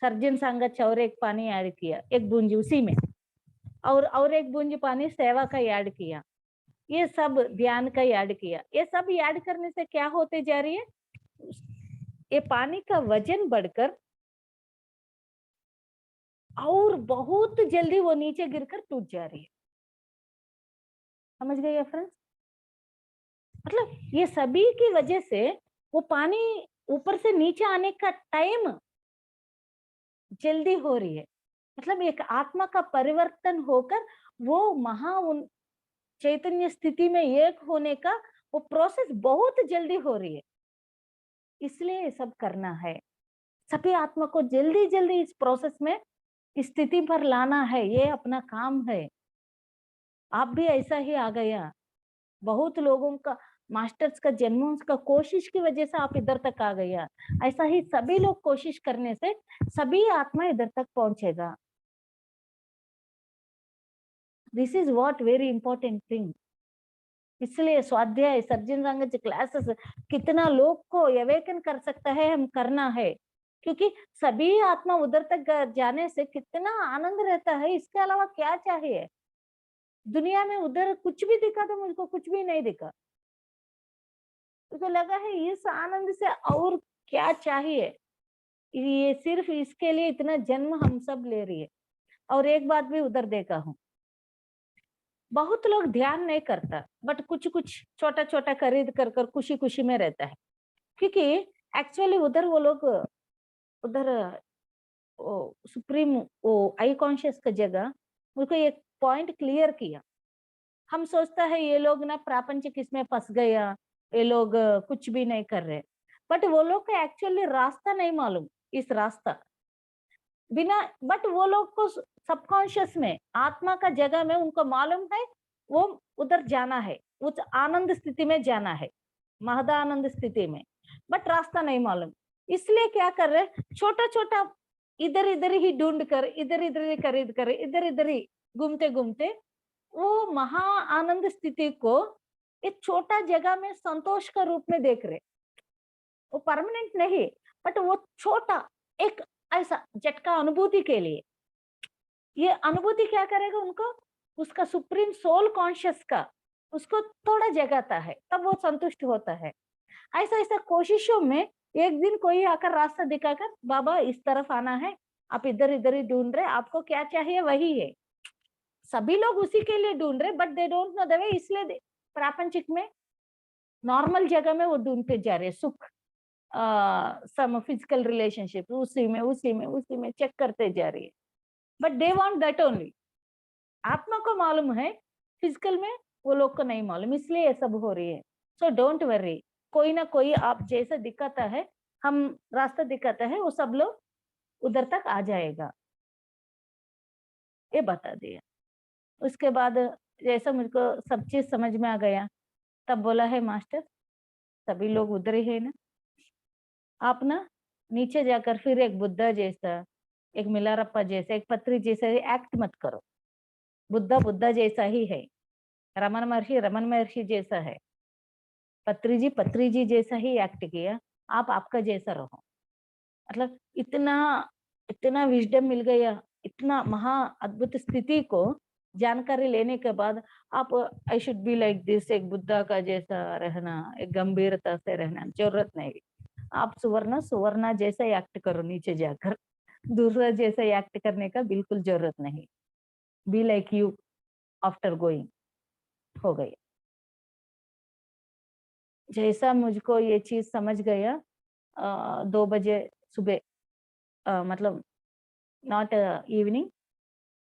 Speaker 2: सर्जन सांगत्य और एक पानी ऐड किया, एक बूंद उसी में, और एक बूंद पानी सेवा का ऐड किया, ये सब ध्यान का ऐड किया। ये सब ऐड करने से क्या होते जा रही है? ये पानी का वजन बढ़कर और बहुत जल्दी वो नीचे गिरकर टूट जा रही है। समझ गए फ्रेंड्स? मतलब ये सभी की वजह से वो पानी ऊपर से नीचे आने का टाइम जल्दी हो रही है। मतलब एक आत्मा का परिवर्तन होकर वो चैतन्य स्थिति में एक होने का वो प्रोसेस बहुत जल्दी हो रही है। इसलिए ये सब करना है, सभी आत्मा को जल्दी जल्दी इस प्रोसेस में स्थिति पर लाना है, ये अपना काम है। आप भी ऐसा ही आ गया, बहुत लोगों का मास्टर्स का जन्मों का कोशिश की वजह से आप इधर तक आ गया। ऐसा ही सभी लोग कोशिश करने से सभी आत्मा इधर तक पहुंचेगा। This is what very important thing. इसलिए स्वाध्याय सर्जन संगत क्लासेस कितना लोग को अवेकन कर सकता है, हम करना है, क्योंकि सभी आत्मा उधर तक जाने से कितना आनंद रहता है। इसके अलावा क्या चाहिए दुनिया में? उधर कुछ भी दिखा तो मुझको कुछ भी नहीं दिखा, तो लगा है इस आनंद से और क्या चाहिए, ये सिर्फ इसके लिए इतना जन्म हम सब ले रही है। और एक बात भी उधर देखा हूँ, बहुत लोग ध्यान नहीं करता, बट कुछ कुछ छोटा छोटा खरीद कर कर खुशी खुशी में रहता है, क्योंकि एक्चुअली उधर वो लोग उधर सुप्रीम वो आई कॉन्शियस का जगह उनको एक पॉइंट क्लियर किया। हम सोचता है ये लोग ना प्रापंचिक इसमें फंस गया, ये लोग कुछ भी नहीं कर रहे, बट वो लोग को एक्चुअली रास्ता नहीं मालूम, इस रास्ता बिना, बट वो लोग को सबकॉन्शियस में आत्मा का जगह में उनको मालूम है वो उधर जाना है, उस आनंद स्थिति में जाना है, महदानंद स्थिति में, बट रास्ता नहीं मालूम। इसलिए क्या कर रहे, छोटा छोटा इधर इधर ही ढूंढ कर, इधर इधर ही खरीद कर, इधर इधर ही घूमते घूमते वो महा आनंद स्थिति को एक छोटा जगह में संतोष का रूप में देख रहे। वो परमानेंट नहीं, बट वो छोटा एक ऐसा झटका अनुभूति के लिए, ये अनुभूति क्या करेगा उनको, उसका सुप्रीम सोल कॉन्शियस का उसको थोड़ा जगाता है, तब वो संतुष्ट होता है। ऐसा ऐसा कोशिशों में एक दिन कोई आकर रास्ता दिखाकर, बाबा इस तरफ आना है, आप इधर इधर ही ढूंढ रहे, आपको क्या चाहिए वही है। सभी लोग उसी के लिए ढूंढ रहे, but they don't know the way, इसलिए प्रापंचिक में नॉर्मल जगह में वो ढूंढते जा रहे, सुख सम फिजिकल रिलेशनशिप उसी में उसी में उसी में चेक करते जा रही है, but they want that only. आत्मा को मालूम है, फिजिकल में वो लोग को नहीं मालूम, इसलिए ये सब हो रही है। सो डोंट वरी, कोई ना कोई आप जैसा दिखाता है, हम रास्ता दिखाता है, वो सब लोग उधर तक आ जाएगा, ये बता दिया। उसके बाद जैसा मुझको सब चीज समझ में आ गया, तब बोला है मास्टर सभी लोग उधर ही है ना, आप ना नीचे जाकर फिर एक बुद्धा जैसा, एक मिलारप्पा जैसा, एक पत्री जैसा एक्ट मत करो। बुद्धा बुद्धा जैसा ही है, रमन महर्षि जैसा है, पत्री जी जैसा ही एक्ट किया, आप आपका जैसा रहो। मतलब इतना इतना विजडम मिल गया, इतना महा अद्भुत स्थिति को जानकारी लेने के बाद आप I should be like this, एक बुद्धा का जैसा रहना, एक गंभीरता से रहना जरूरत नहीं। आप सुवर्णा जैसा एक्ट करो, नीचे जाकर दूसरा जैसा एक्ट करने का बिल्कुल जरूरत नहीं। Be like you after going, हो गई। जैसा मुझको ये चीज समझ गया, 2 बजे सुबह, मतलब नॉट इवनिंग,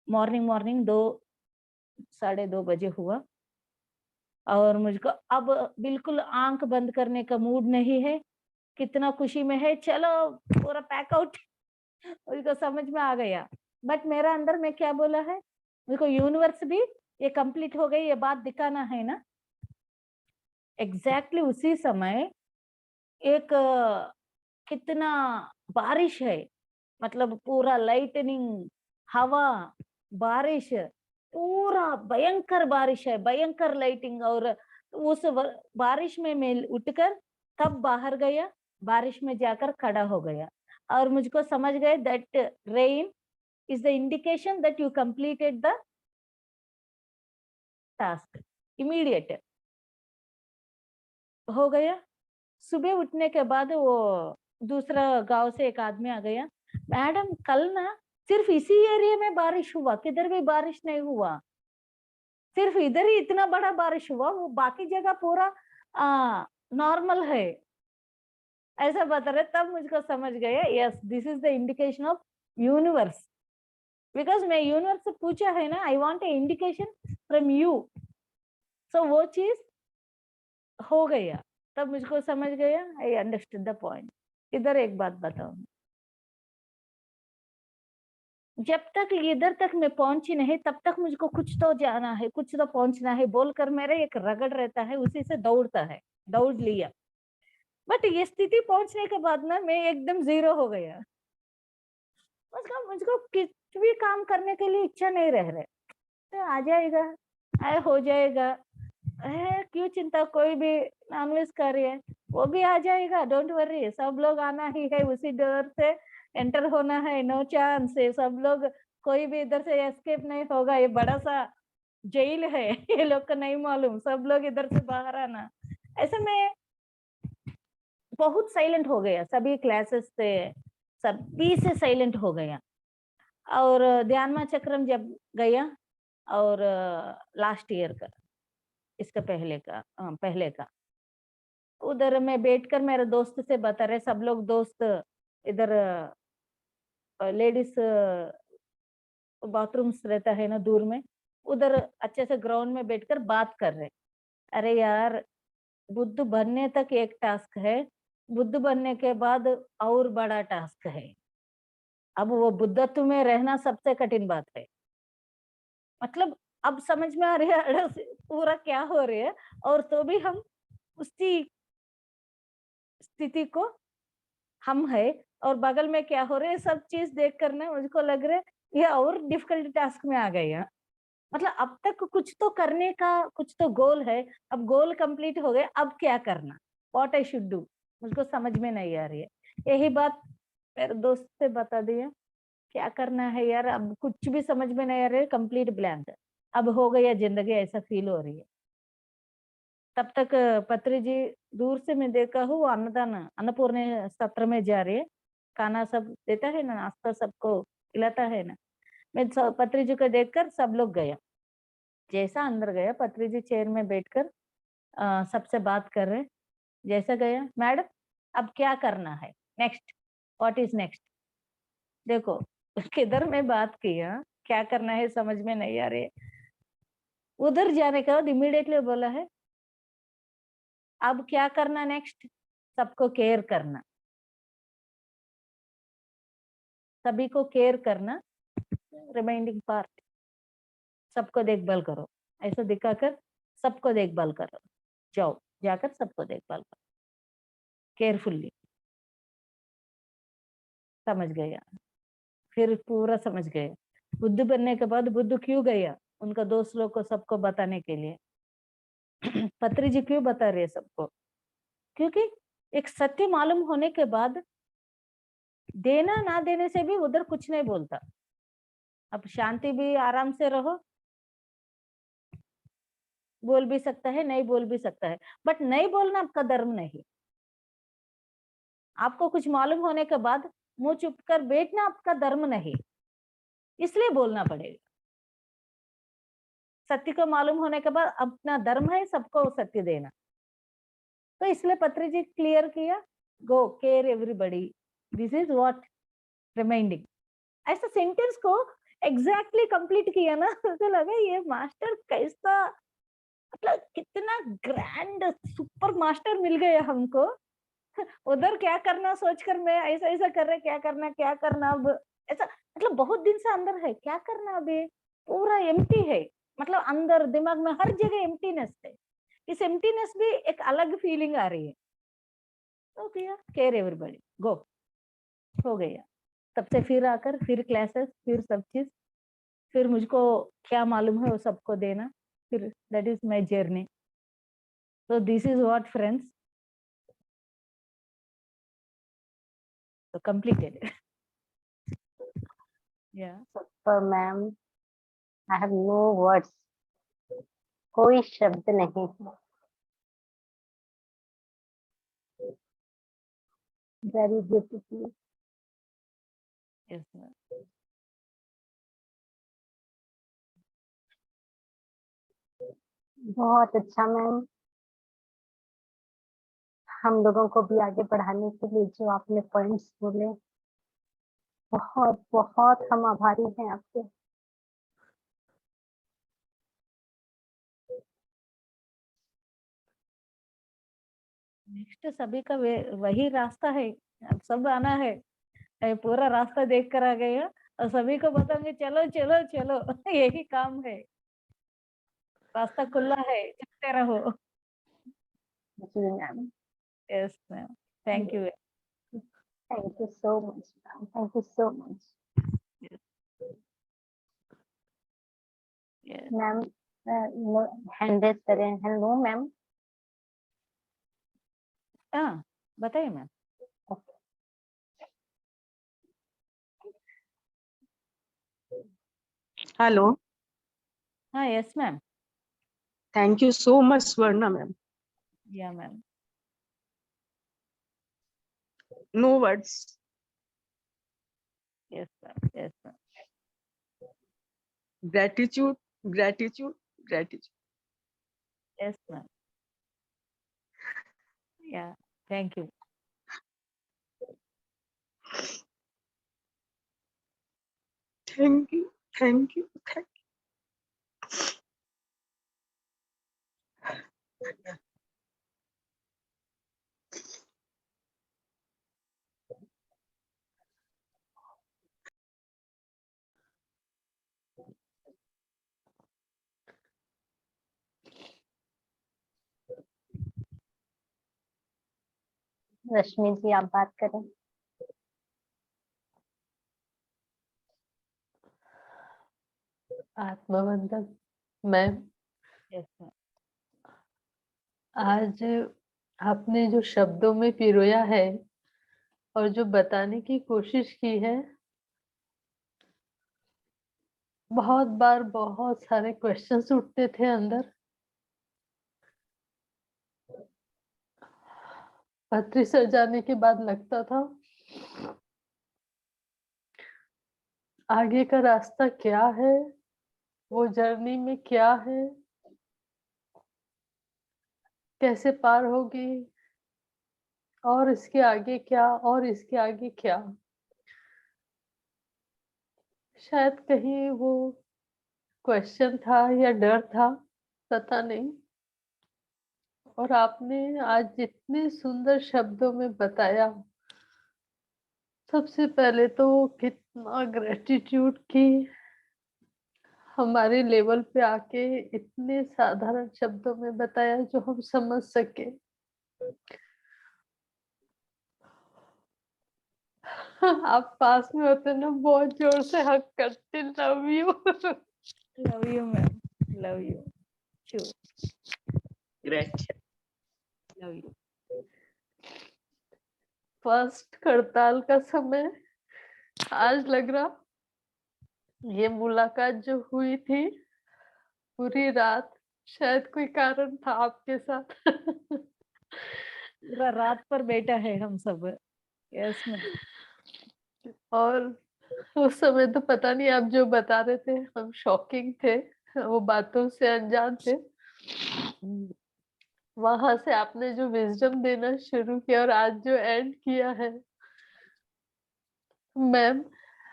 Speaker 2: मॉर्निंग 2-2:30 बजे हुआ, और मुझको अब बिल्कुल आंख बंद करने का मूड नहीं है, कितना खुशी में है, चलो पूरा पैकआउट मुझको समझ में आ गया। बट मेरा अंदर में क्या बोला है, मुझको यूनिवर्स भी ये कंप्लीट हो गई, ये बात दिखाना है ना। एग्जैक्टली उसी समय एक कितना बारिश है, मतलब पूरा लाइटनिंग, हवा, बारिश, पूरा भयंकर बारिश है, भयंकर लाइटिंग, और उस बारिश में मैं उठकर तब बाहर गया, बारिश में जाकर खड़ा हो गया, और मुझको समझ गए that rain is the indication that you completed the task, immediate हो गया। सुबह उठने के बाद वो दूसरा गांव से एक आदमी आ गया, मैडम कल ना सिर्फ इसी एरिया में बारिश हुआ, किधर भी बारिश नहीं हुआ, सिर्फ इधर ही इतना बड़ा बारिश हुआ, वो बाकी जगह पूरा नॉर्मल है, ऐसा बता रहे। तब मुझको समझ गया, yes this is the indication of universe, because मैं यूनिवर्स से पूछा है ना, I want a indication from you, so वो चीज हो गया। तब मुझको समझ गया, आई अंडरस्टूड द पॉइंट। इधर एक बात बताओ, जब तक इधर तक मैं पहुंची नहीं, तब तक मुझको कुछ तो जाना है, कुछ तो पहुंचना है बोलकर मेरे एक रगड़ रहता है, उसी से दौड़ता है, दौड़ लिया। बट ये स्थिति पहुंचने के बाद ना मैं एकदम जीरो हो गया, मुझको कुछ भी काम करने के लिए इच्छा नहीं रह रहे, तो आ जाएगा, हो जाएगा, क्यों चिंता, कोई भी नॉनवेज कार्य वो भी आ जाएगा, डोंट वरी, सब लोग आना ही है, उसी डर से एंटर होना है, नो चांस है, सब लोग, कोई भी इधर से एस्केप नहीं होगा, ये बड़ा सा जेल है, ये लोग को नहीं मालूम, सब लोग इधर से बाहर आना। ऐसे में बहुत साइलेंट हो गया, सभी क्लासेस से सभी से साइलेंट हो गया। और ध्यानमा चक्रम जब गया, और लास्ट ईयर का, इसका पहले का उधर मैं बैठकर मेरे दोस्त से बता रहे, सब लोग दोस्त इधर लेडीज बाथरूम्स रहता है ना दूर में, उधर अच्छे से ग्राउंड में बैठकर बात कर रहे। अरे यार, बुद्ध बनने तक एक टास्क है, बुद्ध बनने के बाद और बड़ा टास्क है। अब वो बुद्धत्व में रहना सबसे कठिन बात है। मतलब अब समझ में आ रहा है पूरा क्या हो रहा है, और तो भी हम उसी स्थिति को हम है, और बगल में क्या हो रहा है सब चीज देख कर ना मुझको लग रहा है ये और डिफिकल्ट टास्क में आ गई है। मतलब अब तक कुछ तो करने का कुछ तो गोल है, अब गोल कंप्लीट हो गया, अब क्या करना, व्हाट आई शुड डू, मुझको समझ में नहीं आ रही है। यही बात मेरे दोस्त से बता दिया, क्या करना है यार, अब कुछ भी समझ में नहीं आ रहा है, कंप्लीट ब्लैंक, अब हो गया जिंदगी, ऐसा फील हो रही है। तब तक पत्री जी दूर से मैं देखा हूँ, अन्नदान अन्नपूर्ण सत्र में जा रही है, खाना सब देता है ना, नाश्ता सबको खिलाता है ना। मैं पत्री जी को देखकर सब लोग गया, जैसा अंदर गया पत्री जी चेयर में बैठकर सबसे बात कर रहे। जैसा गया, मैडम अब क्या करना है नेक्स्ट, व्हाट इज नेक्स्ट। देखो किधर में बात किया, क्या करना है समझ में नहीं आ रही। उधर जाने के बाद इमीडिएटली बोला है अब क्या करना नेक्स्ट, सबको केयर करना, सभी को केयर करना, रिमाइंडिंग पार्ट, सबको देखभाल करो, ऐसा दिखाकर सबको देखभाल करो, जाओ जाकर सबको देखभाल करो केयरफुल्ली। समझ गया, फिर पूरा समझ गया। बुद्ध बनने के बाद बुद्ध क्यों गया उनका दोस्त लोग को सबको बताने के लिए। पत्री जी क्यों बता रहे सबको, क्योंकि एक सत्य मालूम होने के बाद देना ना देने से भी उधर कुछ नहीं बोलता। अब शांति भी आराम से रहो, बोल भी सकता है नहीं बोल भी सकता है, बट नहीं बोलना आपका धर्म नहीं। आपको कुछ मालूम होने के बाद मुंह चुप कर बैठना आपका धर्म नहीं, इसलिए बोलना पड़ेगा। सत्य को मालूम होने के बाद अपना धर्म है सबको सत्य देना, तो इसलिए पत्री जी क्लियर किया, go care everybody, this is what reminding. ऐसा सेंटेंस को एग्जैक्टली कंप्लीट किया ना, तो लगा ये मास्टर कैसा, मतलब कितना ग्रैंड सुपर मास्टर मिल गया हमको। उधर क्या करना सोचकर मैं ऐसा ऐसा कर रहे, क्या करना अब, ऐसा मतलब बहुत दिन से अंदर है, क्या करना अभी, पूरा एम्प्टी है, मतलब अंदर दिमाग में हर जगह एम्प्टीनेस है। इस एम्प्टीनेस भी एक अलग फीलिंग आ रही है। तो किया केयर एवरीबॉडी, गो, हो गया। तब से फिर आकर फिर क्लासेस, फिर सब चीज, फिर मुझको क्या मालूम है वो सबको देना, फिर that is my journey. So this is what friends, so completed. Yeah.
Speaker 1: पर ma'am I have no words, कोई शब्द नहीं है। Very beautiful.
Speaker 2: Yes, ma'am.
Speaker 1: बहुत अच्छा मैम, हम लोगों को भी आगे बढ़ाने के लिए जो आपने पॉइंट्स बोले, बहुत बहुत हम आभारी हैं आपके।
Speaker 2: नेक्स्ट सभी का वही रास्ता है, अब सब आना है, पूरा रास्ता देख कर आ गए हैं, और सभी को बताएंगे चलो चलो चलो यही काम है, रास्ता खुला है, चलते रहो।
Speaker 1: जी ma'am,
Speaker 2: yes ma'am, thank you.
Speaker 1: Thank you so much ma'am, thank you so much ma'am. Hand raise करें, हेलो मैम।
Speaker 2: हाँ बताइए मैम।
Speaker 3: हेलो,
Speaker 2: हाँ yes ma'am.
Speaker 3: Thank you so much Swarna ma'am.
Speaker 2: Yeah ma'am.
Speaker 3: No words.
Speaker 2: Yes, sir. Yes, sir.
Speaker 3: Gratitude, gratitude, gratitude.
Speaker 2: Yes, ma'am. Yeah. Thank you.
Speaker 3: Thank you, thank you, thank
Speaker 1: रश्मि जी आप बात करें।
Speaker 4: आत्मवंदन मैम,
Speaker 2: Yes, ma'am.
Speaker 4: आज आपने जो शब्दों में पिरोया है और जो बताने की कोशिश की है, बहुत बार बहुत सारे क्वेश्चंस उठते थे अंदर। पत्री सजाने के बाद लगता था आगे का रास्ता क्या है, वो जर्नी में क्या है, कैसे पार होगी, और इसके आगे क्या, और इसके आगे क्या। शायद कहीं वो क्वेश्चन था या डर था, पता नहीं। और आपने आज इतने सुंदर शब्दों में बताया। सबसे पहले तो कितना ग्रेटिट्यूड की हमारे लेवल पे आके इतने साधारण शब्दों में बताया जो हम समझ सके। आप पास में होते ना, बहुत जोर से हक करते, love you.
Speaker 2: Love you, ma'am. Love you. Sure.
Speaker 3: you. Great.
Speaker 2: Love you.
Speaker 4: First हड़ताल का समय आज लग रहा, ये मुलाकात जो हुई थी पूरी रात, शायद कोई कारण था आपके साथ।
Speaker 2: पूरा रात पर बैठा है हम सब। Yes, ma'am.
Speaker 4: और उस समय तो पता नहीं, आप जो बता रहे थे हम शॉकिंग थे, वो बातों से अनजान थे। वहां से आपने जो विजडम देना शुरू किया और आज जो एंड किया है, मैम,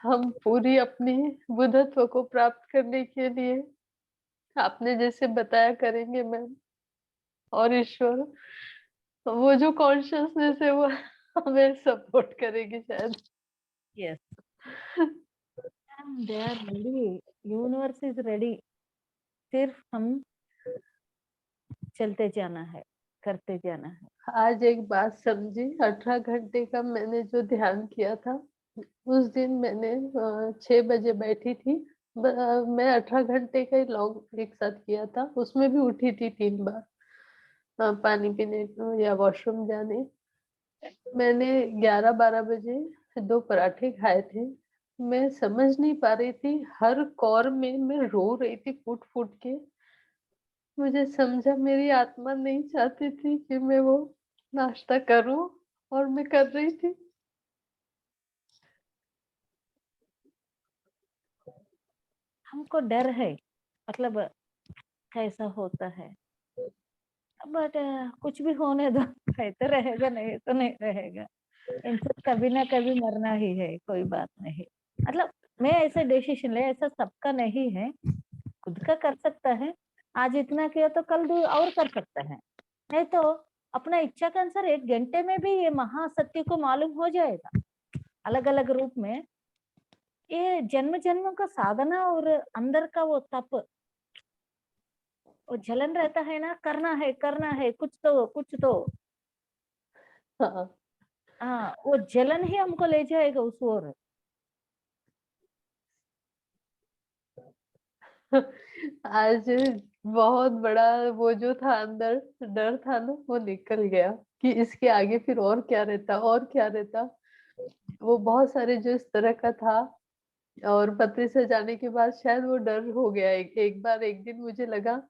Speaker 4: हम पूरी अपनी बुद्धत्व को प्राप्त करने के लिए आपने जैसे बताया करेंगे मैम। और ईश्वर, वो जो कॉन्शियसनेस है वो हमें सपोर्ट करेगी शायद।
Speaker 2: Yes. And they are ready. Universe is ready. सिर्फ हम चलते जाना है, करते जाना है।
Speaker 4: आज एक बात समझी, 18 घंटे का मैंने जो ध्यान किया था, उस दिन मैंने 6 बजे बैठी थी। मैं 18 घंटे का ही लॉन्ग एक साथ किया था, उसमें भी उठी थी 3 बार पानी पीने या वॉशरूम जाने। मैंने 11-12 बजे 2 पराठे खाए थे। मैं समझ नहीं पा रही थी, हर कौर में मैं रो रही थी फूट फूट के। मुझे समझा मेरी आत्मा नहीं चाहती थी कि मैं वो नाश्ता करूं, और मैं कर रही थी।
Speaker 2: हमको डर है, मतलब कैसा होता है, बट कुछ भी होने दो। है तो रहेगा, नहीं तो नहीं रहेगा। इनसे कभी ना कभी मरना ही है, कोई बात नहीं। मतलब मैं ऐसे डिसीजन ले, ऐसा सबका नहीं है, खुद का कर सकता है। आज इतना किया तो कल और कर सकता है, नहीं तो अपना इच्छा के अनुसार 1 घंटे में भी ये महासत्य को मालूम हो जाएगा, अलग अलग रूप में। ये जन्म जन्म का साधना और अंदर का वो तप, वो जलन रहता है ना, करना है कुछ तो।
Speaker 4: हाँ,
Speaker 2: हाँ, वो जलन ही हमको ले जाएगा उस ओर।
Speaker 4: आज बहुत बड़ा वो जो था अंदर डर था ना, वो निकल गया कि इसके आगे फिर और क्या रहता, और क्या रहता। वो बहुत सारे जो इस तरह का था, और पत्री से जाने के बाद शायद वो डर हो गया। एक बार एक दिन मुझे लगा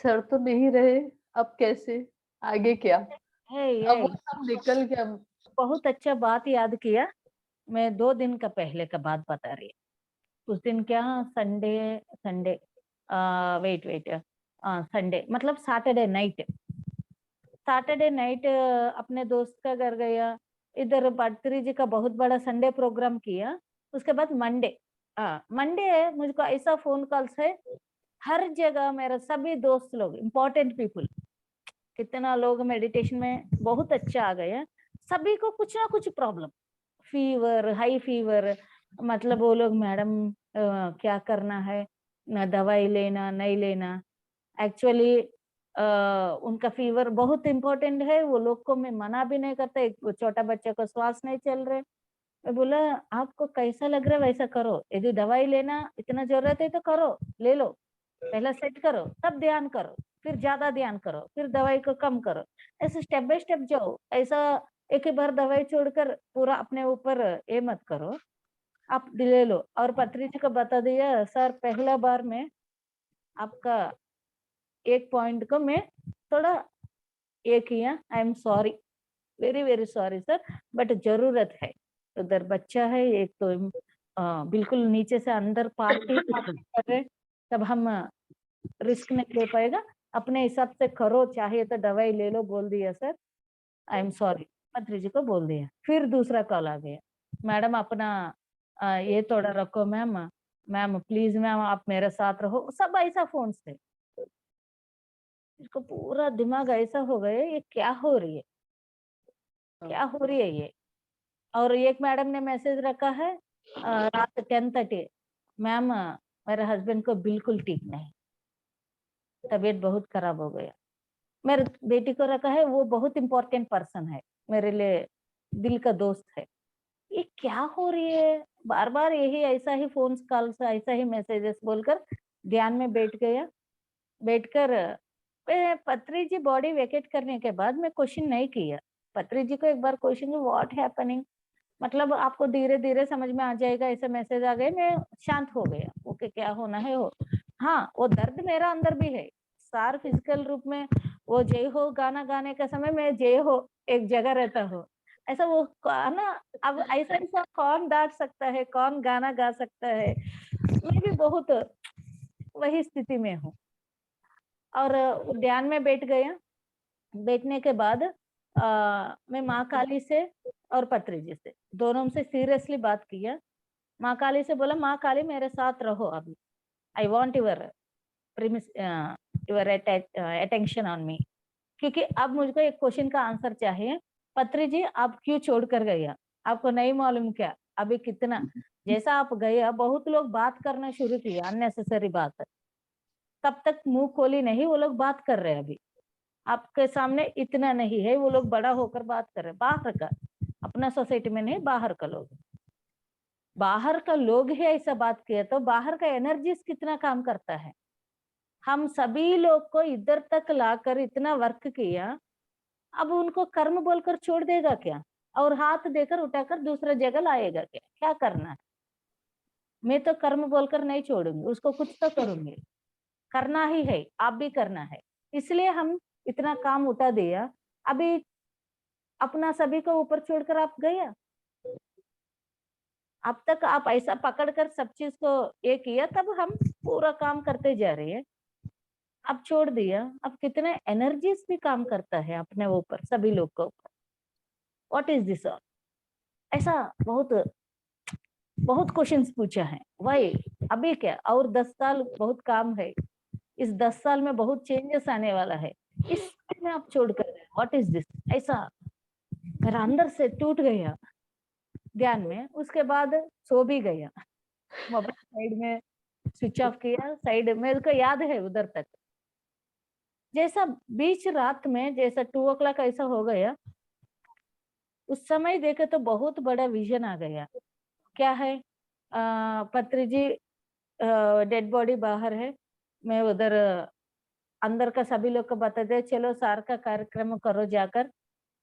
Speaker 4: सर तो नहीं रहे, अब कैसे, आगे क्या।
Speaker 2: है
Speaker 4: अब
Speaker 2: ये
Speaker 4: वो सब निकल गया।
Speaker 2: बहुत अच्छा बात याद किया। मैं 2 दिन का पहले का बात बता रही हूँ। उस दिन क्या Sunday Sunday wait wait Sunday मतलब सैटरडे नाइट अपने दोस्त का घर गया। इधर भर्तरी जी का बहुत बड़ा संडे प्रोग्राम किया। उसके बाद मंडे मुझको ऐसा फोन कॉल्स है, हर जगह मेरा सभी दोस्त लोग इम्पोर्टेंट पीपल, कितना लोग मेडिटेशन में बहुत अच्छा आ गए, सभी को कुछ ना कुछ प्रॉब्लम, फीवर, हाई फीवर, मतलब वो लोग मैडम क्या करना है, ना दवाई लेना नहीं लेना। एक्चुअली उनका फीवर बहुत इम्पोर्टेंट है, वो लोग को मैं मना भी नहीं करता। एक छोटा बच्चा को श्वास नहीं चल रहे, मैं बोला आपको कैसा लग रहा है वैसा करो, यदि दवाई लेना इतना जरूरत है तो करो, ले लो, पहला सेट करो, तब ध्यान करो, फिर ज्यादा ध्यान करो, फिर दवाई को कम करो, ऐसे स्टेप बाय स्टेप जाओ। ऐसा एक ही बार दवाई छोड़कर पूरा अपने ऊपर ये मत करो, आप ले लो। और पत्री जी को बता दिया सर, पहला बार में आपका एक पॉइंट को मैं थोड़ा ये किया, I am sorry, very very sorry sir, but जरूरत है, उधर बच्चा है एक तो बिल्कुल नीचे से अंदर पार्टी कर रहे, तब हम रिस्क नहीं ले पाएगा, अपने हिसाब से करो, चाहे तो दवाई ले लो, बोल दिया सर, आई एम सॉरी, पत्री जी को बोल दिया। फिर दूसरा कॉल आ गया, मैडम अपना ये थोड़ा रखो मैम, मैम प्लीज मैम आप मेरे साथ रहो, सब ऐसा फोन से। इसको पूरा दिमाग ऐसा हो गया, ये क्या हो रही है, क्या हो रही है ये। और एक मैडम ने मैसेज रखा है रात 10:30, मैम मेरे हस्बैंड को बिल्कुल ठीक नहीं, तबीयत बहुत खराब हो गया। मेरे बेटी को रखा है, वो बहुत इंपॉर्टेंट पर्सन है मेरे लिए, दिल का दोस्त है। ये क्या हो रही है, बार बार यही ऐसा ही फोन कॉल्स, ऐसा ही मैसेजेस बोलकर ध्यान में बैठ गया। बैठकर पत्री जी बॉडी वेकेट करने के बाद मैं क्वेश्चन नहीं किया। पत्री जी को एक बार क्वेश्चन, व्हाट हैपनिंग, मतलब आपको धीरे धीरे समझ में आ जाएगा, ऐसे मैसेज आ गए, मैं शांत हो गया, ओके क्या होना है हो। हाँ, वो दर्द मेरा अंदर भी है, सार फिजिकल रूप में, वो जय हो गाना गाने का समय मैं जय हो एक जगह रहता हूँ, ऐसा वो ना, अब ऐसा ऐसा कौन डांट सकता है, कौन गाना गा सकता है, मैं भी बहुत वही स्थिति में हूँ। और ध्यान में बैठ गया। बैठने के बाद मैं माँ काली से और पत्री जी से दोनों से सीरियसली बात किया। माँ काली से बोला, माँ काली मेरे साथ रहो अभी, I want your attention on me, क्योंकि अब मुझको एक क्वेश्चन का आंसर चाहिए। पत्री जी आप क्यों छोड़ कर गया, आपको नहीं मालूम क्या, अभी कितना जैसा आप गया, बहुत लोग बात करना शुरू किया, अननेसेसरी बात, तब तक मुंह खोली नहीं, वो लोग बात कर रहे हैं अभी आपके सामने, इतना नहीं है, वो लोग बड़ा होकर बात कर रहे, बाहर का, अपना सोसाइटी में नहीं, बाहर का लोग, बाहर का लोग ही ऐसा बात किया, तो बाहर का एनर्जीज कितना काम करता है। हम सभी लोग को इधर तक लाकर इतना वर्क किया, अब उनको कर्म बोलकर छोड़ देगा क्या, और हाथ देकर उठाकर दूसरा जगह लाएगा क्या, क्या करना है। मैं तो कर्म बोलकर नहीं छोड़ूंगी, उसको कुछ तो करूंगी, करना ही है, आप भी करना है, इसलिए हम इतना काम उठा दिया। अभी अपना सभी को ऊपर छोड़कर आप गया, अब तक आप ऐसा पकड़कर सब चीज को ये किया, तब हम पूरा काम करते जा रहे हैं, अब छोड़ दिया, अब कितने एनर्जीज भी काम करता है अपने ऊपर, सभी लोग को ऊपर। व्हाट इज दिस ऑल, ऐसा बहुत बहुत क्वेश्चंस पूछा है, वाई, अभी क्या, और 10 साल बहुत काम है, इस 10 साल में बहुत चेंजेस आने वाला है, इस में आप छोड़कर, व्हाट इज दिस, ऐसा मेरा अंदर से टूट गया ध्यान में। उसके बाद सो भी गया, मोबाइल साइड में स्विच ऑफ किया, साइड में, उसको याद है उधर तक। जैसा बीच रात में जैसा 2 o'clock ऐसा हो गया, उस समय देखे तो बहुत बड़ा विजन आ गया। क्या है, पत्री जी डेड बॉडी बाहर है, मैं उधर अंदर का सभी लोग को बता दे, चलो सार का कार्यक्रम करो जाकर,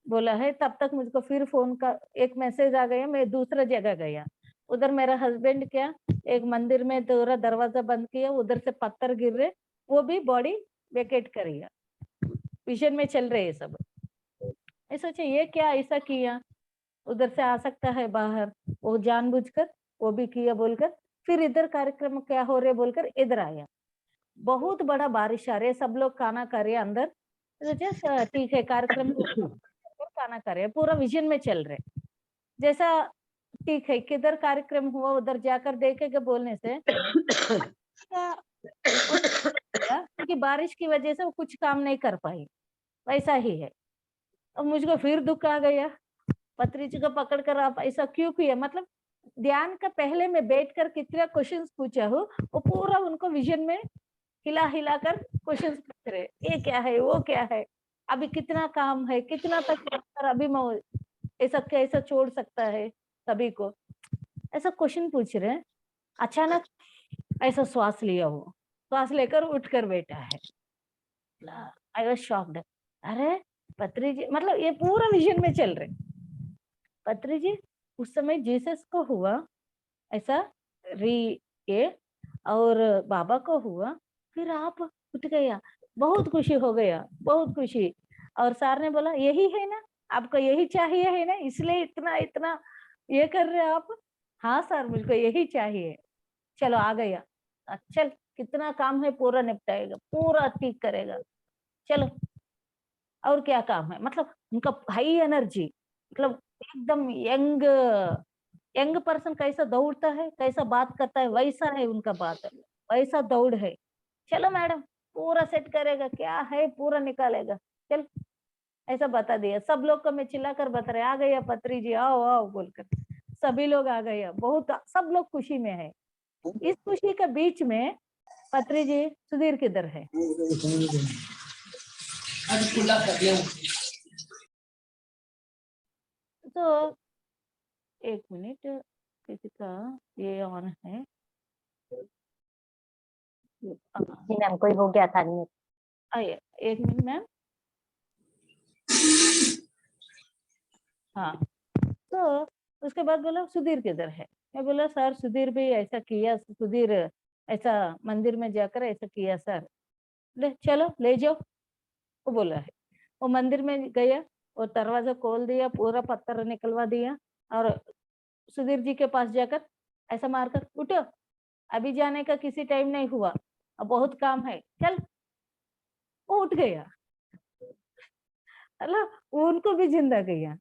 Speaker 2: बोला है। तब तक मुझको फिर फोन का एक मैसेज आ गया, मैं दूसरा जगह गया, उधर मेरा हस्बैंड क्या एक मंदिर में पूरा दरवाजा बंद किया, उधर से पत्थर गिर रहे, वो भी बॉडी वेकेट करेगा, विजन में चल रहे सब। ऐसा ये क्या ऐसा किया, उधर से आ सकता है बाहर, वो जानबूझकर वो भी किया बोलकर, फिर इधर कार्यक्रम क्या हो रहे बोलकर इधर आया। बहुत बड़ा बारिश आ रही है, सब लोग खाना खा रहे हैं अंदर, तो जस्ट ठीक है कार्यक्रम खाना खा रहे हैं, पूरा विजन में चल रहे, जैसा ठीक है किधर कार्यक्रम हुआ उधर जाकर देखेगा बोलने से क्योंकि बारिश की वजह से वो कुछ काम नहीं कर पाई, वैसा ही है। अब मुझको फिर दुख आ गया, पत्री जी को पकड़ कर आप ऐसा क्यों किया, मतलब ध्यान का पहले मैं बैठ कर कितना क्वेश्चंस पूछा हूँ, वो पूरा उनको विजन में हिला हिला कर क्वेश्चंस पूछ रहे, ये क्या है वो क्या है, अभी कितना काम है, कितना तक अभी मैं ऐसा कैसा छोड़ सकता है सभी को, ऐसा क्वेश्चन पूछ रहे हैं। अचानक ऐसा श्वास लिया, वो श्वास लेकर उठकर बैठा है। आई वाज शॉक्ड, अरे पत्री जी, मतलब ये पूरा विजन में चल रहे। पत्री जी उस समय जीसस को हुआ ऐसा ये और बाबा को हुआ, फिर आप उठ गया, बहुत खुशी हो गया, बहुत खुशी। और सर ने बोला यही है ना, आपको यही चाहिए है ना, इसलिए इतना इतना ये कर रहे आप। हाँ सर मुझको यही चाहिए, चलो आ गया, चल कितना काम है पूरा निपटाएगा, पूरा ठीक करेगा, चलो और क्या काम है। मतलब उनका हाई एनर्जी, मतलब एकदम यंग यंग पर्सन कैसा दौड़ता है, कैसा बात करता है, वैसा है उनका बात, वैसा दौड़ है। चलो मैडम पूरा सेट करेगा, क्या है पूरा निकालेगा, चल ऐसा बता दिया। सब लोग को मैं चिल्लाकर बता रहे, आ गया पत्री जी, आओ आओ बोलकर सभी लोग आ गए, बहुत सब लोग खुशी में है। इस खुशी के बीच में पत्री जी सुधीर किधर है? तो एक मिनट, किसी का ये ऑन है।
Speaker 1: जी मैम कोई हो गया था नहीं।
Speaker 2: आइए एक मिनट मैम। हाँ तो उसके बाद बोला सुधीर किधर है? मैं बोला सर सुधीर भी ऐसा किया, सुधीर ऐसा मंदिर में जाकर ऐसा किया सर। ले चलो ले जाओ, वो बोला है। वो मंदिर में गया, वो दरवाजा खोल दिया, पूरा पत्थर निकलवा दिया और सुधीर जी के पास जाकर ऐसा मारकर, उठो अभी जाने का किसी टाइम नहीं हुआ, अब बहुत काम है, चल। वो उठ गया, मतलब उनको भी जिंदा गया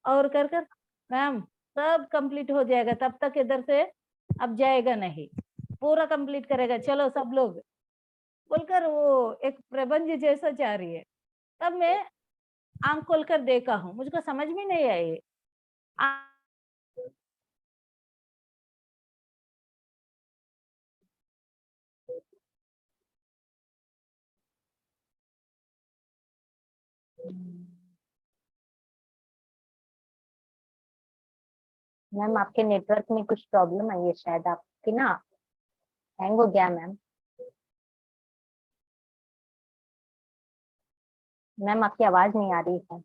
Speaker 2: और कर कर मैम सब कंप्लीट हो जाएगा, तब तक इधर से अब जाएगा नहीं, पूरा कंप्लीट करेगा, चलो सब लोग बोलकर वो एक प्रबंध जैसा जा रही है। तब मैं आंख खोलकर देखा हूँ, मुझको समझ में नहीं आई।
Speaker 1: मैम आपके नेटवर्क में कुछ प्रॉब्लम आई है शायद, आपकी ना हैंग हो गया मैम। मैम आपकी आवाज नहीं आ रही है।